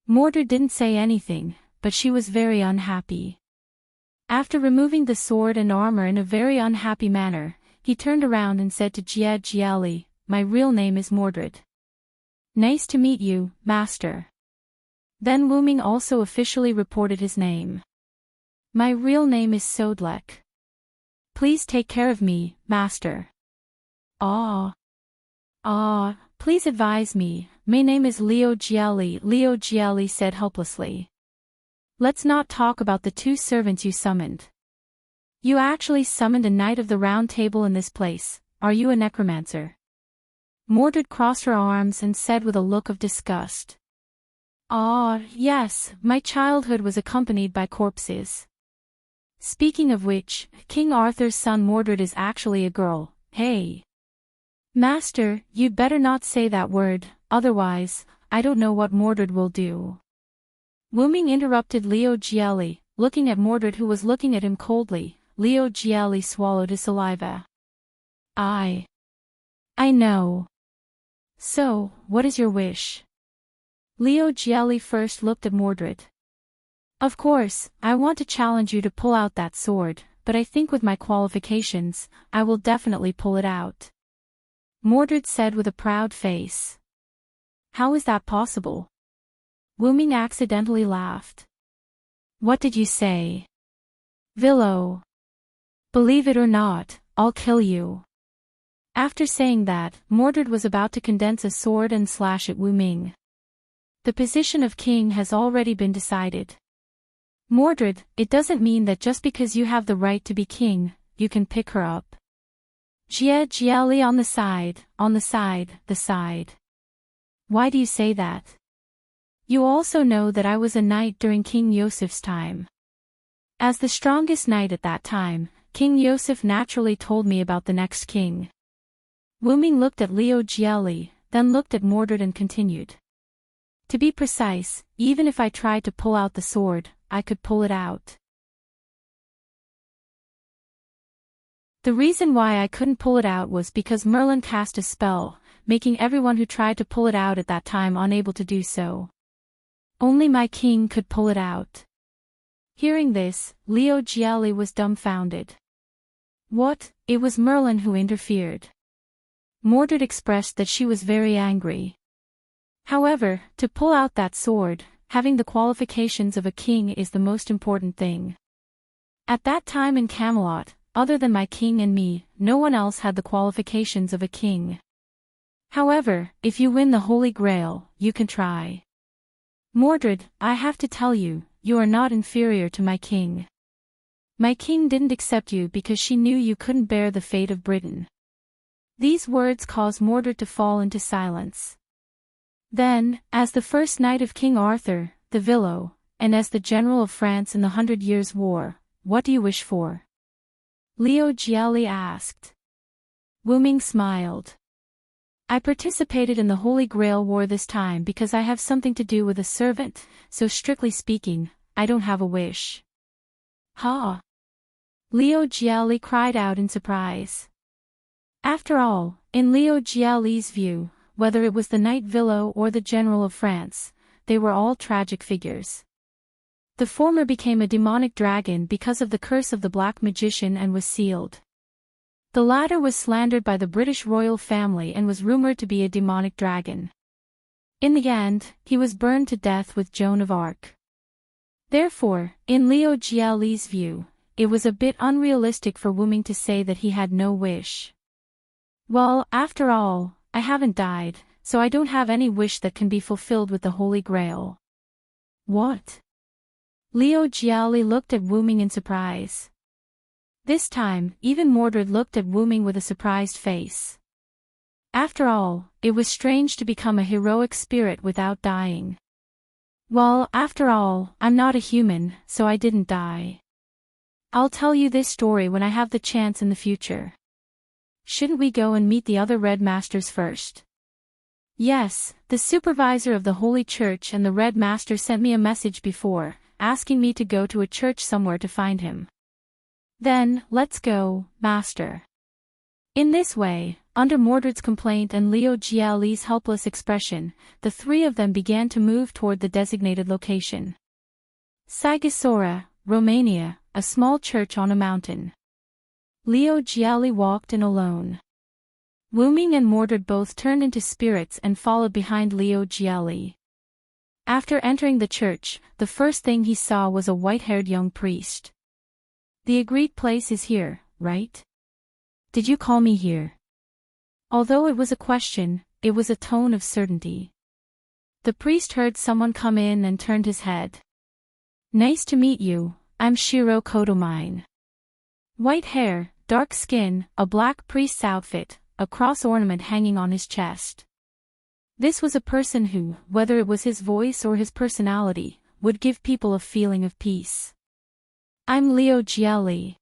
Mordred didn't say anything, but she was very unhappy. After removing the sword and armor in a very unhappy manner, he turned around and said to Jia Jiali, my real name is Mordred. Nice to meet you, Master. Then Wu Ming also officially reported his name. My real name is Sodlek. Please take care of me, Master. Please advise me, my name is Liu Jiali, Liu Jiali said helplessly. Let's not talk about the 2 servants you summoned. You actually summoned a knight of the round table in this place, are you a necromancer? Mordred crossed her arms and said with a look of disgust. Yes, my childhood was accompanied by corpses. Speaking of which, King Arthur's son Mordred is actually a girl, hey. Master, you'd better not say that word, otherwise, I don't know what Mordred will do. Wu Ming interrupted Liu Jiali, looking at Mordred who was looking at him coldly. Liu Jiali swallowed his saliva. I know. So, what is your wish? Liu Jiali first looked at Mordred. Of course, I want to challenge you to pull out that sword, but I think with my qualifications, I will definitely pull it out. Mordred said with a proud face. How is that possible? Wu Ming accidentally laughed. What did you say? Willow. Believe it or not, I'll kill you. After saying that, Mordred was about to condense a sword and slash at Wu Ming. The position of king has already been decided. Mordred, it doesn't mean that just because you have the right to be king, you can pick her up. Jia Jiali on the side. Why do you say that? You also know that I was a knight during King Yosef's time. As the strongest knight at that time, King Yosef naturally told me about the next king. Wu Ming looked at Liu Jiali, then looked at Mordred and continued. To be precise, even if I tried to pull out the sword, I could pull it out. The reason why I couldn't pull it out was because Merlin cast a spell, making everyone who tried to pull it out at that time unable to do so. Only my king could pull it out. Hearing this, Liu Jiali was dumbfounded. What? It was Merlin who interfered. Mordred expressed that she was very angry. However, to pull out that sword, having the qualifications of a king is the most important thing. At that time in Camelot, other than my king and me, no one else had the qualifications of a king. However, if you win the Holy Grail, you can try. Mordred, I have to tell you, you are not inferior to my king. My king didn't accept you because she knew you couldn't bear the fate of Britain. These words caused Mordred to fall into silence. Then, as the first knight of King Arthur, the Willow, and as the general of France in the 100 Years' War, what do you wish for? Liu Jiali asked. Wu Ming smiled. I participated in the Holy Grail War this time because I have something to do with a servant, so strictly speaking, I don't have a wish. Ha! Liu Jiali cried out in surprise. After all, in Liu Jiali's view, whether it was the Knight Villo or the General of France, they were all tragic figures. The former became a demonic dragon because of the curse of the Black Magician and was sealed. The latter was slandered by the British royal family and was rumored to be a demonic dragon. In the end, he was burned to death with Joan of Arc. Therefore, in Liu Jiali's view, it was a bit unrealistic for Wu Ming to say that he had no wish. Well, after all, I haven't died, so I don't have any wish that can be fulfilled with the Holy Grail. What? Liu Jiali looked at Wu Ming in surprise. This time, even Mordred looked at Wu Ming with a surprised face. After all, it was strange to become a heroic spirit without dying. Well, after all, I'm not a human, so I didn't die. I'll tell you this story when I have the chance in the future. Shouldn't we go and meet the other Red Masters first? Yes, the supervisor of the Holy Church and the Red Master sent me a message before, asking me to go to a church somewhere to find him. Then, let's go, Master. In this way, under Mordred's complaint and Liu Jiali's helpless expression, the three of them began to move toward the designated location. Sighisoara, Romania, a small church on a mountain. Liu Jiali walked in alone. Wu Ming and Mordred both turned into spirits and followed behind Liu Jiali. After entering the church, the first thing he saw was a white-haired young priest. The agreed place is here, right? Did you call me here? Although it was a question, it was a tone of certainty. The priest heard someone come in and turned his head. Nice to meet you, I'm Shiro Kodomine. White hair, dark skin, a black priest's outfit, a cross ornament hanging on his chest. This was a person who, whether it was his voice or his personality, would give people a feeling of peace. I'm Liu Jiali.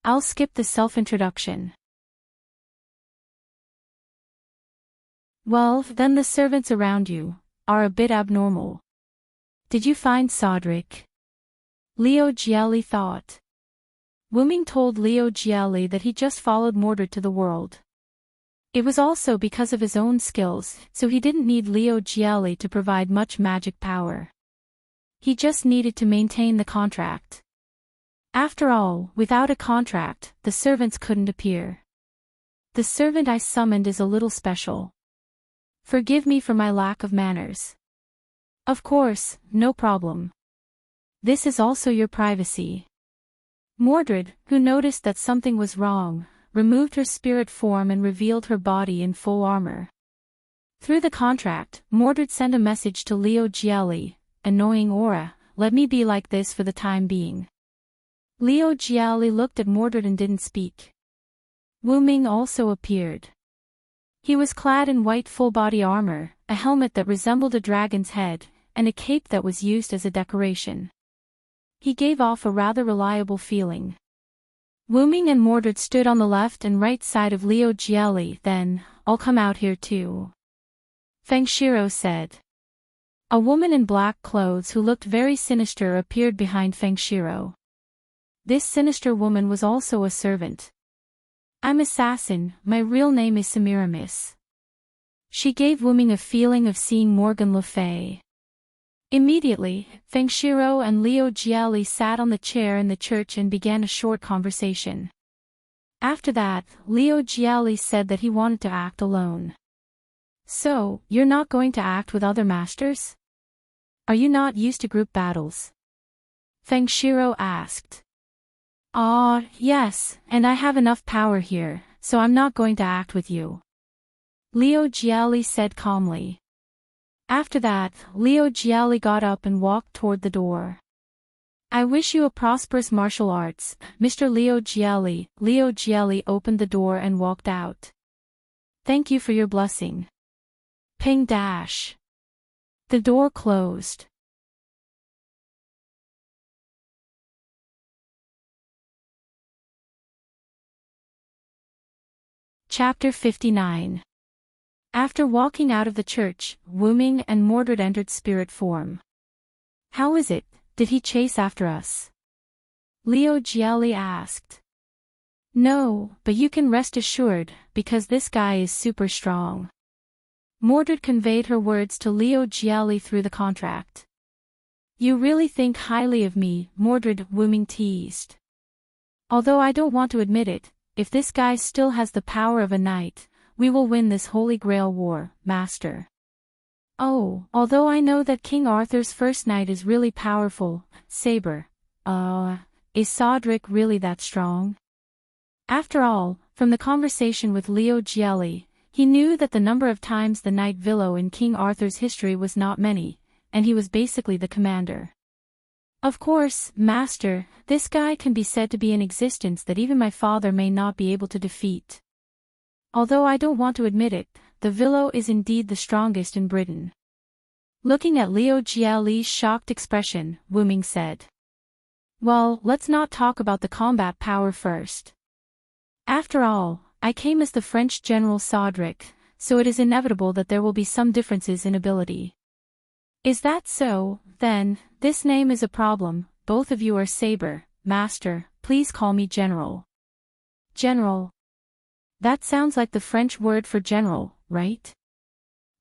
I'll skip the self-introduction. Well, then the servants around you are a bit abnormal. Did you find Sodric? Liu Jiali thought. Wu Ming told Liu Jiali that he just followed Mordred to the world. It was also because of his own skills, so he didn't need Liu Jiali to provide much magic power. He just needed to maintain the contract. After all, without a contract, the servants couldn't appear. The servant I summoned is a little special. Forgive me for my lack of manners. Of course, no problem. This is also your privacy. Mordred, who noticed that something was wrong, removed her spirit form and revealed her body in full armor. Through the contract, Mordred sent a message to Liu Jiali, annoying aura, let me be like this for the time being. Liu Jiali looked at Mordred and didn't speak. Wu Ming also appeared. He was clad in white full-body armor, a helmet that resembled a dragon's head, and a cape that was used as a decoration. He gave off a rather reliable feeling. Wu Ming and Mordred stood on the left and right side of Liu Jiali. Then, I'll come out here too. Feng Shiro said. A woman in black clothes who looked very sinister appeared behind Feng Shiro. This sinister woman was also a servant. I'm Assassin, my real name is Semiramis. She gave Wu Ming a feeling of seeing Morgan Le Fay. Immediately, Feng Shiro and Liu Jiali sat on the chair in the church and began a short conversation. After that, Liu Jiali said that he wanted to act alone. So, you're not going to act with other masters? Are you not used to group battles? Feng Shiro asked. Yes, and I have enough power here, so I'm not going to act with you. Liu Jiali said calmly. After that, Liu Jiali got up and walked toward the door. I wish you a prosperous martial arts, Mr. Liu Jiali. Liu Jiali opened the door and walked out. Thank you for your blessing. Ping dash. The door closed. Chapter 59. After walking out of the church, Wu Ming and Mordred entered spirit form. How is it, did he chase after us? Leo Gielli asked. No, but you can rest assured, because this guy is super strong. Mordred conveyed her words to Leo Gielli through the contract. You really think highly of me, Mordred, Wooming teased. Although I don't want to admit it, if this guy still has the power of a knight, we will win this Holy Grail war, Master. Oh, although I know that King Arthur's first knight is really powerful, Saber. Is Sodric really that strong? After all, from the conversation with Leo Gielli, he knew that the number of times the knight Villo in King Arthur's history was not many, and he was basically the commander. Of course, Master, this guy can be said to be in existence that even my father may not be able to defeat. Although I don't want to admit it, the Villo is indeed the strongest in Britain. Looking at Leo Gielli's shocked expression, Wooming said. Well, let's not talk about the combat power first. After all, I came as the French General Sodric, so it is inevitable that there will be some differences in ability. Is that so? Then, this name is a problem. Both of you are Saber, Master, please call me General. General. That sounds like the French word for general, right?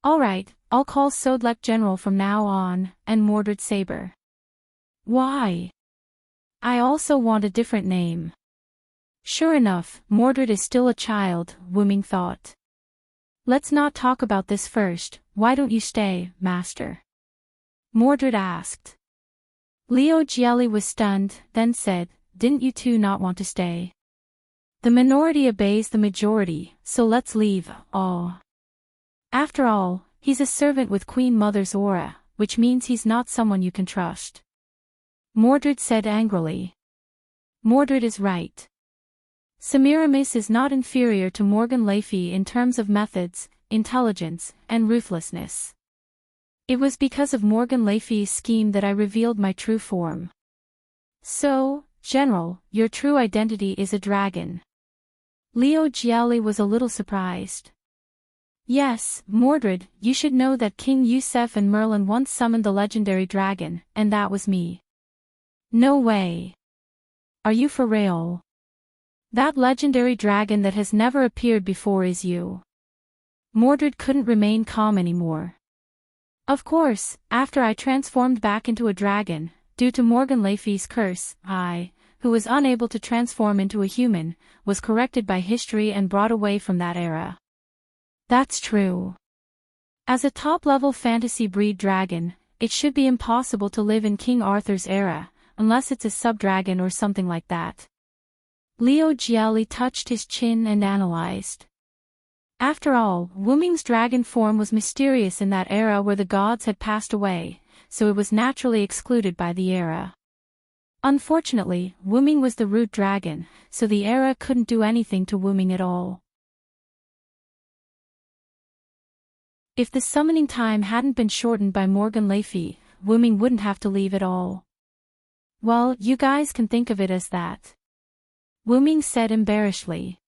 Alright, I'll call Sodlek General from now on, and Mordred Saber. Why? I also want a different name. Sure enough, Mordred is still a child, Wooming thought. Let's not talk about this first, why don't you stay, Master? Mordred asked. Leo Gielli was stunned, then said, didn't you two not want to stay? The minority obeys the majority, so let's leave, After all, he's a servant with Queen Mother's aura, which means he's not someone you can trust. Mordred said angrily. Mordred is right. Semiramis is not inferior to Morgan Le Fay in terms of methods, intelligence, and ruthlessness. It was because of Morgan Le Fay's scheme that I revealed my true form. So, General, your true identity is a dragon. Leo Gielli was a little surprised. Yes, Mordred, you should know that King Yusef and Merlin once summoned the legendary dragon, and that was me. No way. Are you for real? That legendary dragon that has never appeared before is you. Mordred couldn't remain calm anymore. Of course, after I transformed back into a dragon, due to Morgan Le Fay's curse, I, who was unable to transform into a human, was corrected by history and brought away from that era. That's true. As a top-level fantasy breed dragon, it should be impossible to live in King Arthur's era, unless it's a sub-dragon or something like that. Leo Gielli touched his chin and analyzed. After all, Wooming's dragon form was mysterious in that era where the gods had passed away, so it was naturally excluded by the era. Unfortunately, Wooming was the root dragon, so the era couldn't do anything to Wooming at all. If the summoning time hadn't been shortened by Morgan Le Fay, Wooming wouldn't have to leave at all. Well, you guys can think of it as that. Wooming said embarrassedly.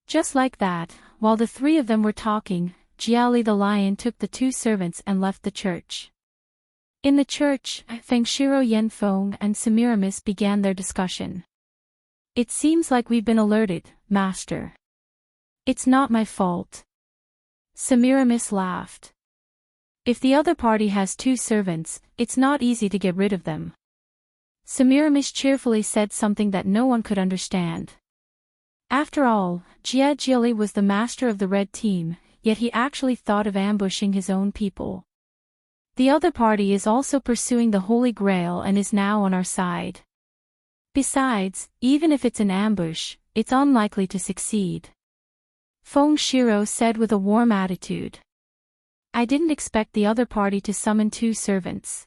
Just like that, while the three of them were talking, Gielli the lion took the two servants and left the church. In the church, Fengshiro Yanfeng and Semiramis began their discussion. It seems like we've been alerted, Master. It's not my fault. Semiramis laughed. If the other party has two servants, it's not easy to get rid of them. Semiramis cheerfully said something that no one could understand. After all, Gielli was the master of the red team, yet he actually thought of ambushing his own people. The other party is also pursuing the Holy Grail and is now on our side. Besides, even if it's an ambush, it's unlikely to succeed. Feng Shiro said with a warm attitude. I didn't expect the other party to summon two servants.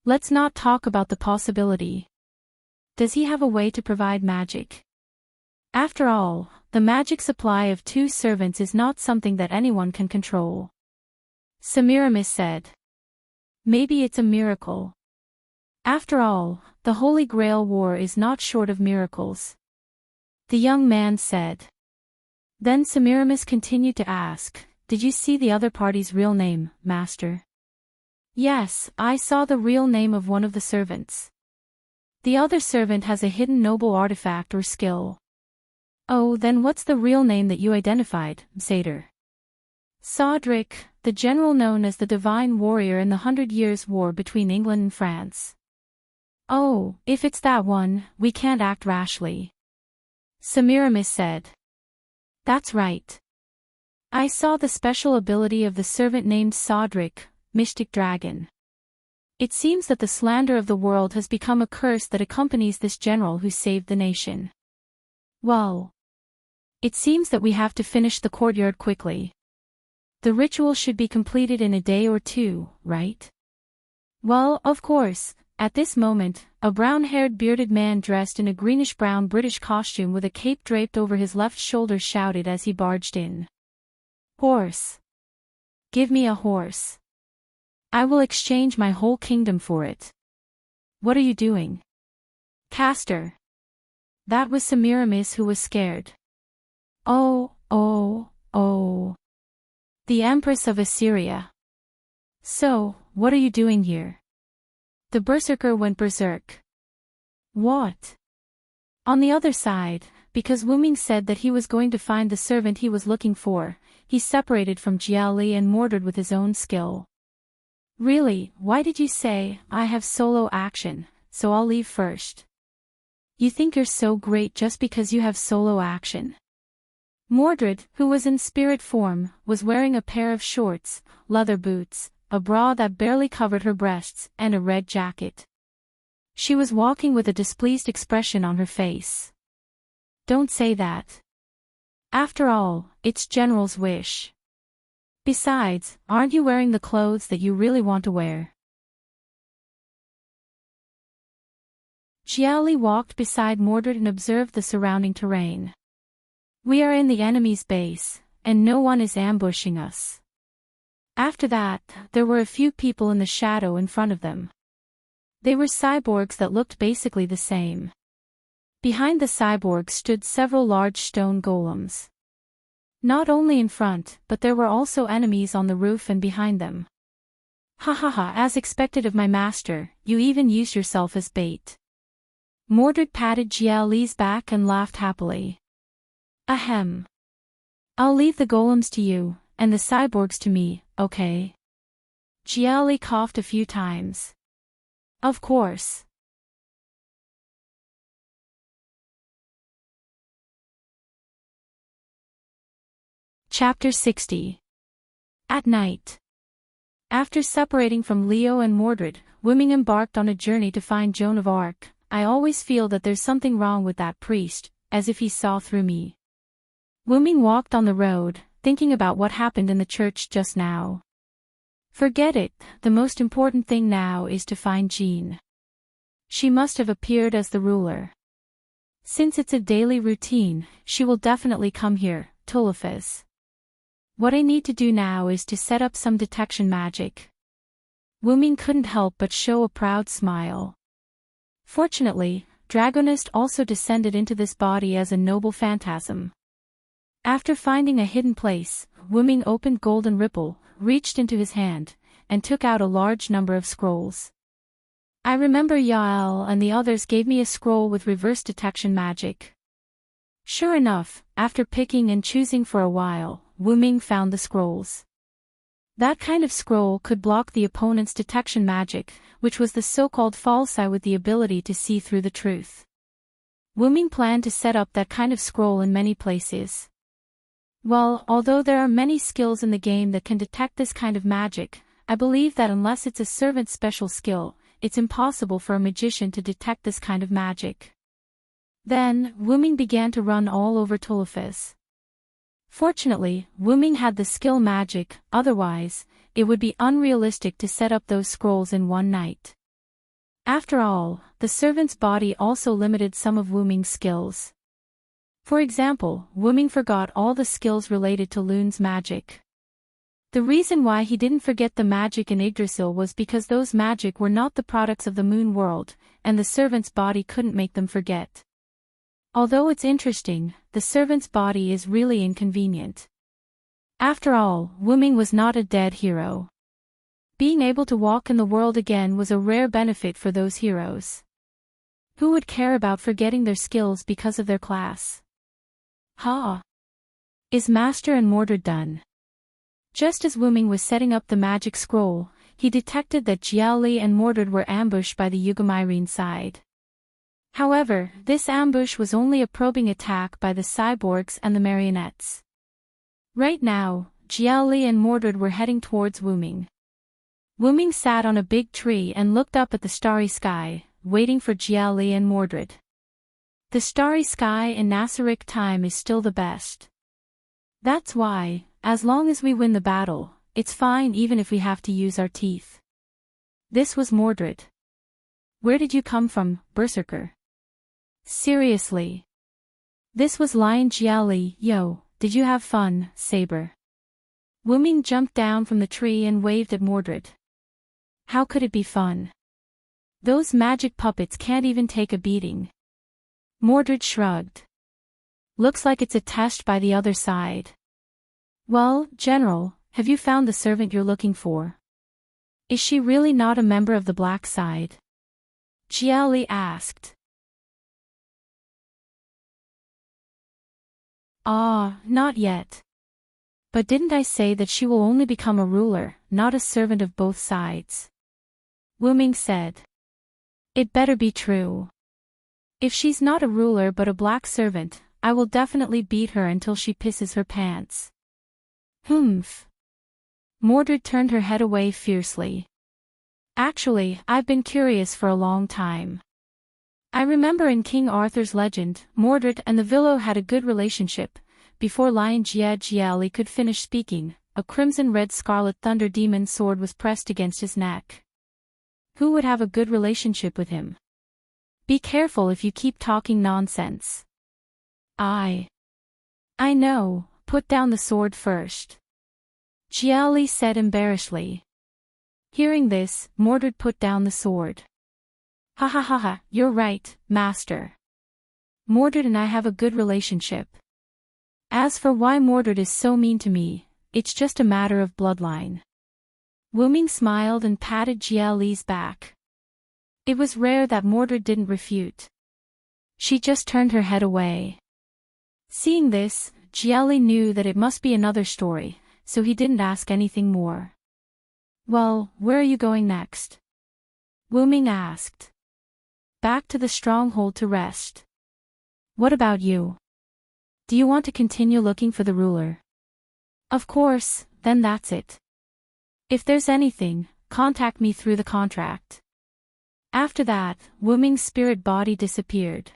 Let's not talk about the possibility. Does he have a way to provide magic? After all, the magic supply of two servants is not something that anyone can control. Semiramis said. Maybe it's a miracle. After all, the Holy Grail War is not short of miracles. The young man said. Then Semiramis continued to ask, did you see the other party's real name, Master? Yes, I saw the real name of one of the servants. The other servant has a hidden noble artifact or skill. Oh, then what's the real name that you identified, Satyr? Sodric, the general known as the Divine Warrior in the 100 Years' War between England and France. Oh, if it's that one, we can't act rashly. Semiramis said. That's right. I saw the special ability of the servant named Sodric, Mystic Dragon. It seems that the slander of the world has become a curse that accompanies this general who saved the nation. Well, it seems that we have to finish the courtyard quickly. The ritual should be completed in a day or two, right? Well, of course. At this moment, a brown-haired bearded man dressed in a greenish-brown British costume with a cape draped over his left shoulder shouted as he barged in. Horse. Give me a horse. I will exchange my whole kingdom for it. What are you doing? Castor. That was Semiramis who was scared. Oh. The Empress of Assyria. So, what are you doing here? The berserker went berserk. What? On the other side, because Wuming said that he was going to find the servant he was looking for, he separated from Jiali and Mordred with his own skill. Really, why did you say, I have solo action, so I'll leave first? You think you're so great just because you have solo action? Mordred, who was in spirit form, was wearing a pair of shorts, leather boots, a bra that barely covered her breasts, and a red jacket. She was walking with a displeased expression on her face. Don't say that. After all, it's General's wish. Besides, aren't you wearing the clothes that you really want to wear? Jiali walked beside Mordred and observed the surrounding terrain. We are in the enemy's base, and no one is ambushing us. After that, there were a few people in the shadow in front of them. They were cyborgs that looked basically the same. Behind the cyborgs stood several large stone golems. Not only in front, but there were also enemies on the roof and behind them. Ha ha ha, as expected of my master, you even used yourself as bait. Mordred patted Jiali's back and laughed happily. Ahem. I'll leave the golems to you, and the cyborgs to me, okay? Jiali coughed a few times. Of course. Chapter 60. At night. After separating from Leo and Mordred, Wuming embarked on a journey to find Joan of Arc. I always feel that there's something wrong with that priest, as if he saw through me. Wuming walked on the road, thinking about what happened in the church just now. Forget it, the most important thing now is to find Jean. She must have appeared as the ruler. Since it's a daily routine, she will definitely come here, Tulifas. What I need to do now is to set up some detection magic. Wuming couldn't help but show a proud smile. Fortunately, Dragonist also descended into this body as a noble phantasm. After finding a hidden place, Wuming opened Golden Ripple, reached into his hand, and took out a large number of scrolls. I remember Yael and the others gave me a scroll with reverse detection magic. Sure enough, after picking and choosing for a while, Wuming found the scrolls. That kind of scroll could block the opponent's detection magic, which was the so-called false eye with the ability to see through the truth. Wuming planned to set up that kind of scroll in many places. Well, although there are many skills in the game that can detect this kind of magic, I believe that unless it's a servant's special skill, it's impossible for a magician to detect this kind of magic. Then, Wuming began to run all over Tulifas. Fortunately, Wuming had the skill magic, otherwise, it would be unrealistic to set up those scrolls in one night. After all, the servant's body also limited some of Wuming's skills. For example, Wuming forgot all the skills related to Lune's magic. The reason why he didn't forget the magic in Yggdrasil was because those magic were not the products of the moon world, and the servant's body couldn't make them forget. Although it's interesting, the servant's body is really inconvenient. After all, Wuming was not a dead hero. Being able to walk in the world again was a rare benefit for those heroes. Who would care about forgetting their skills because of their class? Ha! Is Master and Mordred done? Just as Wuming was setting up the magic scroll, he detected that Jiali and Mordred were ambushed by the Yugamirene side. However, this ambush was only a probing attack by the cyborgs and the marionettes. Right now, Jiali and Mordred were heading towards Wuming. Wuming sat on a big tree and looked up at the starry sky, waiting for Jiali and Mordred. The starry sky in Nasaric time is still the best. That's why, as long as we win the battle, it's fine even if we have to use our teeth. This was Mordred. Where did you come from, Berserker? Seriously. This was Lion Jiali. Yo, did you have fun, Saber? Wuming jumped down from the tree and waved at Mordred. How could it be fun? Those magic puppets can't even take a beating. Mordred shrugged. Looks like it's a test by the other side. Well, General, have you found the servant you're looking for? Is she really not a member of the black side? Jiali asked. Ah, not yet. But didn't I say that she will only become a ruler, not a servant of both sides? Wuming said. It better be true. If she's not a ruler but a black servant, I will definitely beat her until she pisses her pants. Humph. Mordred turned her head away fiercely. Actually, I've been curious for a long time. I remember in King Arthur's legend, Mordred and the Villo had a good relationship. Before Lion Jiali could finish speaking, a crimson-red scarlet thunder demon sword was pressed against his neck. Who would have a good relationship with him? Be careful if you keep talking nonsense. I know, put down the sword first. Jiali said embarrassedly. Hearing this, Mordred put down the sword. Ha ha ha ha, you're right, Master. Mordred and I have a good relationship. As for why Mordred is so mean to me, it's just a matter of bloodline. Wuming smiled and patted Jiali's back. It was rare that Mordred didn't refute. She just turned her head away. Seeing this, Jiali knew that it must be another story, so he didn't ask anything more. Well, where are you going next? Wuming asked. Back to the stronghold to rest. What about you? Do you want to continue looking for the ruler? Of course, then that's it. If there's anything, contact me through the contract. After that, Wuming's spirit body disappeared.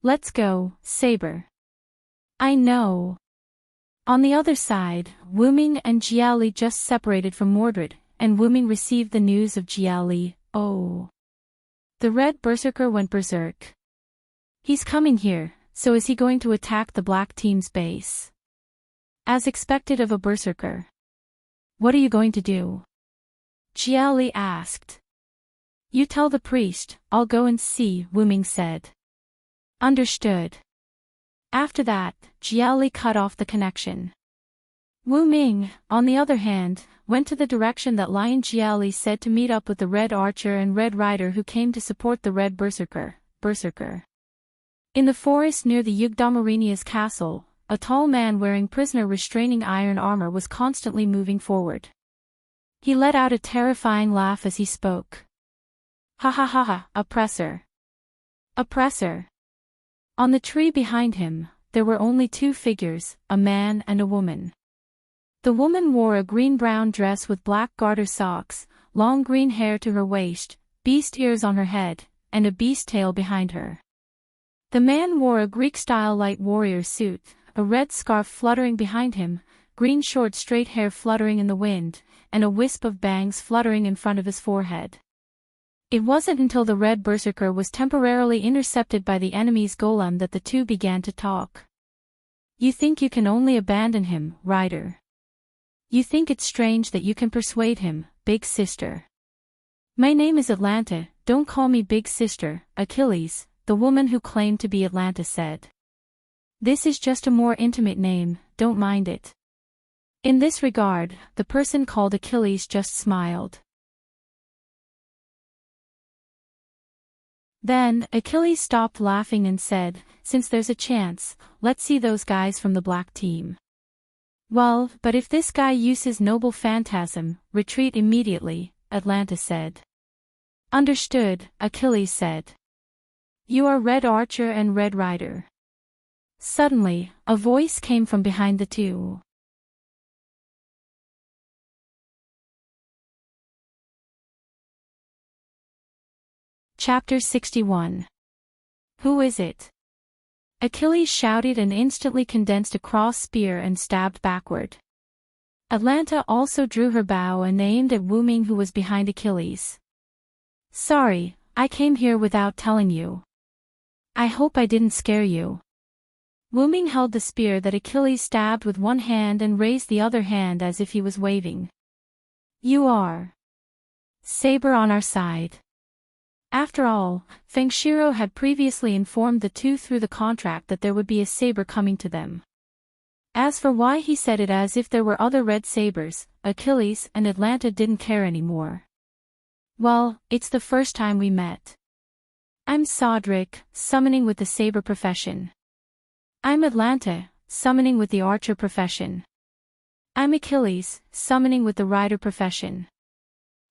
Let's go, Saber. I know. On the other side, Wuming and Jiali just separated from Mordred, and Wuming received the news of Jiali. Oh. The red berserker went berserk. He's coming here, so is he going to attack the black team's base? As expected of a berserker. What are you going to do? Jiali asked. You tell the priest, I'll go and see, Wuming said. Understood. After that, Jiali cut off the connection. Wuming, on the other hand, went to the direction that Lion Jiali said to meet up with the Red Archer and Red Rider who came to support the Red Berserker. In the forest near the Yugdamarinia's castle, a tall man wearing prisoner restraining iron armor was constantly moving forward. He let out a terrifying laugh as he spoke. Ha ha ha ha, oppressor. Oppressor. On the tree behind him, there were only two figures, a man and a woman. The woman wore a green-brown dress with black garter socks, long green hair to her waist, beast ears on her head, and a beast tail behind her. The man wore a Greek-style light warrior suit, a red scarf fluttering behind him, green short straight hair fluttering in the wind, and a wisp of bangs fluttering in front of his forehead. It wasn't until the Red Berserker was temporarily intercepted by the enemy's golem that the two began to talk. You think you can only abandon him, Rider? You think it's strange that you can persuade him, Big Sister? My name is Atlanta, don't call me Big Sister, Achilles, the woman who claimed to be Atlanta said. This is just a more intimate name, don't mind it. In this regard, the person called Achilles just smiled. Then, Achilles stopped laughing and said, "Since there's a chance, let's see those guys from the black team." "Well, but if this guy uses noble phantasm, retreat immediately," Atlanta said. "Understood," Achilles said. "You are Red Archer and Red Rider." Suddenly, a voice came from behind the two. Chapter 61. Who is it? Achilles shouted and instantly condensed a cross spear and stabbed backward. Atlanta also drew her bow and aimed at Wu Ming, who was behind Achilles. "Sorry, I came here without telling you. I hope I didn't scare you." Wu Ming held the spear that Achilles stabbed with one hand and raised the other hand as if he was waving. "You are saber on our side." After all, Feng Shiro had previously informed the two through the contract that there would be a saber coming to them. As for why he said it as if there were other red sabers, Achilles and Atlanta didn't care anymore. "Well, it's the first time we met. I'm Sodric, summoning with the saber profession. I'm Atlanta, summoning with the archer profession. I'm Achilles, summoning with the rider profession.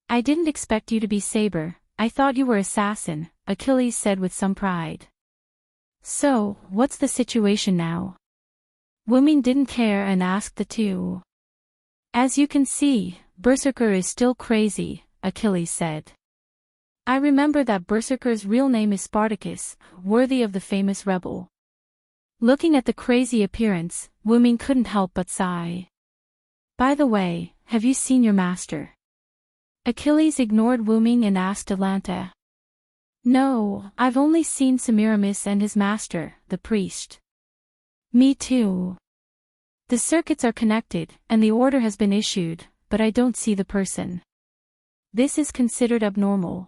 I didn't expect you to be saber, I thought you were assassin," Achilles said with some pride. "So, what's the situation now?" Wu Ming didn't care and asked the two. "As you can see, Berserker is still crazy," Achilles said. "I remember that Berserker's real name is Spartacus, worthy of the famous rebel." Looking at the crazy appearance, Wu Ming couldn't help but sigh. "By the way, have you seen your master?" Achilles ignored Wu Ming and asked Atlanta. "No, I've only seen Semiramis and his master, the priest." "Me too. The circuits are connected, and the order has been issued, but I don't see the person. This is considered abnormal."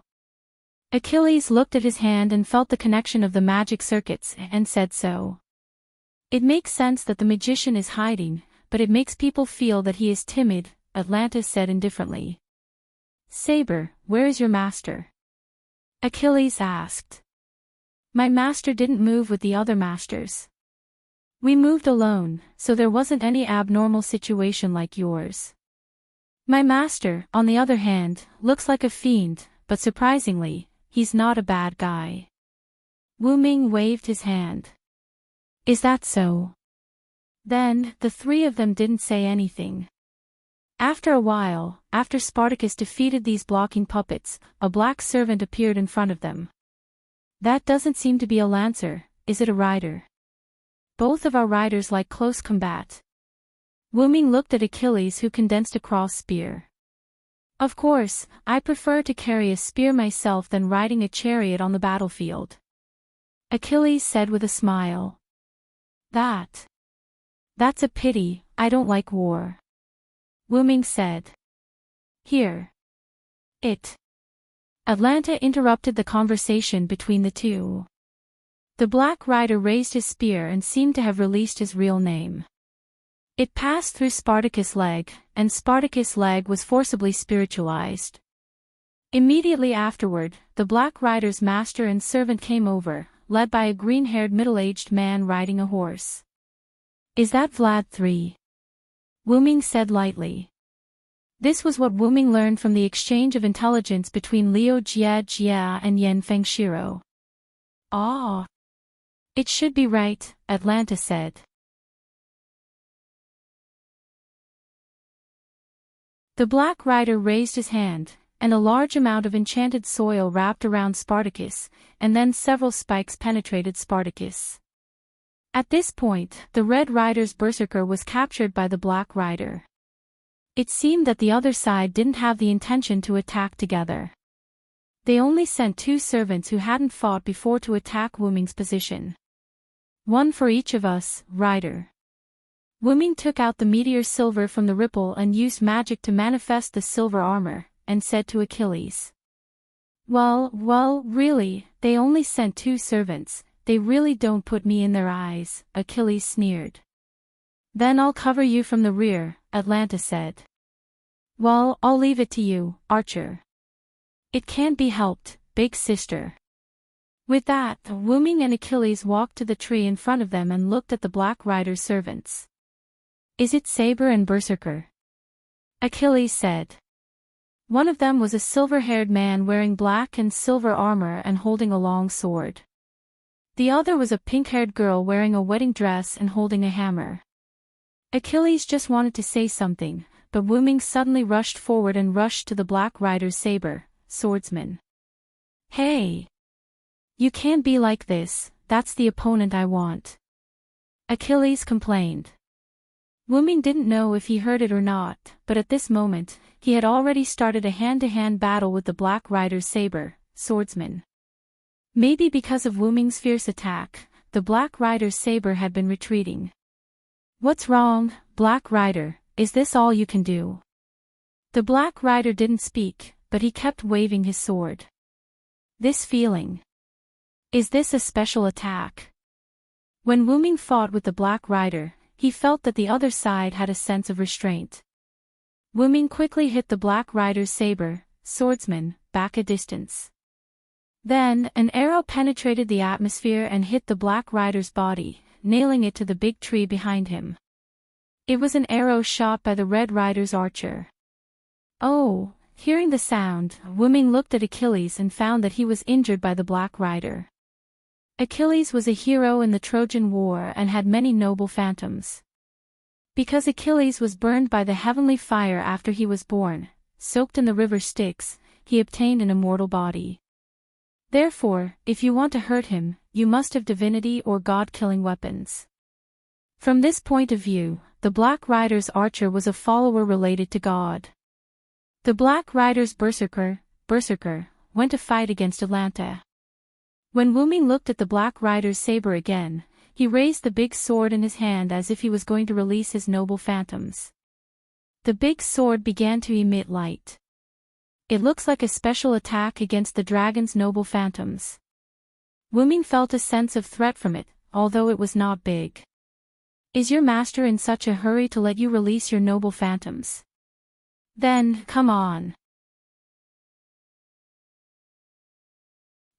Achilles looked at his hand and felt the connection of the magic circuits, and said so. "It makes sense that the magician is hiding, but it makes people feel that he is timid," Atlanta said indifferently. "Saber, where is your master?" Achilles asked. "My master didn't move with the other masters. We moved alone, so there wasn't any abnormal situation like yours. My master, on the other hand, looks like a fiend, but surprisingly, he's not a bad guy." Wu Ming waved his hand. "Is that so?" Then, the three of them didn't say anything. After a while, after Spartacus defeated these blocking puppets, a black servant appeared in front of them. "That doesn't seem to be a lancer, is it a rider? Both of our riders like close combat." Wu Ming looked at Achilles, who condensed a cross spear. "Of course, I prefer to carry a spear myself than riding a chariot on the battlefield," Achilles said with a smile. That's a pity, I don't like war," Wu Ming said. "Here. Atlanta interrupted the conversation between the two. The black rider raised his spear and seemed to have released his real name. It passed through Spartacus' leg, and Spartacus' leg was forcibly spiritualized. Immediately afterward, the black rider's master and servant came over, led by a green-haired middle-aged man riding a horse. "Is that Vlad III?" Wu Ming said lightly. This was what Wu Ming learned from the exchange of intelligence between Liu Jia and Yan Fengshiro. "Ah. It should be right," Atlanta said. The black rider raised his hand, and a large amount of enchanted soil wrapped around Spartacus, and then several spikes penetrated Spartacus. At this point, the Red Rider's berserker was captured by the Black Rider. It seemed that the other side didn't have the intention to attack together. They only sent two servants who hadn't fought before to attack Wu Ming's position. "One for each of us, Rider." Wu Ming took out the meteor silver from the ripple and used magic to manifest the silver armor, and said to Achilles. Well, really, they only sent two servants. They really don't put me in their eyes," Achilles sneered. "Then I'll cover you from the rear," Atlanta said. "Well, I'll leave it to you, Archer." "It can't be helped, big sister." With that, Wu Ming and Achilles walked to the tree in front of them and looked at the Black Rider's servants. "Is it Saber and Berserker?" Achilles said. One of them was a silver-haired man wearing black and silver armor and holding a long sword. The other was a pink-haired girl wearing a wedding dress and holding a hammer. Achilles just wanted to say something, but Wu Ming suddenly rushed forward and rushed to the Black Rider's saber, swordsman. "Hey! You can't be like this, that's the opponent I want," Achilles complained. Wu Ming didn't know if he heard it or not, but at this moment, he had already started a hand-to-hand battle with the Black Rider's saber, swordsman. Maybe because of Wu Ming's fierce attack, the Black Rider's saber had been retreating. "What's wrong, Black Rider, is this all you can do?" The Black Rider didn't speak, but he kept waving his sword. "This feeling. Is this a special attack?" When Wu Ming fought with the Black Rider, he felt that the other side had a sense of restraint. Wu Ming quickly hit the Black Rider's saber, swordsman, back a distance. Then, an arrow penetrated the atmosphere and hit the Black Rider's body, nailing it to the big tree behind him. It was an arrow shot by the Red Rider's archer. Oh! Hearing the sound, Wu Ming looked at Achilles and found that he was injured by the Black Rider. Achilles was a hero in the Trojan War and had many noble phantoms. Because Achilles was burned by the heavenly fire after he was born, soaked in the river Styx, he obtained an immortal body. Therefore, if you want to hurt him, you must have divinity or god-killing weapons. From this point of view, the Black Rider's archer was a follower related to God. The Black Rider's berserker, went to fight against Atlanta. When Wu Ming looked at the Black Rider's saber again, he raised the big sword in his hand as if he was going to release his noble phantoms. The big sword began to emit light. It looks like a special attack against the dragon's noble phantoms. Wu Ming felt a sense of threat from it, although it was not big. "Is your master in such a hurry to let you release your noble phantoms? Then, come on."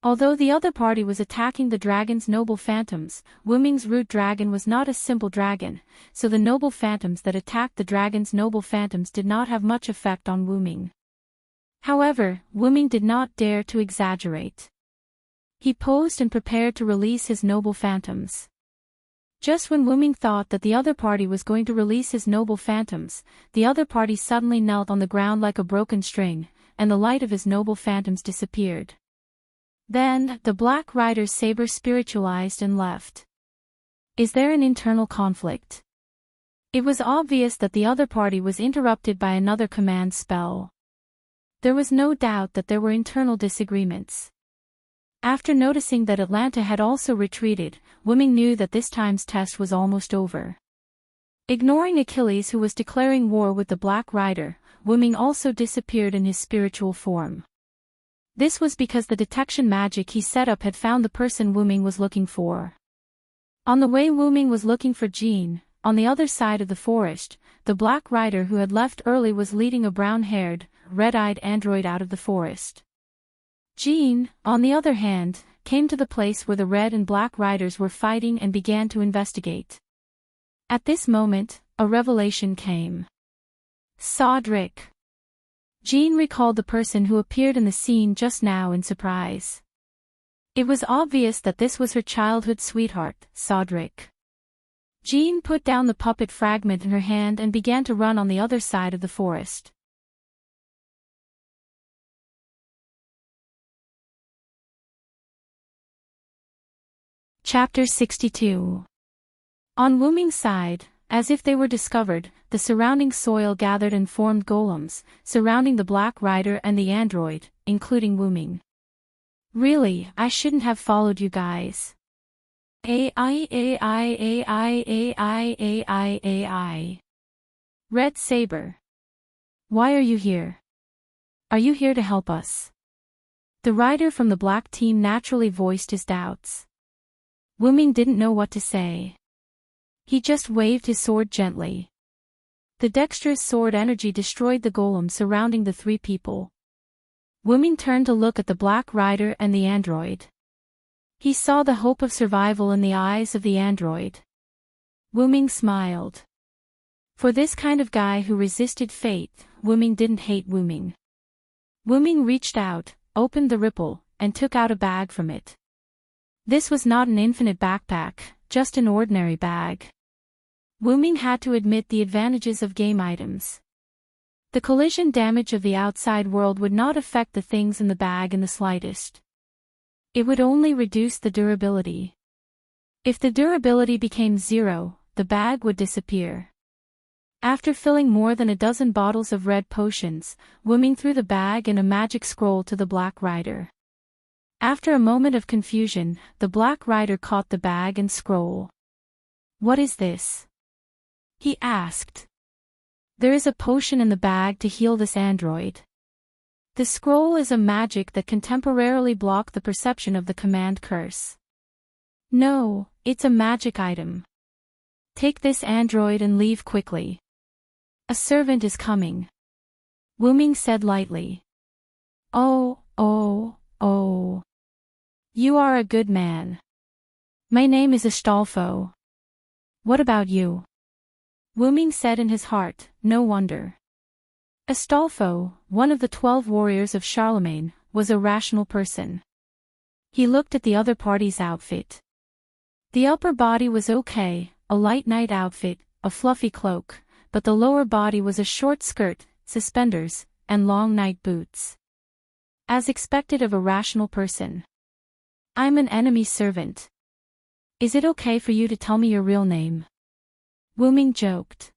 Although the other party was attacking the dragon's noble phantoms, Wu Ming's root dragon was not a simple dragon, so the noble phantoms that attacked the dragon's noble phantoms did not have much effect on Wu Ming. However, Wu Ming did not dare to exaggerate. He posed and prepared to release his noble phantoms. Just when Wu Ming thought that the other party was going to release his noble phantoms, the other party suddenly knelt on the ground like a broken string, and the light of his noble phantoms disappeared. Then, the Black Rider's saber spiritualized and left. Is there an internal conflict? It was obvious that the other party was interrupted by another command spell. There was no doubt that there were internal disagreements. After noticing that Atlanta had also retreated, Wu Ming knew that this time's test was almost over. Ignoring Achilles, who was declaring war with the Black Rider, Wu Ming also disappeared in his spiritual form. This was because the detection magic he set up had found the person Wu Ming was looking for. On the way Wu Ming was looking for Jean, on the other side of the forest, the Black Rider who had left early was leading a brown-haired, red-eyed android out of the forest. Jean, on the other hand, came to the place where the Red and Black Riders were fighting and began to investigate. At this moment, a revelation came. Cedric. Jean recalled the person who appeared in the scene just now in surprise. It was obvious that this was her childhood sweetheart, Cedric. Jean put down the puppet fragment in her hand and began to run on the other side of the forest. Chapter 62. On Wu Ming's side, as if they were discovered, the surrounding soil gathered and formed golems, surrounding the Black Rider and the android, including Wu Ming. Really, I shouldn't have followed you guys. AI. Red Saber. Why are you here? Are you here to help us? The rider from the black team naturally voiced his doubts. Wu Ming didn't know what to say. He just waved his sword gently. The dexterous sword energy destroyed the golem surrounding the three people. Wu Ming turned to look at the Black Rider and the android. He saw the hope of survival in the eyes of the android. Wuming smiled. For this kind of guy who resisted fate, Wuming didn't hate Wuming. Wuming reached out, opened the ripple, and took out a bag from it. This was not an infinite backpack, just an ordinary bag. Wuming had to admit the advantages of game items. The collision damage of the outside world would not affect the things in the bag in the slightest. It would only reduce the durability. If the durability became 0, the bag would disappear. After filling more than a dozen bottles of red potions, Wuming threw the bag and a magic scroll to the Black Rider. After a moment of confusion, the Black Rider caught the bag and scroll. "What is this?" he asked. "There is a potion in the bag to heal this android. The scroll is a magic that can temporarily block the perception of the command curse." "No, it's a magic item. Take this android and leave quickly. A servant is coming," Wuming said lightly. Oh. You are a good man. My name is Astolfo. What about you?" Wuming said in his heart, no wonder. Astolfo, one of the 12 warriors of Charlemagne, was a rational person. He looked at the other party's outfit. The upper body was okay, a light night outfit, a fluffy cloak, but the lower body was a short skirt, suspenders, and long night boots. As expected of a rational person. "I'm an enemy servant. Is it okay for you to tell me your real name?" Wuming joked.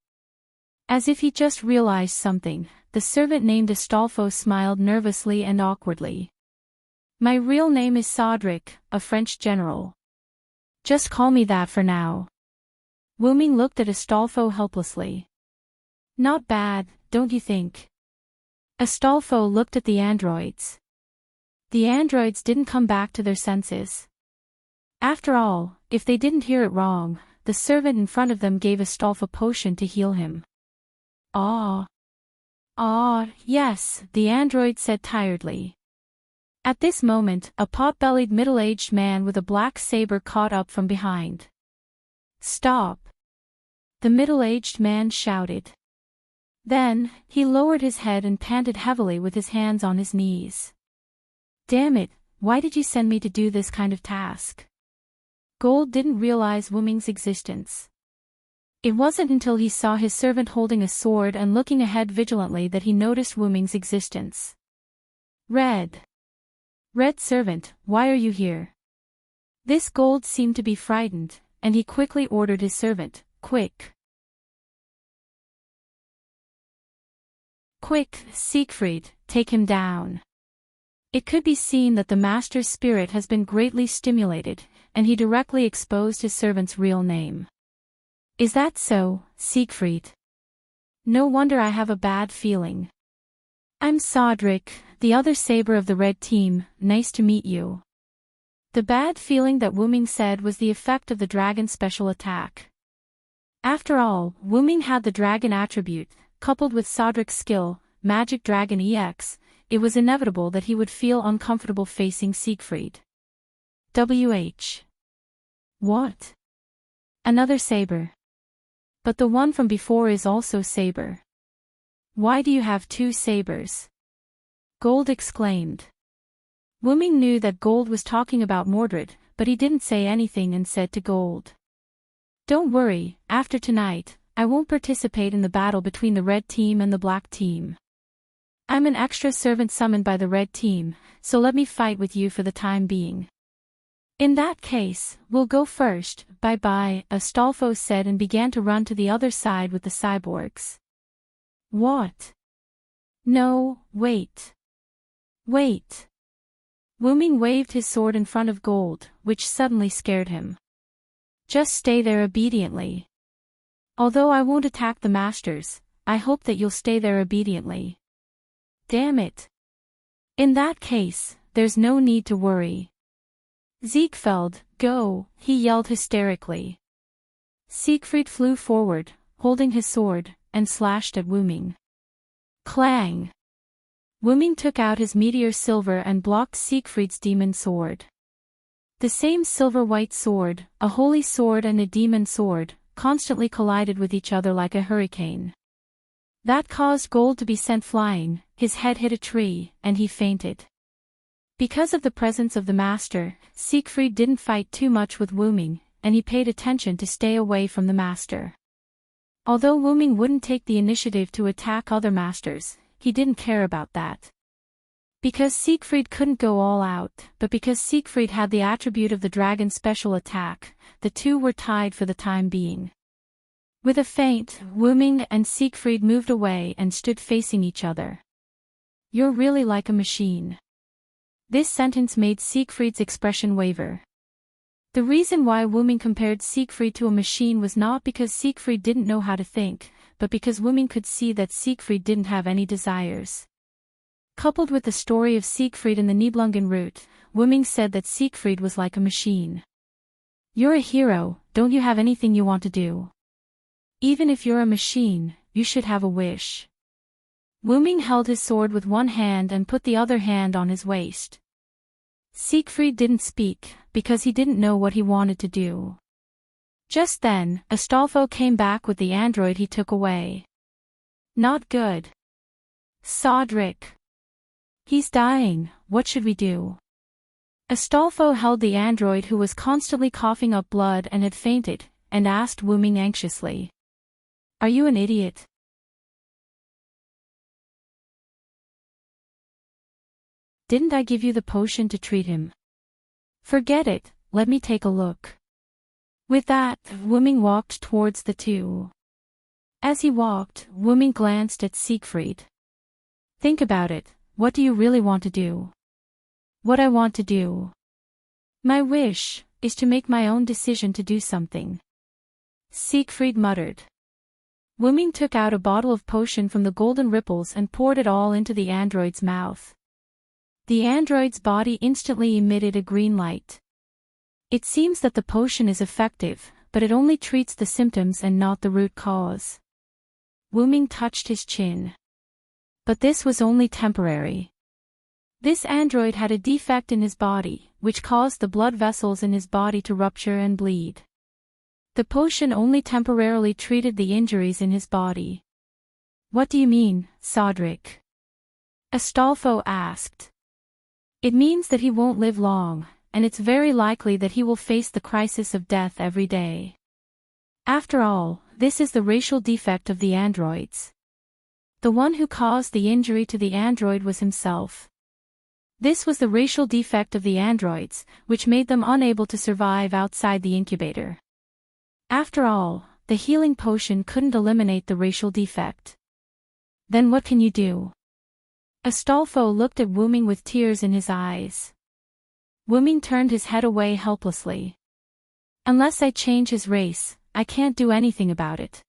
As if he just realized something, the servant named Astolfo smiled nervously and awkwardly. "My real name is Cedric, a French general. Just call me that for now." Wuming looked at Astolfo helplessly. "Not bad, don't you think?" Astolfo looked at the androids. The androids didn't come back to their senses. After all, if they didn't hear it wrong, the servant in front of them gave Astolfo a potion to heal him. Yes, the android said tiredly. At this moment, a pot-bellied middle-aged man with a black saber caught up from behind. "Stop!" the middle-aged man shouted. Then, he lowered his head and panted heavily with his hands on his knees. "Damn it, why did you send me to do this kind of task?" Gold didn't realize Wuming's existence. It wasn't until he saw his servant holding a sword and looking ahead vigilantly that he noticed Wuming's existence. Red servant, why are you here?" This Gold seemed to be frightened, and he quickly ordered his servant, Quick, Siegfried, take him down." It could be seen that the master's spirit has been greatly stimulated, and he directly exposed his servant's real name. "Is that so, Siegfried? No wonder I have a bad feeling. I'm Cedric, the other saber of the red team, nice to meet you." The bad feeling that Wuming said was the effect of the dragon's special attack. After all, Wuming had the dragon attribute, coupled with Cedric's skill, Magic Dragon EX, it was inevitable that he would feel uncomfortable facing Siegfried. What? Another saber. But the one from before is also saber. Why do you have 2 sabers? Gold exclaimed. Wuming knew that Gold was talking about Mordred, but he didn't say anything and said to Gold. "Don't worry, after tonight, I won't participate in the battle between the red team and the black team. I'm an extra servant summoned by the red team, so let me fight with you for the time being." "In that case, we'll go first, bye-bye," Astolfo said and began to run to the other side with the cyborgs. "What? No, wait. Wuming waved his sword in front of Gold, which suddenly scared him. "Just stay there obediently. Although I won't attack the masters, I hope that you'll stay there obediently." "Damn it. In that case, there's no need to worry. Siegfried, go," he yelled hysterically. Siegfried flew forward, holding his sword, and slashed at Wuming. Clang! Wuming took out his meteor silver and blocked Siegfried's demon sword. The same silver-white sword, a holy sword and a demon sword, constantly collided with each other like a hurricane. That caused gold to be sent flying, his head hit a tree, and he fainted. Because of the presence of the master, Siegfried didn't fight too much with Wuming, and he paid attention to stay away from the master. Although Wuming wouldn't take the initiative to attack other masters, he didn't care about that. Because Siegfried couldn't go all out, but because Siegfried had the attribute of the dragon's special attack, the two were tied for the time being. With a feint, Wuming and Siegfried moved away and stood facing each other. "You're really like a machine." This sentence made Siegfried's expression waver. The reason why Wuming compared Siegfried to a machine was not because Siegfried didn't know how to think, but because Wuming could see that Siegfried didn't have any desires. Coupled with the story of Siegfried in the Nibelungen route, Wuming said that Siegfried was like a machine. "You're a hero, don't you have anything you want to do? Even if you're a machine, you should have a wish." Wuming held his sword with one hand and put the other hand on his waist. Siegfried didn't speak, because he didn't know what he wanted to do. Just then, Astolfo came back with the android he took away. "Not good. Sodric. He's dying, what should we do?" Astolfo held the android who was constantly coughing up blood and had fainted, and asked Wuming anxiously. "Are you an idiot? Didn't I give you the potion to treat him? Forget it, let me take a look." With that, Wuming walked towards the two. As he walked, Wuming glanced at Siegfried. "Think about it, what do you really want to do?" "What I want to do? My wish is to make my own decision to do something," Siegfried muttered. Wuming took out a bottle of potion from the golden ripples and poured it all into the android's mouth. The android's body instantly emitted a green light. It seems that the potion is effective, but it only treats the symptoms and not the root cause. Wuming touched his chin. But this was only temporary. This android had a defect in his body, which caused the blood vessels in his body to rupture and bleed. The potion only temporarily treated the injuries in his body. "What do you mean, Sodric?" Astolfo asked. "It means that he won't live long, and it's very likely that he will face the crisis of death every day. After all, this is the racial defect of the androids. The one who caused the injury to the android was himself. This was the racial defect of the androids, which made them unable to survive outside the incubator. After all, the healing potion couldn't eliminate the racial defect. Then what can you do?" Astolfo looked at Wuming with tears in his eyes. Wuming turned his head away helplessly. "Unless I change his race, I can't do anything about it.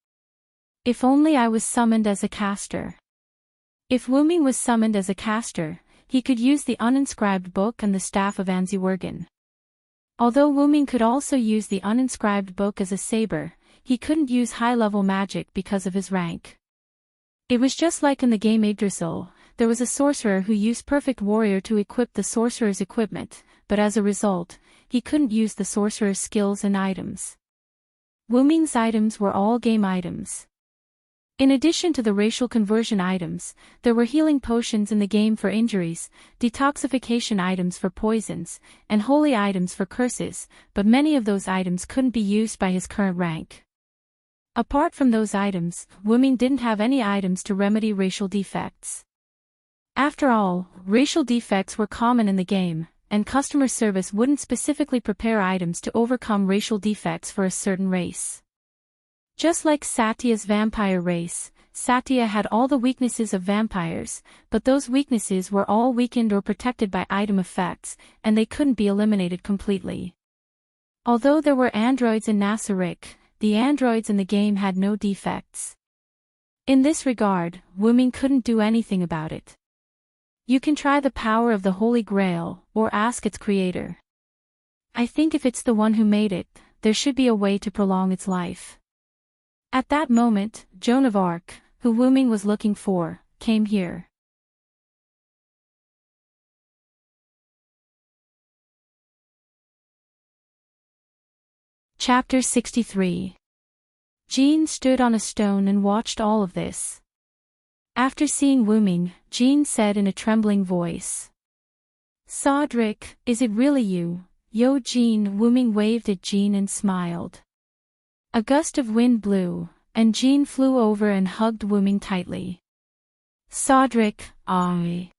If only I was summoned as a caster." If Wuming was summoned as a caster, he could use the uninscribed book and the staff of Anziwergen. Although Wuming could also use the uninscribed book as a saber, he couldn't use high-level magic because of his rank. It was just like in the game Yggdrasil. There was a sorcerer who used Perfect Warrior to equip the sorcerer's equipment, but as a result, he couldn't use the sorcerer's skills and items. Wuming's items were all game items. In addition to the racial conversion items, there were healing potions in the game for injuries, detoxification items for poisons, and holy items for curses, but many of those items couldn't be used by his current rank. Apart from those items, Wuming didn't have any items to remedy racial defects. After all, racial defects were common in the game, and customer service wouldn't specifically prepare items to overcome racial defects for a certain race. Just like Satya's vampire race, Satya had all the weaknesses of vampires, but those weaknesses were all weakened or protected by item effects, and they couldn't be eliminated completely. Although there were androids in Nasaric, the androids in the game had no defects. In this regard, Wuming couldn't do anything about it. You can try the power of the Holy Grail, or ask its creator. I think if it's the one who made it, there should be a way to prolong its life. At that moment, Joan of Arc, who Wuming was looking for, came here. Chapter 63. Jean stood on a stone and watched all of this. After seeing Wuming, Jean said in a trembling voice. Cedric, is it really you? Yo Jean. Wuming waved at Jean and smiled. A gust of wind blew, and Jean flew over and hugged Wuming tightly. Cedric, I.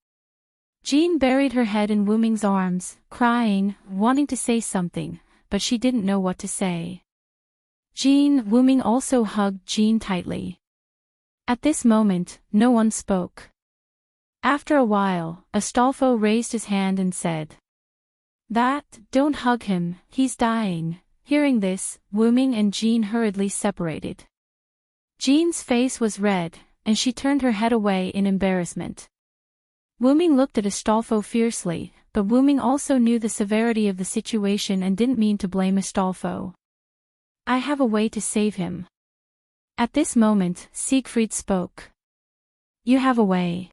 Jean buried her head in Wuming's arms, crying, wanting to say something, but she didn't know what to say. Wuming also hugged Jean tightly. At this moment, no one spoke. After a while, Astolfo raised his hand and said, Don't hug him, he's dying. Hearing this, Wuming and Jean hurriedly separated. Jean's face was red, and she turned her head away in embarrassment. Wuming looked at Astolfo fiercely, but Wuming also knew the severity of the situation and didn't mean to blame Astolfo. I have a way to save him. At this moment, Siegfried spoke. You have a way.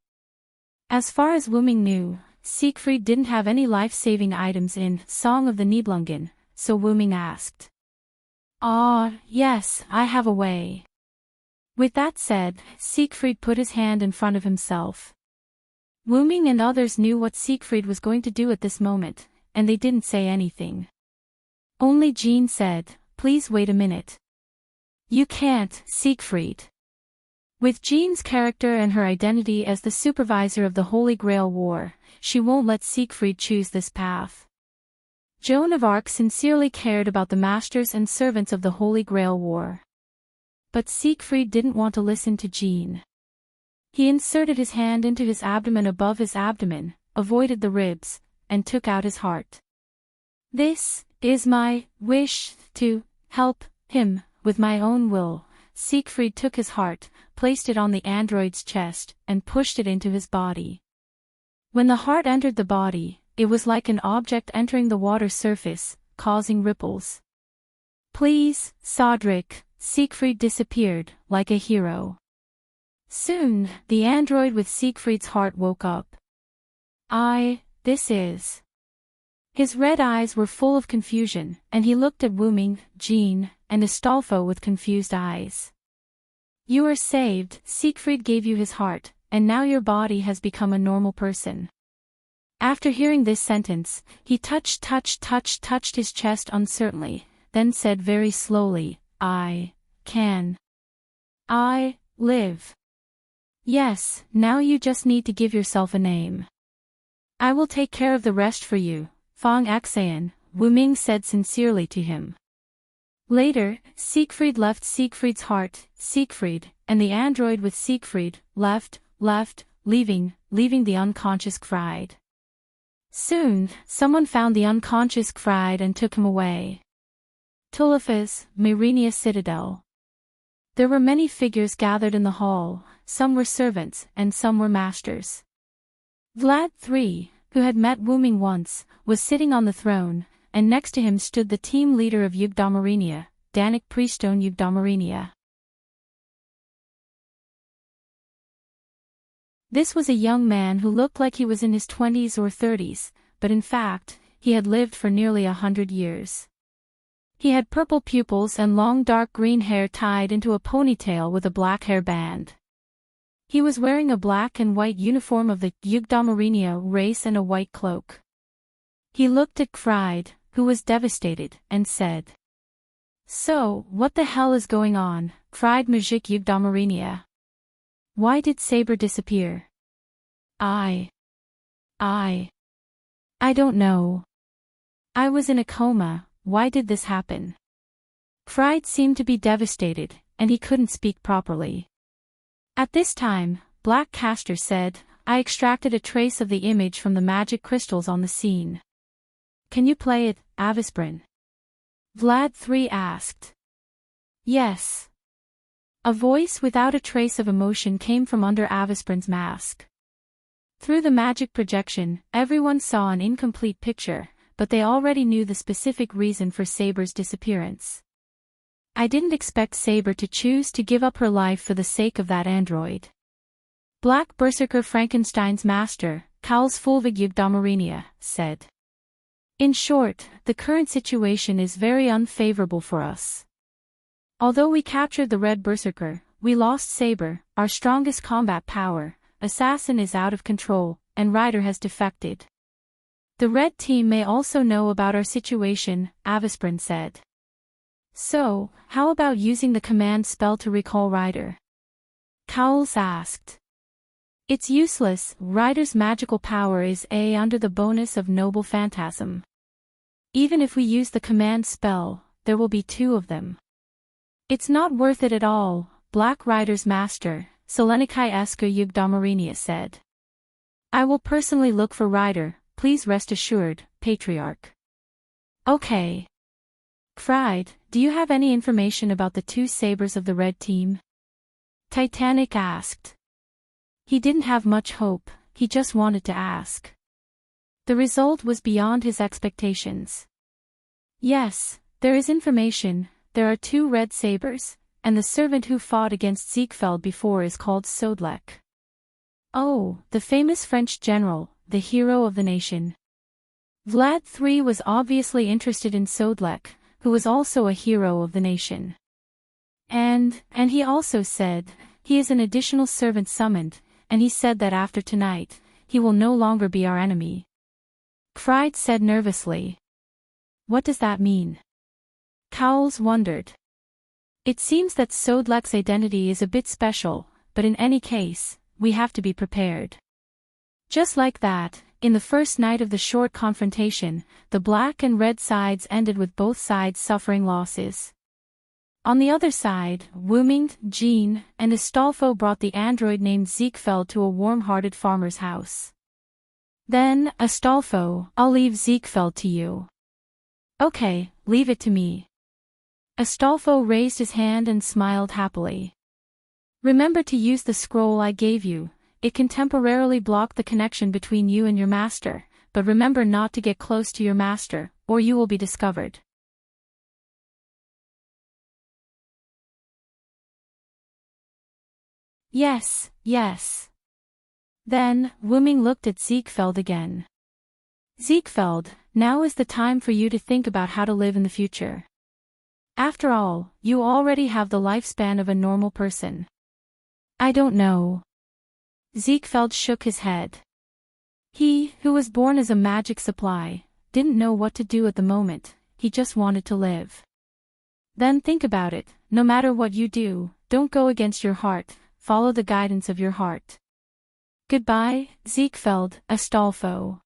As far as Wuming knew, Siegfried didn't have any life-saving items in Song of the Nibelungen, so Wuming asked. Yes, I have a way. With that said, Siegfried put his hand in front of himself. Wuming and others knew what Siegfried was going to do at this moment, and they didn't say anything. Only Jean said, Please wait a minute. You can't, Siegfried. With Jean's character and her identity as the supervisor of the Holy Grail War, she won't let Siegfried choose this path. Joan of Arc sincerely cared about the masters and servants of the Holy Grail War. But Siegfried didn't want to listen to Jean. He inserted his hand into his abdomen above his abdomen, avoided the ribs, and took out his heart. This is my wish to help him with my own will. Siegfried took his heart, placed it on the android's chest, and pushed it into his body. When the heart entered the body, it was like an object entering the water surface, causing ripples. Please, Cedric, Siegfried disappeared, like a hero. Soon, the android with Siegfried's heart woke up. This is. His red eyes were full of confusion, and he looked at Wuming, Jean, and Astolfo with confused eyes. You are saved, Siegfried gave you his heart, and now your body has become a normal person. After hearing this sentence, he touched his chest uncertainly, then said very slowly, I live. Yes, now you just need to give yourself a name. I will take care of the rest for you, Fong Xayan, Wuming said sincerely to him. Later, Siegfried left Siegfried's heart, and the android with Siegfried, left, leaving the unconscious Fried. Soon, someone found the unconscious Fried and took him away. Tulifas, Myrenia Citadel. There were many figures gathered in the hall, some were servants and some were masters. Vlad III, who had met Wuming once, was sitting on the throne, and next to him stood the team leader of Yugdomarenia, Danik Priestone Yugdomarenia. This was a young man who looked like he was in his 20s or 30s, but in fact, he had lived for nearly 100 years. He had purple pupils and long dark green hair tied into a ponytail with a black hair band. He was wearing a black and white uniform of the Yugdomarenia race and a white cloak. He looked at Fried, who was devastated, and said, So, what the hell is going on, Fried Majik Yugdomarenia? Why did Saber disappear? I don't know. I was in a coma, why did this happen? Fried seemed to be devastated, and he couldn't speak properly. At this time, Black Castor said, I extracted a trace of the image from the magic crystals on the scene. Can you play it, Avisprin? Vlad III asked. Yes. A voice without a trace of emotion came from under Avisprin's mask. Through the magic projection, everyone saw an incomplete picture, but they already knew the specific reason for Saber's disappearance. I didn't expect Saber to choose to give up her life for the sake of that android. Black Berserker Frankenstein's master, Kauls Fulvig Yugdomarenia, said. In short, the current situation is very unfavorable for us. Although we captured the Red Berserker, we lost Saber, our strongest combat power, Assassin is out of control, and Rider has defected. The Red team may also know about our situation, Avisprin said. So, how about using the command spell to recall Rider? Cowles asked. It's useless, Rider's magical power is under the bonus of Noble Phantasm. Even if we use the command spell, there will be 2 of them. It's not worth it at all, Black Rider's master, Selenikai Esker Yugdamarinia said. I will personally look for Rider, please rest assured, Patriarch. Okay. Fried, do you have any information about the 2 sabers of the Red team? Titanic asked. He didn't have much hope, he just wanted to ask. The result was beyond his expectations. Yes, there is information, there are 2 red sabers, and the servant who fought against Ziegfeld before is called Sodlek. Oh, the famous French general, the hero of the nation. Vlad III was obviously interested in Sodlek, who was also a hero of the nation. And he also said, he is an additional servant summoned, and he said that after tonight, he will no longer be our enemy. Fried said nervously. What does that mean? Cowles wondered. It seems that Sodlek's identity is a bit special, but in any case, we have to be prepared. Just like that, in the first night of the short confrontation, the black and red sides ended with both sides suffering losses. On the other side, Wuming, Jean, and Astolfo brought the android named Ziegfeld to a warm-hearted farmer's house. Then, Astolfo, I'll leave Ziegfeld to you. Okay, leave it to me. Astolfo raised his hand and smiled happily. Remember to use the scroll I gave you. It can temporarily block the connection between you and your master, but remember not to get close to your master, or you will be discovered. Yes, yes. Then, Wuming looked at Ziegfeld again. Ziegfeld, now is the time for you to think about how to live in the future. After all, you already have the lifespan of a normal person. I don't know. Ziegfeld shook his head. He, who was born as a magic supply, didn't know what to do at the moment, he just wanted to live. Then think about it, no matter what you do, don't go against your heart, follow the guidance of your heart. Goodbye, Ziegfeld, Astolfo.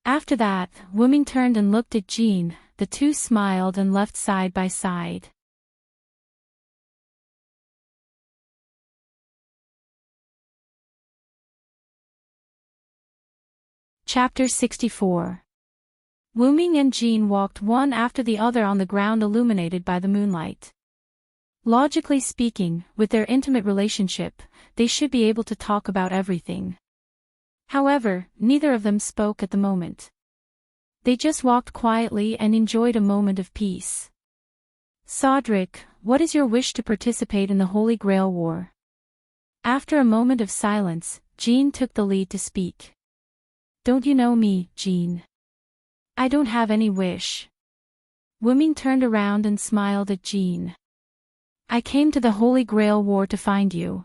After that, Wuming turned and looked at Jean, the 2 smiled and left side by side. Chapter 64. Wuming and Jean walked one after the other on the ground illuminated by the moonlight. Logically speaking, with their intimate relationship, they should be able to talk about everything. However, neither of them spoke at the moment. They just walked quietly and enjoyed a moment of peace. Sodric, what is your wish to participate in the Holy Grail War? After a moment of silence, Jean took the lead to speak. Don't you know me, Jean? I don't have any wish. Wuming turned around and smiled at Jean. I came to the Holy Grail War to find you.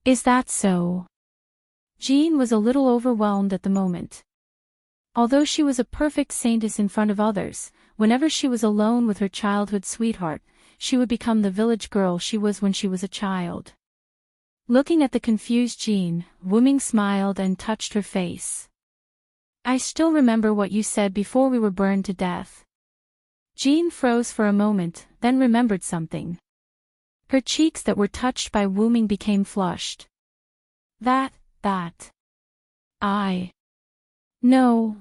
Is that so? Jean was a little overwhelmed at the moment. Although she was a perfect saintess in front of others, whenever she was alone with her childhood sweetheart, she would become the village girl she was when she was a child. Looking at the confused Jean, Wuming smiled and touched her face. I still remember what you said before we were burned to death. Jean froze for a moment, then remembered something. Her cheeks that were touched by Wuming became flushed. That. No.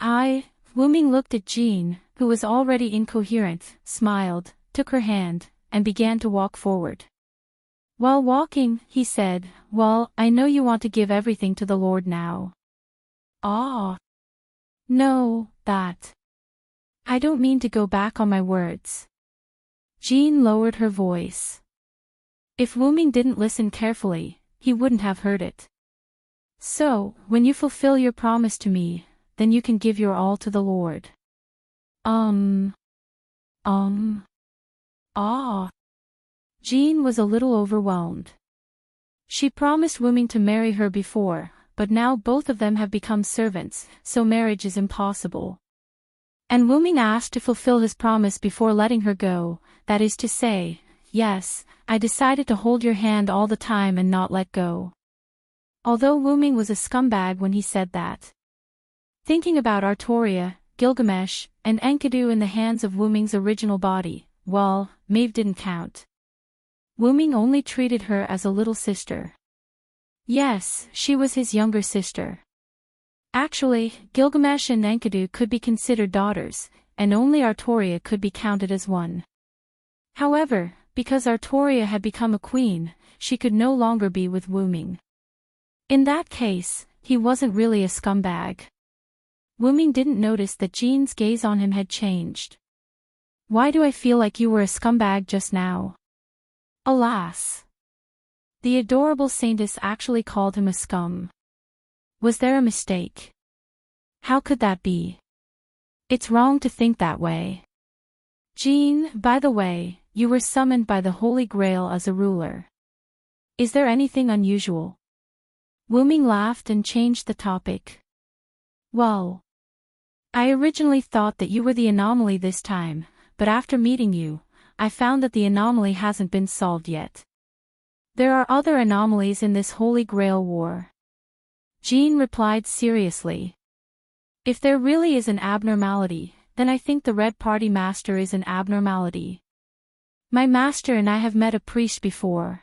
Wuming looked at Jean, who was already incoherent, smiled, took her hand, and began to walk forward. While walking, he said, well, I know you want to give everything to the Lord now. Ah. No, that. I don't mean to go back on my words. Jean lowered her voice. If Wuming didn't listen carefully, he wouldn't have heard it. So, when you fulfill your promise to me, then you can give your all to the Lord. Ah. Jean was a little overwhelmed. She promised Wuming to marry her before, but now both of them have become servants, so marriage is impossible. And Wuming asked to fulfill his promise before letting her go, that is to say, yes, I decided to hold your hand all the time and not let go. Although Wuming was a scumbag when he said that. Thinking about Artoria, Gilgamesh, and Enkidu in the hands of Wuming's original body, well, Maeve didn't count. Wuming only treated her as a little sister. Yes, she was his younger sister. Actually, Gilgamesh and Enkidu could be considered daughters, and only Artoria could be counted as one. However, because Artoria had become a queen, she could no longer be with Wuming. In that case, he wasn't really a scumbag. Wuming didn't notice that Jean's gaze on him had changed. Why do I feel like you were a scumbag just now? Alas! The adorable saintess actually called him a scum. Was there a mistake? How could that be? It's wrong to think that way. Jean, by the way, you were summoned by the Holy Grail as a ruler. Is there anything unusual? Wuming laughed and changed the topic. Well, I originally thought that you were the anomaly this time, but after meeting you, I found that the anomaly hasn't been solved yet. There are other anomalies in this Holy Grail war. Jean replied seriously. If there really is an abnormality, then I think the Red Party Master is an abnormality. My master and I have met a priest before.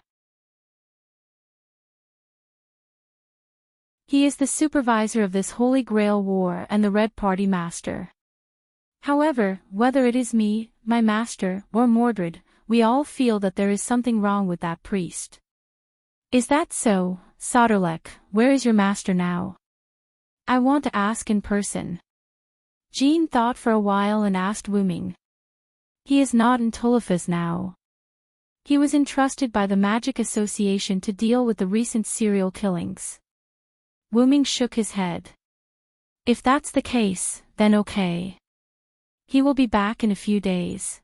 He is the supervisor of this Holy Grail war and the Red Party Master. However, whether it is me, my master, or Mordred, we all feel that there is something wrong with that priest. Is that so, Soderlek? Where is your master now? I want to ask in person. Jean thought for a while and asked Wuming. He is not in Tulifas now. He was entrusted by the Magic Association to deal with the recent serial killings. Wuming shook his head. If that's the case, then okay. He will be back in a few days.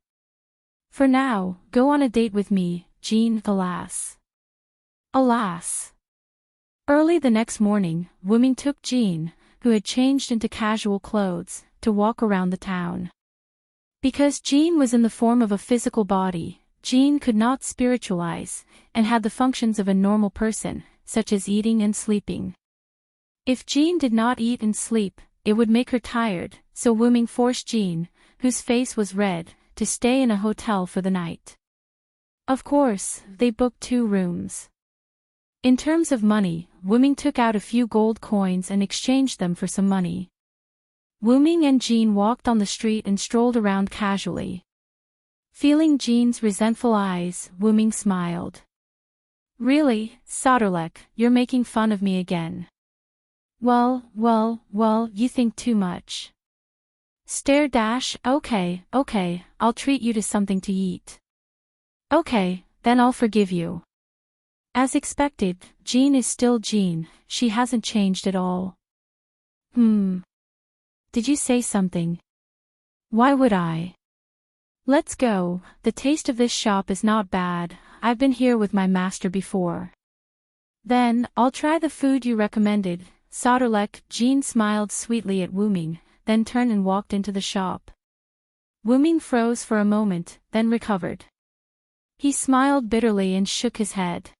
For now, go on a date with me, Jean. Alas. Alas. Early the next morning, Wuming took Jean, who had changed into casual clothes, to walk around the town. Because Jean was in the form of a physical body, Jean could not spiritualize, and had the functions of a normal person, such as eating and sleeping. If Jean did not eat and sleep, it would make her tired, so Wuming forced Jean, whose face was red, to stay in a hotel for the night. Of course, they booked 2 rooms. In terms of money, Wuming took out a few gold coins and exchanged them for some money. Wuming and Jean walked on the street and strolled around casually. Feeling Jean's resentful eyes, Wuming smiled. Really, Soderlek, you're making fun of me again. Well, you think too much. Okay, I'll treat you to something to eat. Okay, then I'll forgive you. As expected, Jean is still Jean, she hasn't changed at all. Did you say something? Why would I? Let's go, the taste of this shop is not bad, I've been here with my master before. Then, I'll try the food you recommended, Soderlek. Jean smiled sweetly at Wuming, then turned and walked into the shop. Wuming froze for a moment, then recovered. He smiled bitterly and shook his head.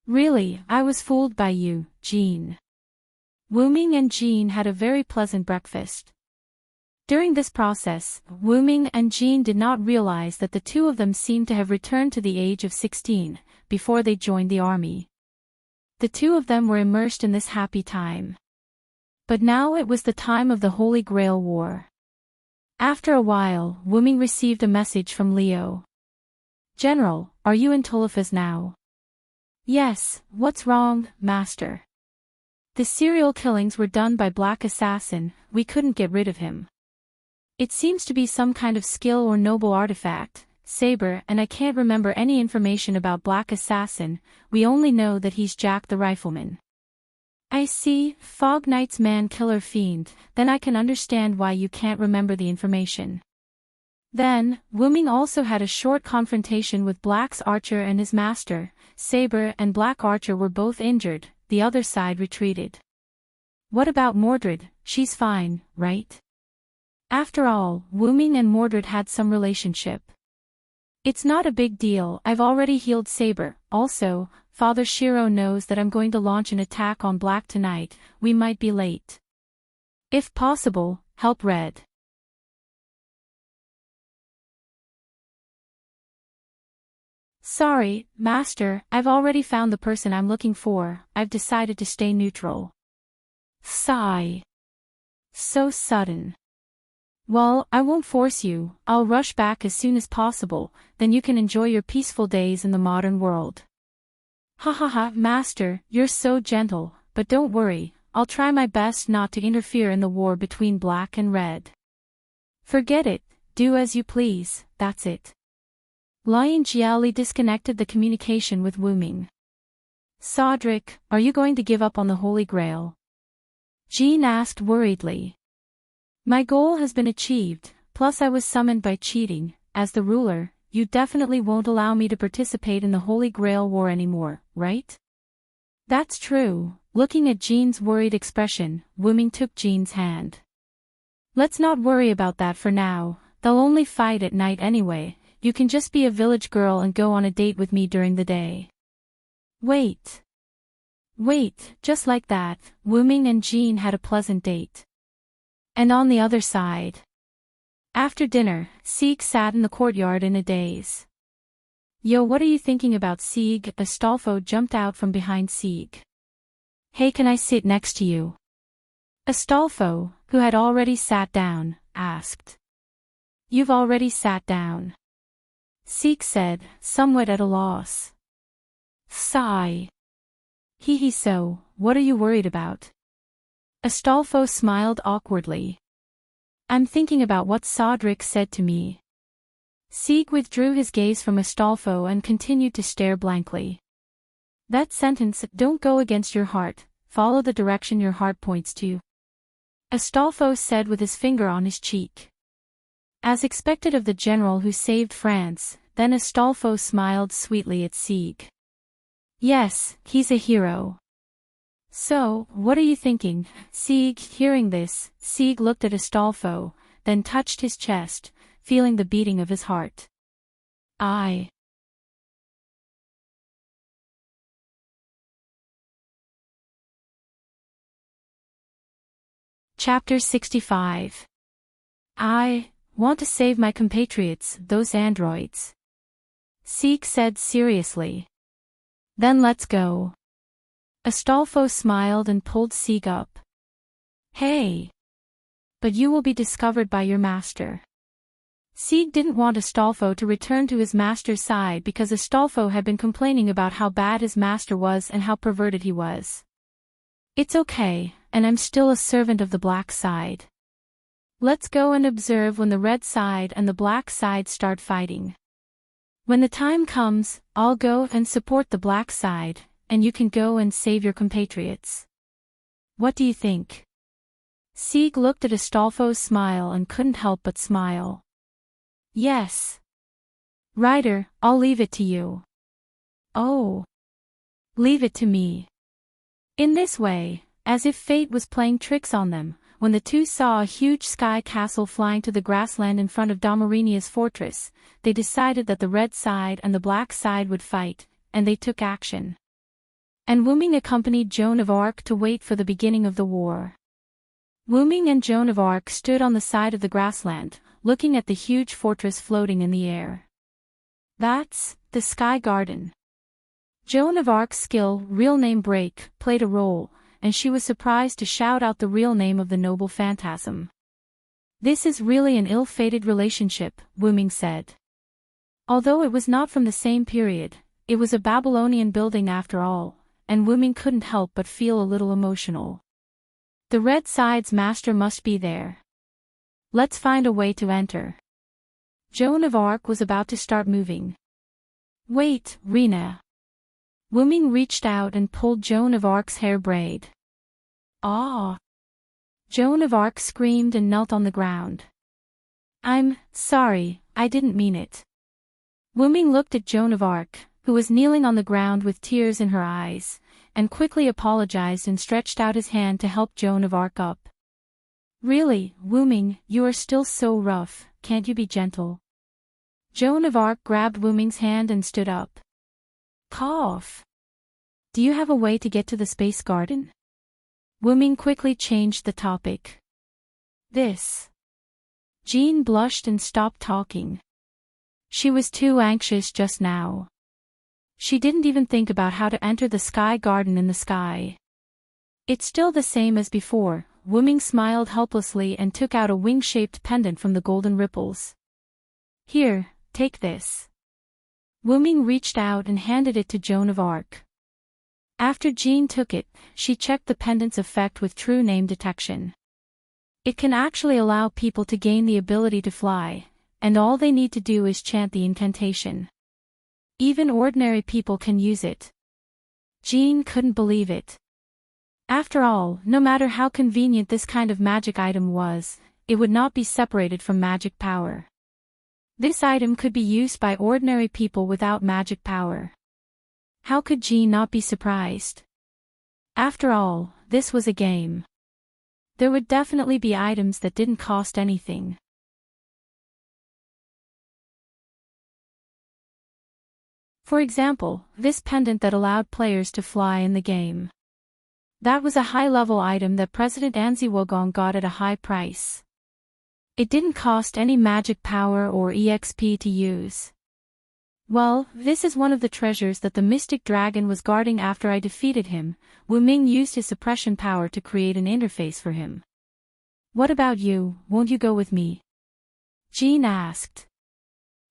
Really, I was fooled by you, Jean. Wuming and Jean had a very pleasant breakfast. During this process, Wuming and Jean did not realize that the two of them seemed to have returned to the age of 16, before they joined the army. The two of them were immersed in this happy time. But now it was the time of the Holy Grail War. After a while, Wuming received a message from Leo. General, are you in Tulifas now? Yes, what's wrong, Master? The serial killings were done by Black Assassin, we couldn't get rid of him. It seems to be some kind of skill or noble artifact, saber, and I can't remember any information about Black Assassin, we only know that he's Jack the Rifleman. I see, Fog Knight's man killer fiend, then I can understand why you can't remember the information. Then, Wuming also had a short confrontation with Black's archer and his master. Saber and Black Archer were both injured, the other side retreated. What about Mordred? She's fine, right? After all, Wuming and Mordred had some relationship. It's not a big deal, I've already healed Saber. Also, Father Shiro knows that I'm going to launch an attack on Black tonight, we might be late. If possible, help Red. Sorry, Master, I've already found the person I'm looking for, I've decided to stay neutral. Sigh. So sudden. Well, I won't force you, I'll rush back as soon as possible, then you can enjoy your peaceful days in the modern world. Ha ha ha, Master, you're so gentle, but don't worry, I'll try my best not to interfere in the war between Black and Red. Forget it, do as you please, that's it. Lion Jiali disconnected the communication with Wuming. Sodric, are you going to give up on the Holy Grail? Jean asked worriedly. My goal has been achieved, plus I was summoned by cheating. As the ruler, you definitely won't allow me to participate in the Holy Grail war anymore, right? That's true. Looking at Jean's worried expression, Wuming took Jean's hand. Let's not worry about that for now, they'll only fight at night anyway. You can just be a village girl and go on a date with me during the day. Wait. Just like that, Wuming and Jean had a pleasant date. And on the other side. After dinner, Sieg sat in the courtyard in a daze. Yo, what are you thinking about, Sieg? Astolfo jumped out from behind Sieg. Hey, can I sit next to you? Astolfo, who had already sat down, asked. You've already sat down. Sieg said, somewhat at a loss. Sigh. Hee so, what are you worried about? Astolfo smiled awkwardly. I'm thinking about what Sodric said to me. Sieg withdrew his gaze from Astolfo and continued to stare blankly. That sentence, don't go against your heart, follow the direction your heart points to. Astolfo said with his finger on his cheek. As expected of the general who saved France, then Astolfo smiled sweetly at Sieg. Yes, he's a hero. So, what are you thinking? Sieg, hearing this, Sieg looked at Astolfo, then touched his chest, feeling the beating of his heart. Chapter 65. I want to save my compatriots, those androids. Sieg said seriously. Then let's go. Astolfo smiled and pulled Sieg up. Hey! But you will be discovered by your master. Sieg didn't want Astolfo to return to his master's side because Astolfo had been complaining about how bad his master was and how perverted he was. It's okay, and I'm still a servant of the black side. Let's go and observe when the red side and the black side start fighting. When the time comes, I'll go and support the black side, and you can go and save your compatriots. What do you think? Sieg looked at Astolfo's smile and couldn't help but smile. Yes. Ryder, I'll leave it to you. Oh. Leave it to me. In this way, as if fate was playing tricks on them, when the two saw a huge sky castle flying to the grassland in front of Domarinia's fortress, they decided that the red side and the black side would fight, and they took action. And Wuming accompanied Joan of Arc to wait for the beginning of the war. Wuming and Joan of Arc stood on the side of the grassland, looking at the huge fortress floating in the air. That's the Sky Garden. Joan of Arc's skill, real name Break, played a role, and she was surprised to shout out the real name of the noble phantasm. This is really an ill-fated relationship, Wuming said. Although it was not from the same period, it was a Babylonian building after all, and Wuming couldn't help but feel a little emotional. The red side's master must be there. Let's find a way to enter. Joan of Arc was about to start moving. Wait, Rena. Wuming reached out and pulled Joan of Arc's hair braid. Ah! Joan of Arc screamed and knelt on the ground. I'm sorry, I didn't mean it. Wuming looked at Joan of Arc, who was kneeling on the ground with tears in her eyes, and quickly apologized and stretched out his hand to help Joan of Arc up. Really, Wuming, you are still so rough, can't you be gentle? Joan of Arc grabbed Wuming's hand and stood up. Cough. Do you have a way to get to the space garden? Wuming quickly changed the topic. This. Jean blushed and stopped talking. She was too anxious just now. She didn't even think about how to enter the sky garden in the sky. It's still the same as before. Wuming smiled helplessly and took out a wing-shaped pendant from the golden ripples. Here, take this. Wuming reached out and handed it to Joan of Arc. After Jean took it, she checked the pendant's effect with true name detection. It can actually allow people to gain the ability to fly, and all they need to do is chant the incantation. Even ordinary people can use it. Jean couldn't believe it. After all, no matter how convenient this kind of magic item was, it would not be separated from magic power. This item could be used by ordinary people without magic power. How could Jean not be surprised? After all, this was a game. There would definitely be items that didn't cost anything. For example, this pendant that allowed players to fly in the game. That was a high-level item that President Anzi Wogong got at a high price. It didn't cost any magic power or EXP to use. Well, this is one of the treasures that the mystic dragon was guarding after I defeated him. Wuming used his suppression power to create an interface for him. What about you, won't you go with me? Jean asked.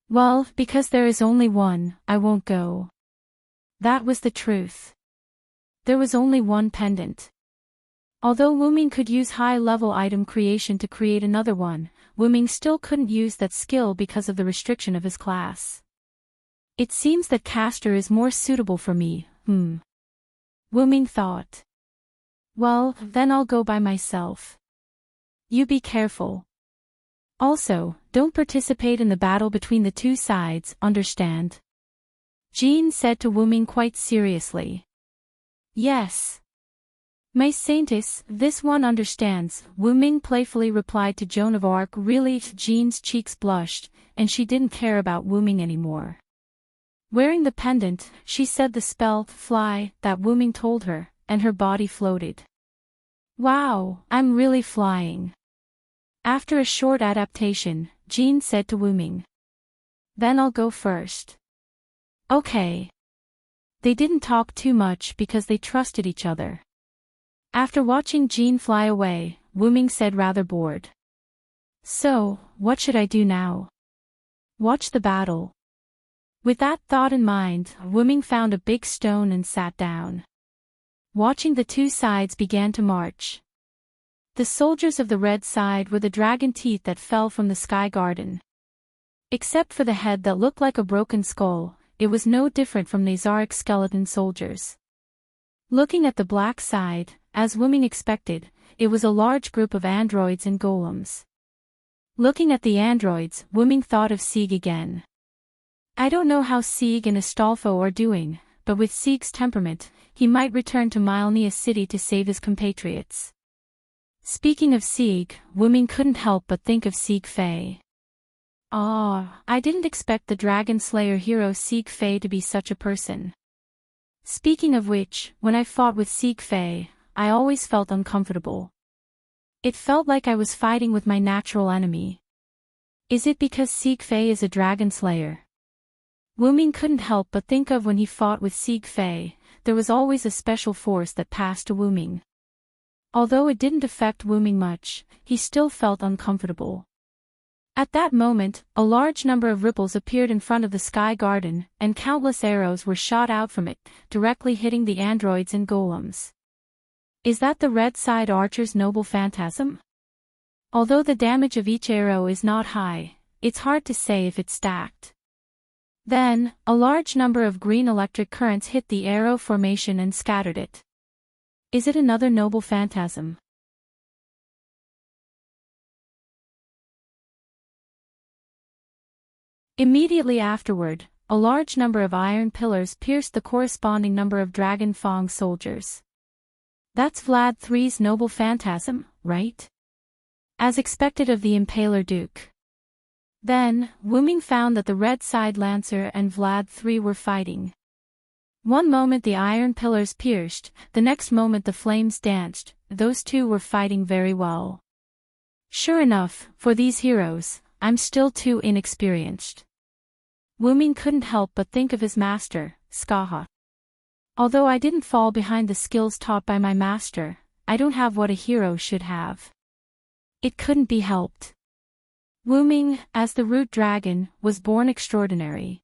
Well, because there is only one, I won't go. That was the truth. There was only one pendant. Although Wuming could use high-level item creation to create another one, Wuming still couldn't use that skill because of the restriction of his class. It seems that caster is more suitable for me, Wuming thought. Well, then I'll go by myself. You be careful. Also, don't participate in the battle between the two sides, understand? Jean said to Wuming quite seriously. Yes. My saintess, this one understands, Wuming playfully replied to Joan of Arc. Really, Jean's cheeks blushed, and she didn't care about Wuming anymore. Wearing the pendant, she said the spell, fly, that Wuming told her, and her body floated. Wow, I'm really flying. After a short adaptation, Jean said to Wuming. Then I'll go first. Okay. They didn't talk too much because they trusted each other. After watching Jean fly away, Wuming said rather bored. So, what should I do now? Watch the battle. With that thought in mind, Wuming found a big stone and sat down. Watching the two sides began to march. The soldiers of the red side were the dragon teeth that fell from the sky garden. Except for the head that looked like a broken skull, it was no different from Nazaric skeleton soldiers. Looking at the black side, as Wuming expected, it was a large group of androids and golems. Looking at the androids, Wuming thought of Sieg again. I don't know how Sieg and Astolfo are doing, but with Sieg's temperament, he might return to Mylnia City to save his compatriots. Speaking of Sieg, Wuming couldn't help but think of Sieg Fei. I didn't expect the Dragon Slayer hero Sieg Fei to be such a person. Speaking of which, when I fought with Sieg Fei, I always felt uncomfortable. It felt like I was fighting with my natural enemy. Is it because Sieg Fei is a Dragon Slayer? Wuming couldn't help but think of when he fought with Sieg Fei, there was always a special force that passed to Wuming. Although it didn't affect Wuming much, he still felt uncomfortable. At that moment, a large number of ripples appeared in front of the sky garden, and countless arrows were shot out from it, directly hitting the androids and golems. Is that the red side archer's noble phantasm? Although the damage of each arrow is not high, it's hard to say if it's stacked. Then, a large number of green electric currents hit the arrow formation and scattered it. Is it another noble phantasm? Immediately afterward, a large number of iron pillars pierced the corresponding number of dragon Fang soldiers. That's Vlad III's noble phantasm, right? As expected of the Impaler Duke. Then, Wuming found that the Red Side Lancer and Vlad III were fighting. One moment the iron pillars pierced, the next moment the flames danced. Those two were fighting very well. Sure enough, for these heroes, I'm still too inexperienced. Wuming couldn't help but think of his master, Skaha. Although I didn't fall behind the skills taught by my master, I don't have what a hero should have. It couldn't be helped. Wuming, as the root dragon, was born extraordinary.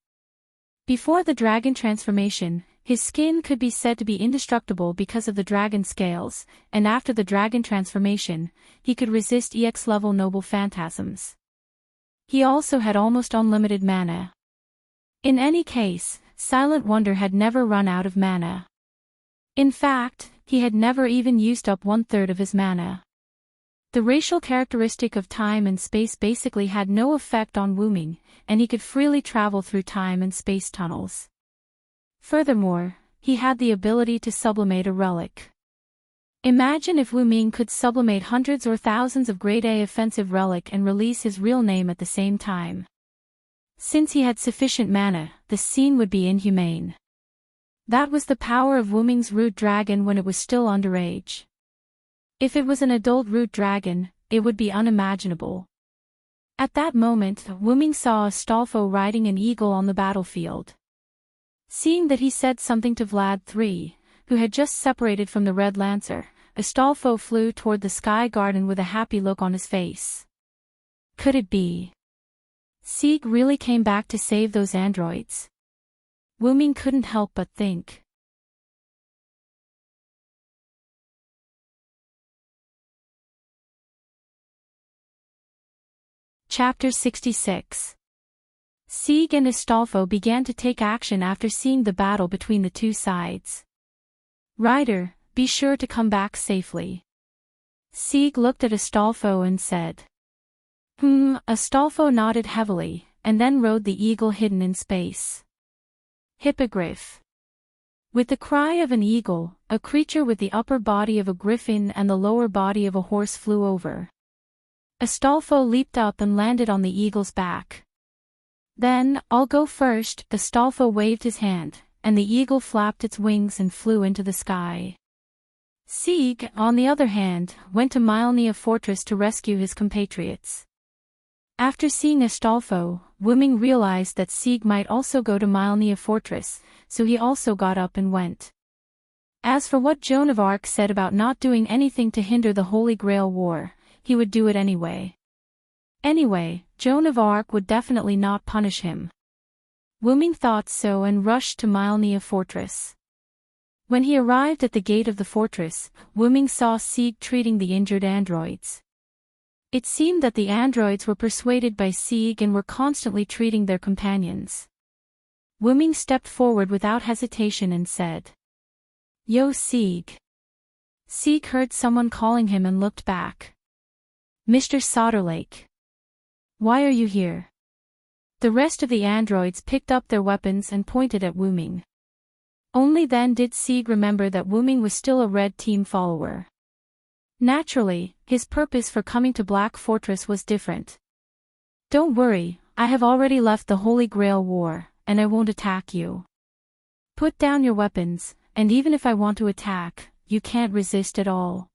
Before the dragon transformation, his skin could be said to be indestructible because of the dragon scales, and after the dragon transformation, he could resist EX-level noble phantasms. He also had almost unlimited mana. In any case, Silent Wonder had never run out of mana. In fact, he had never even used up 1/3 of his mana. The racial characteristic of time and space basically had no effect on Wuming, and he could freely travel through time and space tunnels. Furthermore, he had the ability to sublimate a relic. Imagine if Wuming could sublimate hundreds or thousands of grade A offensive relic and release his real name at the same time. Since he had sufficient mana, the scene would be inhumane. That was the power of Wuming's root dragon when it was still underage. If it was an adult root dragon, it would be unimaginable. At that moment, Wuming saw Astolfo riding an eagle on the battlefield. Seeing that he said something to Vlad III, who had just separated from the Red Lancer, Astolfo flew toward the Sky Garden with a happy look on his face. Could it be? Sieg really came back to save those androids? Wuming couldn't help but think. Chapter 66. Sieg and Astolfo began to take action after seeing the battle between the two sides. Rider, be sure to come back safely. Sieg looked at Astolfo and said. Astolfo nodded heavily, and then rode the eagle hidden in space. Hippogriff. With the cry of an eagle, a creature with the upper body of a griffin and the lower body of a horse flew over. Astolfo leaped up and landed on the eagle's back. Then, I'll go first, Astolfo waved his hand, and the eagle flapped its wings and flew into the sky. Sieg, on the other hand, went to Mylnia Fortress to rescue his compatriots. After seeing Astolfo, Wuming realized that Sieg might also go to Mylnia Fortress, so he also got up and went. As for what Joan of Arc said about not doing anything to hinder the Holy Grail War, he would do it anyway. Anyway, Joan of Arc would definitely not punish him. Wuming thought so and rushed to Mylnia Fortress. When he arrived at the gate of the fortress, Wuming saw Sieg treating the injured androids. It seemed that the androids were persuaded by Sieg and were constantly treating their companions. Wuming stepped forward without hesitation and said, "Yo Sieg." Sieg heard someone calling him and looked back. "Mr. Solderlake. Why are you here?" The rest of the androids picked up their weapons and pointed at Wuming. Only then did Sieg remember that Wuming was still a Red Team follower. Naturally, his purpose for coming to Black Fortress was different. "Don't worry, I have already left the Holy Grail War, and I won't attack you. Put down your weapons, and even if I want to attack, you can't resist at all."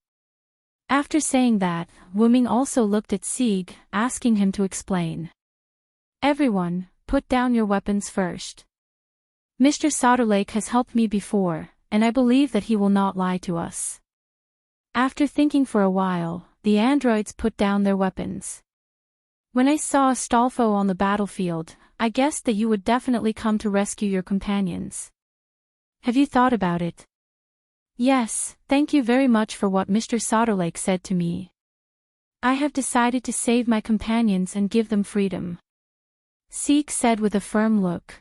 After saying that, Wuming also looked at Sieg, asking him to explain. "Everyone, put down your weapons first. Mr. Solderlake has helped me before, and I believe that he will not lie to us." After thinking for a while, the androids put down their weapons. "When I saw Astolfo on the battlefield, I guessed that you would definitely come to rescue your companions. Have you thought about it?" "Yes, thank you very much for what Mr. Solderlake said to me. I have decided to save my companions and give them freedom," Sieg said with a firm look.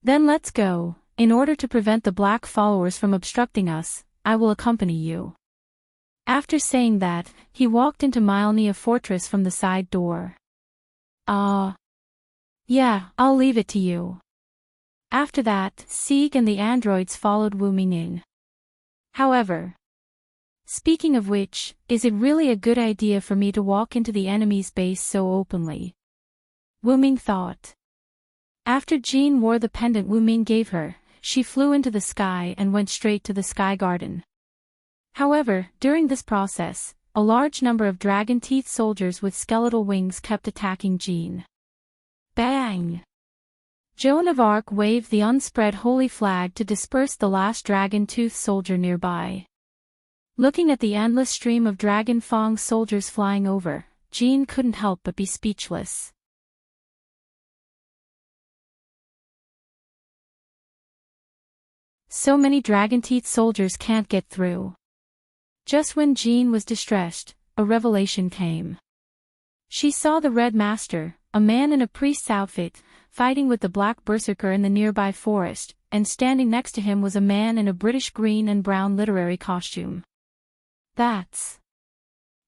"Then let's go. In order to prevent the Black followers from obstructing us, I will accompany you." After saying that, he walked into Mylnia Fortress from the side door. Yeah, I'll leave it to you." After that, Sieg and the androids followed Wu Ming in. However, speaking of which, is it really a good idea for me to walk into the enemy's base so openly? Wu Ming thought. After Jean wore the pendant Wu Ming gave her, she flew into the sky and went straight to the Sky Garden. However, during this process, a large number of dragon teeth soldiers with skeletal wings kept attacking Jean. Bang! Joan of Arc waved the unspread holy flag to disperse the last dragon tooth soldier nearby. Looking at the endless stream of dragon fang soldiers flying over, Jean couldn't help but be speechless. So many dragon teeth soldiers can't get through. Just when Jean was distressed, a revelation came. She saw the Red Master, a man in a priest's outfit, fighting with the Black Berserker in the nearby forest, and standing next to him was a man in a British green and brown literary costume. That's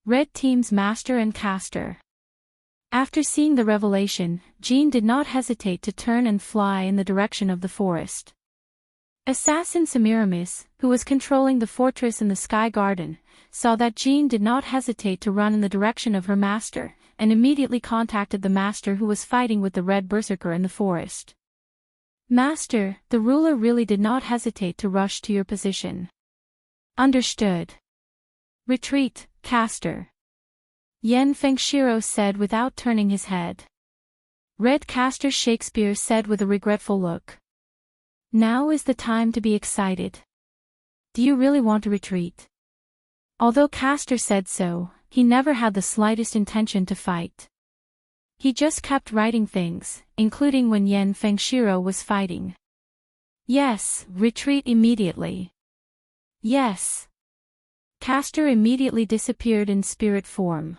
Red Team's master and caster. After seeing the revelation, Jean did not hesitate to turn and fly in the direction of the forest. Assassin Semiramis, who was controlling the fortress in the Sky Garden, saw that Jean did not hesitate to run in the direction of her master, and immediately contacted the master who was fighting with the Red Berserker in the forest. "Master, the ruler really did not hesitate to rush to your position." "Understood." "Retreat, caster," Yen Fengshiro said without turning his head. Red Caster Shakespeare said with a regretful look. "Now is the time to be excited. Do you really want to retreat?" Although Caster said so, he never had the slightest intention to fight. He just kept writing things, including when Yen Fengshiro was fighting. "Yes, retreat immediately." "Yes." Caster immediately disappeared in spirit form.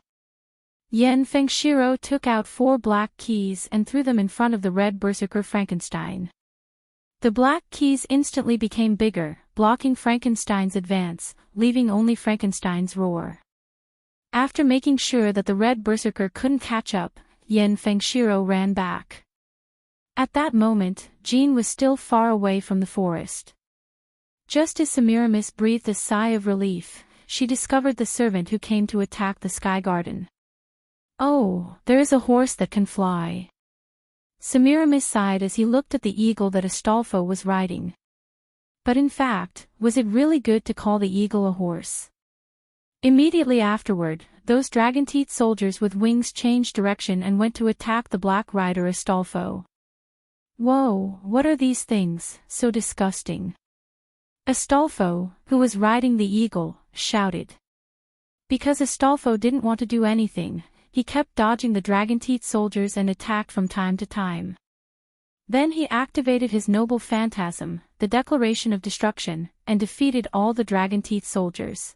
Yen Fengshiro took out 4 black keys and threw them in front of the Red Berserker Frankenstein. The black keys instantly became bigger, blocking Frankenstein's advance, leaving only Frankenstein's roar. After making sure that the Red Berserker couldn't catch up, Yen Fengshiro ran back. At that moment, Jean was still far away from the forest. Just as Semiramis breathed a sigh of relief, she discovered the servant who came to attack the Sky Garden. "Oh, there is a horse that can fly." Semiramis sighed as he looked at the eagle that Astolfo was riding. But in fact, was it really good to call the eagle a horse? Immediately afterward, those dragon teeth soldiers with wings changed direction and went to attack the Black Rider Astolfo. "Whoa, what are these things, so disgusting?" Astolfo, who was riding the eagle, shouted. Because Astolfo didn't want to do anything, he kept dodging the dragon teeth soldiers and attacked from time to time. Then he activated his noble phantasm, the Declaration of Destruction, and defeated all the dragon teeth soldiers.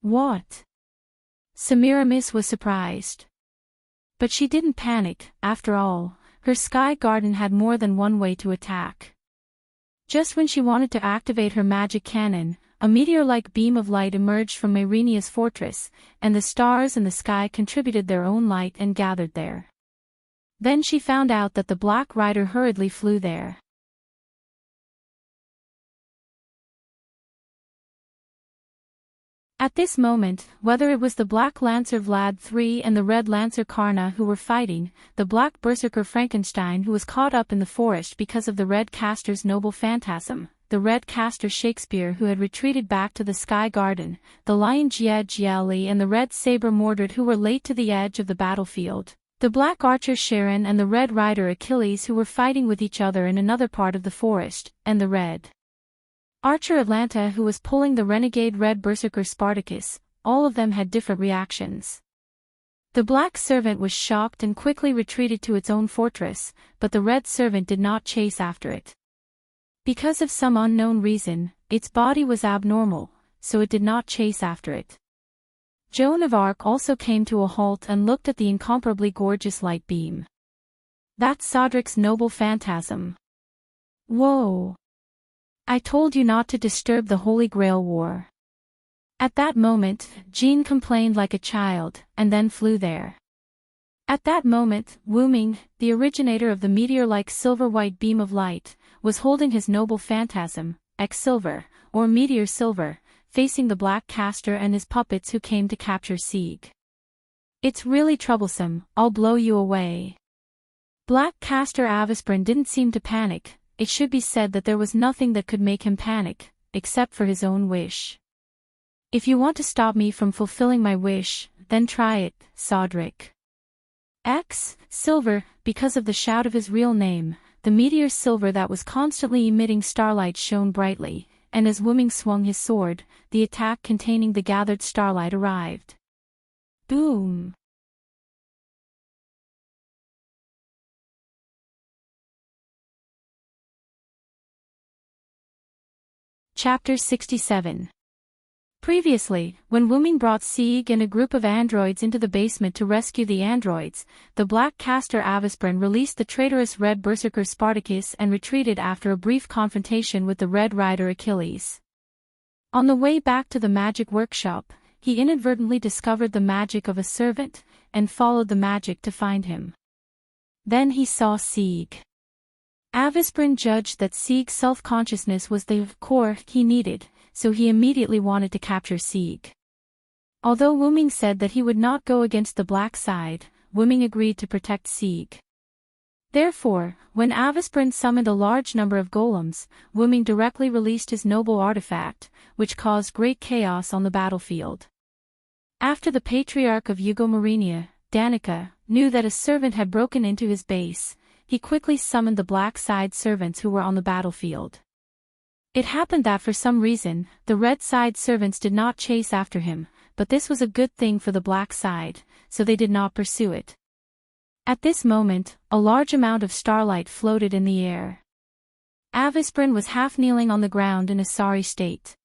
"What?" Semiramis was surprised. But she didn't panic. After all, her Sky Garden had more than one way to attack. Just when she wanted to activate her magic cannon, a meteor-like beam of light emerged from Myrenia's fortress, and the stars in the sky contributed their own light and gathered there. Then she found out that the Black Rider hurriedly flew there. At this moment, whether it was the Black Lancer Vlad III and the Red Lancer Karna who were fighting, the Black Berserker Frankenstein who was caught up in the forest because of the Red Caster's noble phantasm, the Red Caster Shakespeare who had retreated back to the Sky Garden, the Lion Jie Jiali and the Red Saber Mordred who were late to the edge of the battlefield, the Black Archer Sharon and the Red Rider Achilles who were fighting with each other in another part of the forest, and the Red Archer Atlanta who was pulling the renegade Red Berserker Spartacus, all of them had different reactions. The Black Servant was shocked and quickly retreated to its own fortress, but the Red Servant did not chase after it. Because of some unknown reason, its body was abnormal, so it did not chase after it. Joan of Arc also came to a halt and looked at the incomparably gorgeous light beam. "That's Sodric's noble phantasm." "Whoa! I told you not to disturb the Holy Grail War. At that moment, Jean complained like a child, and then flew there. At that moment, Wu Ming, the originator of the meteor-like silver-white beam of light, was holding his noble phantasm, X-Silver, or Meteor Silver, facing the Black Caster and his puppets who came to capture Sieg. It's really troublesome, I'll blow you away. Black Caster Avisprin didn't seem to panic. It should be said that there was nothing that could make him panic, except for his own wish. If you want to stop me from fulfilling my wish, then try it, Sodric. Silver, because of the shout of his real name, the meteor silver that was constantly emitting starlight shone brightly, and as Wu Ming swung his sword, the attack containing the gathered starlight arrived. Boom! Chapter 67. Previously, when Wu Ming brought Sieg and a group of androids into the basement to rescue the androids, the Black Caster Avisprin released the traitorous Red Berserker Spartacus and retreated after a brief confrontation with the Red Rider Achilles. On the way back to the magic workshop, he inadvertently discovered the magic of a servant, and followed the magic to find him. Then he saw Sieg. Avisprin judged that Sieg's self-consciousness was the core he needed, so he immediately wanted to capture Sieg. Although Wu Ming said that he would not go against the black side, Wu Ming agreed to protect Sieg. Therefore, when Avisprin summoned a large number of golems, Wu Ming directly released his noble artifact, which caused great chaos on the battlefield. After the Patriarch of Eugomarenia, Danica, knew that a servant had broken into his base, he quickly summoned the black side servants who were on the battlefield. It happened that for some reason, the red side servants did not chase after him, but this was a good thing for the black side, so they did not pursue it. At this moment, a large amount of starlight floated in the air. Avisprin was half kneeling on the ground in a sorry state.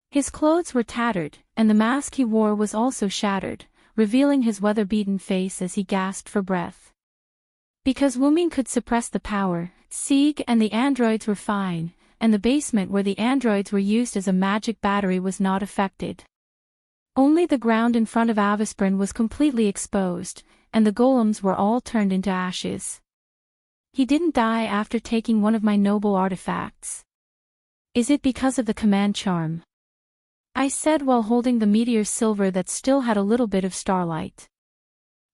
His clothes were tattered, and the mask he wore was also shattered, revealing his weather-beaten face as he gasped for breath. Because Wu Ming could suppress the power, Sieg and the androids were fine, and the basement where the androids were used as a magic battery was not affected. Only the ground in front of Avisprin was completely exposed, and the golems were all turned into ashes. He didn't die after taking one of my noble artifacts. Is it because of the command charm? I said while holding the meteor silver that still had a little bit of starlight.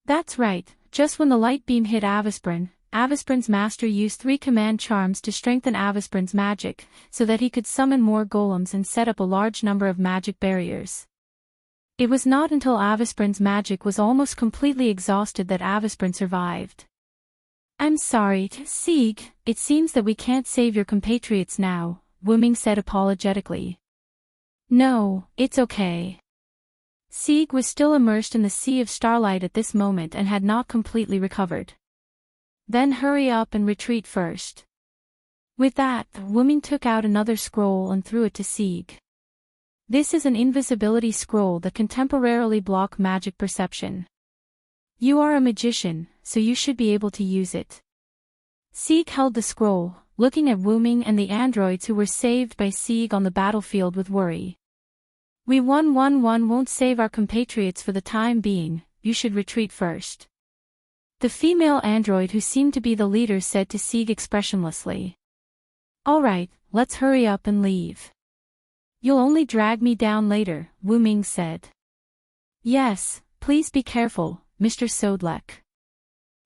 That's right, just when the light beam hit Avisprin, Avisprin's master used 3 command charms to strengthen Avisprin's magic, so that he could summon more golems and set up a large number of magic barriers. It was not until Avisprin's magic was almost completely exhausted that Avisprin survived. I'm sorry, Sieg, it seems that we can't save your compatriots now, Wu Ming said apologetically. No, it's okay. Sieg was still immersed in the sea of starlight at this moment and had not completely recovered. Then hurry up and retreat first. With that, Wu Ming took out another scroll and threw it to Sieg. This is an invisibility scroll that can temporarily block magic perception. You are a magician, so you should be able to use it. Sieg held the scroll, looking at Wu Ming and the androids who were saved by Sieg on the battlefield with worry. We won't save our compatriots for the time being, you should retreat first. The female android who seemed to be the leader said to Sieg expressionlessly. Alright, let's hurry up and leave. You'll only drag me down later, Wu Ming said. Yes, please be careful, Mr. Sodlek.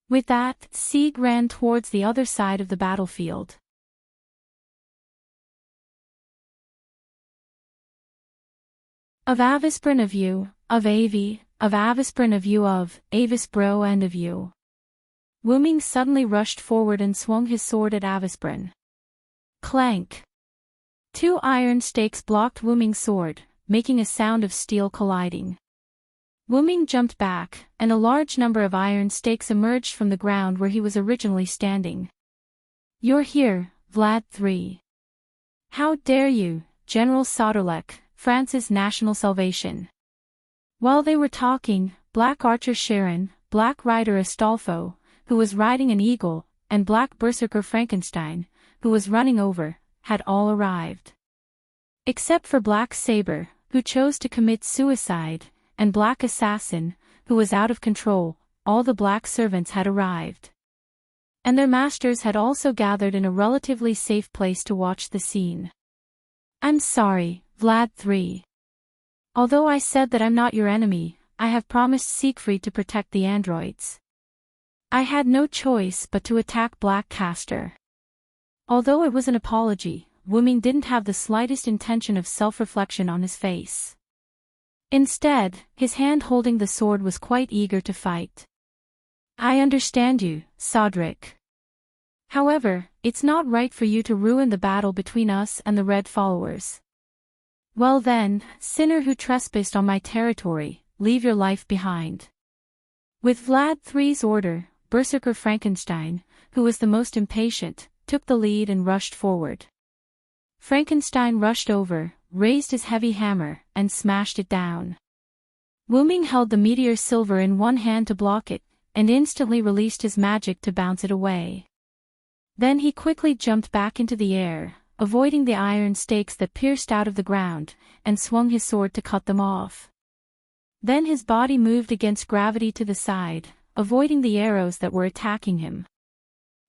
With that, Sieg ran towards the other side of the battlefield. Of Avisprin of you, of Avi, of Avisprin of you of, Avis bro and of you. Wu Ming suddenly rushed forward and swung his sword at Avisprin. Clank! 2 iron stakes blocked Wu Ming's sword, making a sound of steel colliding. Wu Ming jumped back, and a large number of iron stakes emerged from the ground where he was originally standing. You're here, Vlad III. How dare you, General Soderlek, France's national salvation. While they were talking, Black Archer Sharon, Black Rider Astolfo, who was riding an eagle, and Black Berserker Frankenstein, who was running over, had all arrived. Except for Black Saber, who chose to commit suicide, and Black Assassin, who was out of control, all the black servants had arrived. And their masters had also gathered in a relatively safe place to watch the scene. I'm sorry, Vlad III. Although I said that I'm not your enemy, I have promised Siegfried to protect the androids. I had no choice but to attack Black Caster. Although it was an apology, Wuming didn't have the slightest intention of self-reflection on his face. Instead, his hand holding the sword was quite eager to fight. I understand you, Sodric. However, it's not right for you to ruin the battle between us and the Red Followers. Well then, sinner who trespassed on my territory, leave your life behind. With Vlad III's order, Berserker Frankenstein, who was the most impatient, took the lead and rushed forward. Frankenstein rushed over, raised his heavy hammer, and smashed it down. Wuming held the meteor silver in one hand to block it, and instantly released his magic to bounce it away. Then he quickly jumped back into the air, avoiding the iron stakes that pierced out of the ground, and swung his sword to cut them off. Then his body moved against gravity to the side, avoiding the arrows that were attacking him.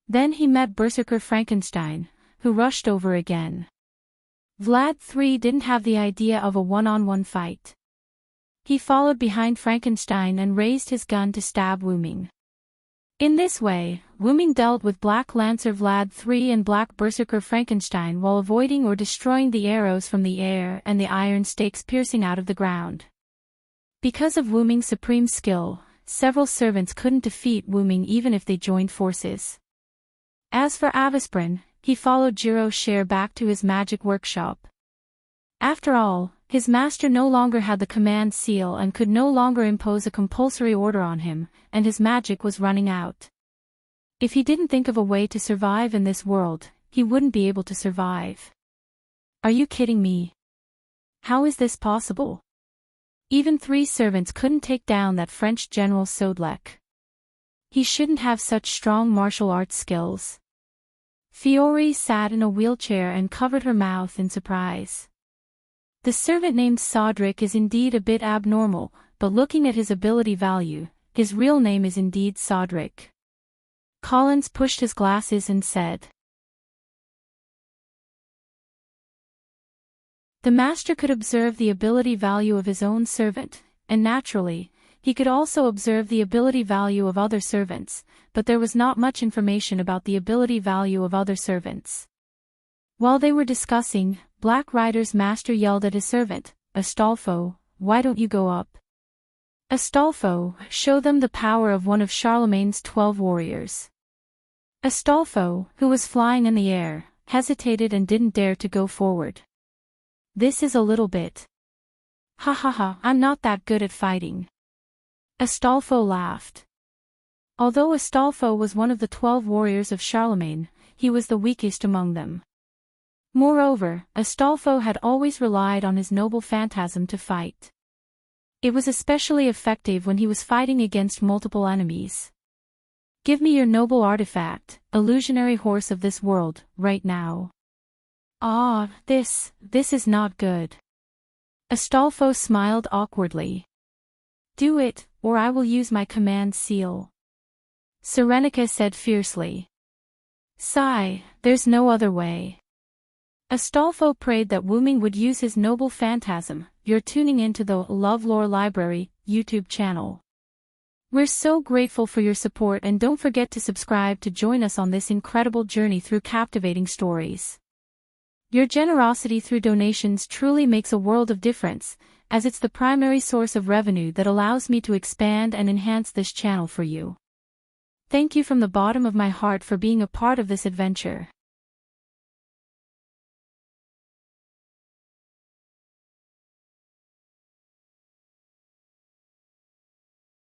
Then he met Berserker Frankenstein, who rushed over again. Vlad III didn't have the idea of a one-on-one fight. He followed behind Frankenstein and raised his gun to stab Wuming. In this way, Wuming dealt with Black Lancer Vlad III and Black Berserker Frankenstein while avoiding or destroying the arrows from the air and the iron stakes piercing out of the ground. Because of Wuming's supreme skill, several servants couldn't defeat Wuming even if they joined forces. As for Avisprin, he followed Jiro Share back to his magic workshop. After all, his master no longer had the command seal and could no longer impose a compulsory order on him, and his magic was running out. If he didn't think of a way to survive in this world, he wouldn't be able to survive. Are you kidding me? How is this possible? Even 3 servants couldn't take down that French General Sodlec. He shouldn't have such strong martial arts skills. Fiore sat in a wheelchair and covered her mouth in surprise. The servant named Sodric is indeed a bit abnormal, but looking at his ability value, his real name is indeed Sodric. Collins pushed his glasses and said. The master could observe the ability value of his own servant, and naturally, he could also observe the ability value of other servants, but there was not much information about the ability value of other servants. While they were discussing, Black Rider's master yelled at his servant, Astolfo, why don't you go up? Astolfo, show them the power of one of Charlemagne's 12 warriors. Astolfo, who was flying in the air, hesitated and didn't dare to go forward. This is a little bit. Ha ha ha, I'm not that good at fighting. Astolfo laughed. Although Astolfo was one of the 12 warriors of Charlemagne, he was the weakest among them. Moreover, Astolfo had always relied on his noble phantasm to fight. It was especially effective when he was fighting against multiple enemies. Give me your noble artifact, illusionary horse of this world, right now. Ah, this is not good. Astolfo smiled awkwardly. Do it, or I will use my command seal. Serenica said fiercely. Sigh, there's no other way. Astolfo prayed that Wuming would use his noble phantasm. You're tuning into the LoveLore Library YouTube channel. We're so grateful for your support, and don't forget to subscribe to join us on this incredible journey through captivating stories. Your generosity through donations truly makes a world of difference, as it's the primary source of revenue that allows me to expand and enhance this channel for you. Thank you from the bottom of my heart for being a part of this adventure.